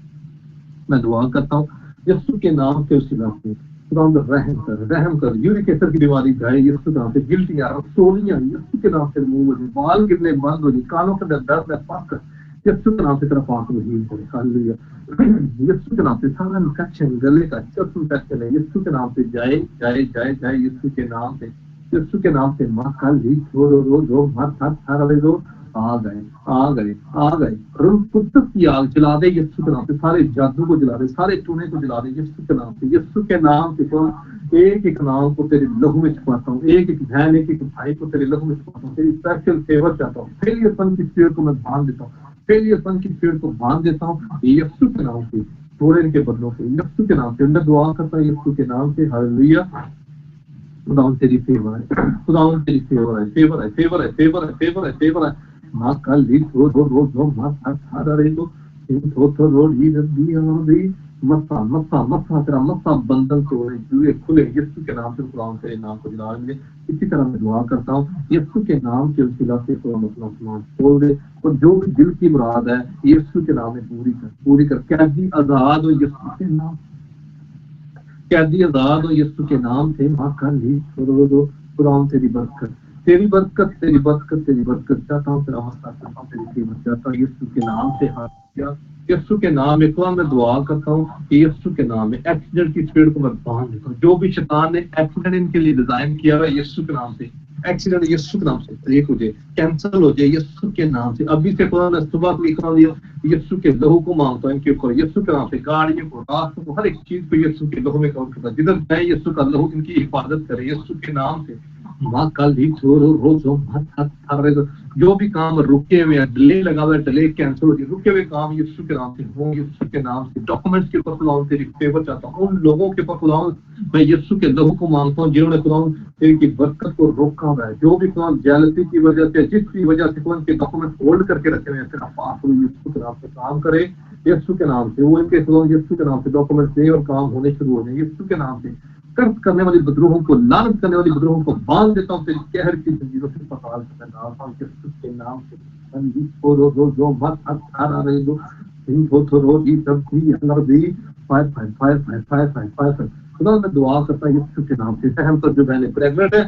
मैं दुआ करता हूँ यीशु के नाम के उसी से रहम कर, रहम कर। यूरिक एसिड की बीमारी जाए यीशु के नाम से। गिल्टियां सोनियां यीशु के नाम से रिमूव हो जाए, बाल गिरने बंद हो जाए, कानों के अंदर दर्द है पक यीशु के नाम से तेरा पाक हील करे। हालेलुया। यीशु के नाम से सारा इन्फेक्शन गले का चर्म इन्फेक्शन है यीशु के नाम से जाए जाए जाए जाए, यीशु के नाम से, यीशु के नाम से। मां कल ही छोड़ो रो मत हर सारा रे दो आ गए आ गए आ गए। रूह कुदस की आग जला दे यीशु के नाम से, सारे जादू को जला दे, सारे टूने को जला दे यीशु के नाम से। यीशु के नाम से तो एक एक नाम को तेरे लहू में छुपाता हूँ, एक एक बहन एक एक भाई को तेरे लहू में छुपाता हूँ, तेरी स्पेशल फेवर चाहता हूँ। फेलियरपन की स्पिरिट को मैं बांध देता हूँ, फेलियरपन की स्पिरिट को बांध देता हूँ यीशु के नाम से। थोड़े इनके बदलों से यीशु के नाम से मैं दुआ करता हूँ यीशु के नाम से। हालेलुया। खुदावंद तेरी फेवर है, खुदावंद तेरी फेवर है, फेवर है, फेवर है, फेवर है, फेवर है, फेवर है। मां कल ली थो मां सारा रे तो थो री दी मस्सा मस्सा मस्सा तेरा मस्सा बंधन तोड़े जुए खुले यीशु के नाम से। खुदावंद तेरे नाम को जला लेंगे। इसी तरह मैं दुआ करता हूँ यीशु के नाम के वसीला से खुदावंद अपना सामान खोल दे, और जो भी दिल की मुराद है यीशु के नाम में पूरी कर, पूरी कर। कैदी आजाद हो यीशु के नाम, कैदी आजाद हो यीशु के नाम से। मां कल ली दो खुदावंद तेरी बरकत, तेरी बरकत, तेरी बरकत, तेरी बरकत चाहता हूँ, तेरा मस्ता चाहता हूँ, तेरी फेवर चाहता हूँ यीशु के नाम से। हालेलुया। यीशु के नाम में खुदा मैं दुआ करता हूँ कि यीशु के नाम में एक्सीडेंट की स्पीड को मैं बांध देता हूँ। जो भी शैतान ने एक्सीडेंट इनके लिए डिजाइन किया है यीशु के नाम से, एक्सीडेंट यीशु के नाम से ब्रेक हो जाए, कैंसिल हो जाए यीशु के नाम से। अभी से खुदा ने सुबह लिख रहा दिया यीशु के लहू को मांगता हूँ इनके ऊपर यीशु के नाम से। गाड़ियों को, रास्तों को, हर एक चीज को यीशु के लहू में कवर करता है। जिधर जाए यीशु का लहू इनकी हिफाजत करे यीशु के नाम से। मां कल ही जो भी काम रुके हुए हैं, डिले लगा हुआ है, डिले कैंसिल हो गए, रुके हुए काम यीशु के नाम से हो, यीशु के नाम से। डॉक्यूमेंट्स के ऊपर खुदावंद तेरी फेवर चाहता हूँ, उन लोगों के ऊपर खुदावंद मैं यीशु के लहू को मांगता हूँ जिन्होंने खुदावंद तेरी की बरकत को रोका हुआ है। जो भी खुदावंद जेलसी की वजह से, जिसकी वजह से खुदावंद के डॉक्यूमेंट होल्ड करके रखे हुए हैं, तेरा पाक यीशु के नाम से काम करे यीशु के नाम से। वो इनके खुदावंद यीशु के नाम से डॉक्यूमेंट दे और काम होने शुरू हो जाए यीशु के नाम से। कर्ज करने वाली बदरूहों को, लानत करने वाली बदरूहों को बांध देता हूँ तेरी कहर की जंजीरों से पताल के नाम से। जो मत रही दो 5555555 खुदा मैं दुआ करता हूँ यीशु के नाम से हम सब जो बहनें प्रेग्नेंट हैं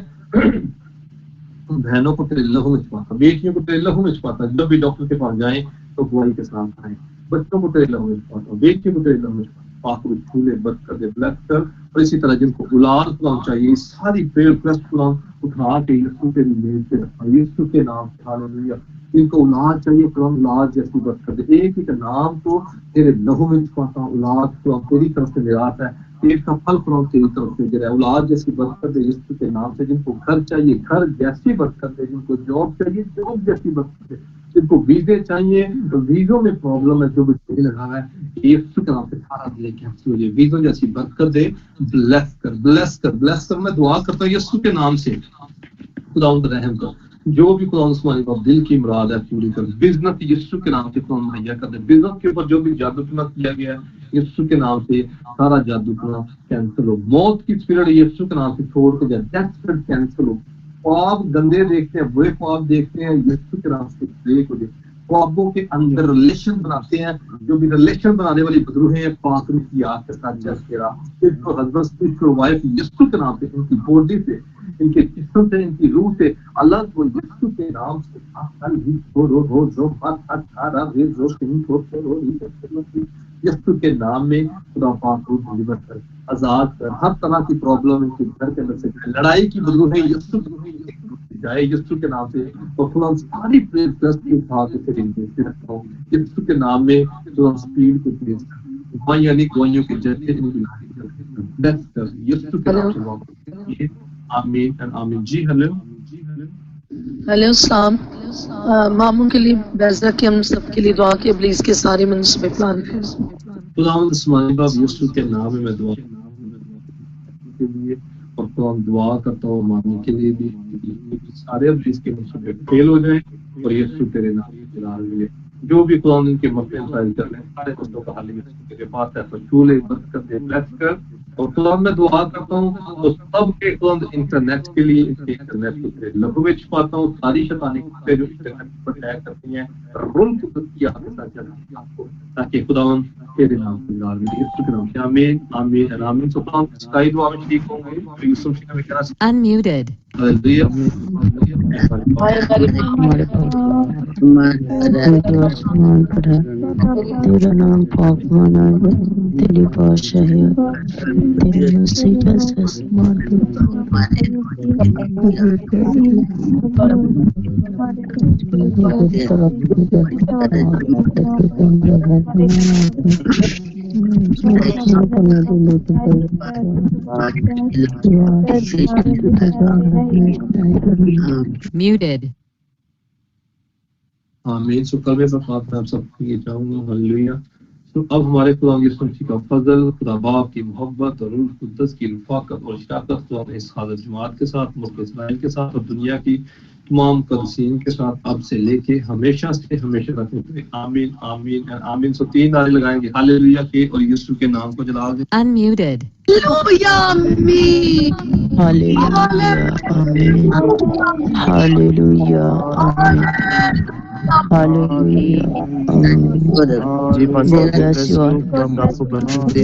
उन बहनों को तेरे लहू में छुपाता, बेटियों को तेरे लहू में छुपाता, जब भी डॉक्टर के पास जाएं तो गवाही के साथ आए, बच्चों को तेरे लहू में छुपाता, बेटियों को तेरे लहू में छुपाता, पाक को छूले बच कर दे, ब्लेस कर। और इसी तरह जिनको औलाद खुदा चाहिए सारी प्रेयर रिक्वेस्ट खुदा उठा के यीशु के मेज पे रखा, यीशु के नाम से हालेलुया। इनको औलाद चाहिए खुदा औलाद जैसी बच कर दे, एक एक नाम को तेरे लहू में छुपाता, औलाद खुदा तेरी तरफ से निराश है, पेट का फल खुदा तेरी तरफ से गिरा, औलाद जैसी बरकत दे यीशु के नाम से। जिनको घर चाहिए घर जैसी बरकत दे, जिनको जॉब चाहिए जॉब जैसी बरकत दे, जिनको वीजे चाहिए तो वीजों में प्रॉब्लम है, जो भी लगा है यीशु के नाम से सारा लेके मुझे वीजों जैसी बरकत दे, ब्लेस कर ब्लेस कर ब्लेस कर। मैं दुआ करता हूँ यीशु के नाम से खुदावंद रहम कर, जो भी खुदा उस्मानी बाप दिल की मुराद है पूरी कर। बिजनेस यीशु के नाम से खुदा मुहैया कर दे, बिजनेस के ऊपर जो भी जादू टोना किया गया है यीशु के नाम से सारा जादू टोना कैंसिल हो। मौत की स्पिरिट यीशु के नाम से छोड़ के जाए, डेथ स्पिरिट कैंसिल हो। ख्वाब गंदे देखते हैं, बुरे ख्वाब देखते हैं, यीशु के नाम से ब्रेक हो जाए। ख्वाबों के अंदर रिलेशन बनाते हैं, जो भी रिलेशन बनाने वाली बदरूहें हैं पाक रूह की आग के साथ जल के रहा, इसको हस्बैंड इसको वाइफ यीशु के नाम से इनकी बॉडी से इनके जिस्म से इनकी रूह से अलग हो यीशु के नाम से। यीशु के नाम में खुदा पाक रूह डिलीवर कर, आजाद कर, हर तरह की प्रॉब्लम इनके घर के अंदर से लड़ाई की बदरूहें यीशु जाए यीशु के नाम से। और खुदा सारी प्रेयर रिक्वेस्ट के उठा के फिर इनके रखता हूँ यीशु के नाम में। खुदा स्पीड को तेज कर, गवाहियां नहीं गवाहियों के जरिए यीशु के नाम से। आमीन एंड आमीन। जी हेलो हेलो सलाम। मामू के लिए बेज़ा की हम सब के लिए दुआ की प्लीज के सारे मंजिल पे प्लान कर। खुदावंद आसमानी बाप यीशु के नाम में मैं दुआ के लिए और तो हम दुआ करता हूँ मामू के लिए भी सारे प्लीज के मुझसे फेल हो जाए और यीशु तेरे नाम से लाल मिले। जो भी खुदा उनके मसले हल कर रहे हैं सारे बंदों का हाल तेरे पास है, तो छूले बरकत कर दे, ब्लेस कर। और खुदा मैं दुआ करता हूँ तो सबके खुदा इंटरनेट के लिए इंटरनेट को तेरे लहू में छुपाता हूँ, सारी शैतानी कुत्ते जो इंटरनेट पर अटैक करती हैं रुल की आग के साथ जला आपको, ताकि खुदावंद तेरे नाम से लाल मिले यीशु के नाम से। आमीन आमीन एंड आमीन। तो खुदा इसकी दुआ में ठीक होंगे यूसुफ जी ने कहा Unmuted. हालेलुया। तेरा नाम पाक माना जाए, तेरी बादशाही तेरी मुसीबत से Muted. आमीन। सो कल में बात मैं आप सबको ये चाहूंगा हालेलुया। तो अब हमारे खुदा यीशु मसीह का फजल, खुदा बाप की मोहब्बत और रूह कुद्दस की रफ़ाकत और शराकत तो इस हाज़िर जमात के साथ, मुल्क इस्राइल के साथ और दुनिया की तमाम कदसीन के साथ अब से लेके हमेशा से हमेशा तक रहे। आमीन आमीन एंड आमीन। सो 3 नारे लगाएंगे हालेलुया के और यीशु के नाम को जलाल दें। Unmuted. हालेलुया आमीन हालेलुया आमीन हालेलुया आमीन हालेलुया आमीन। जी God bless you all. आपको बरकत दे।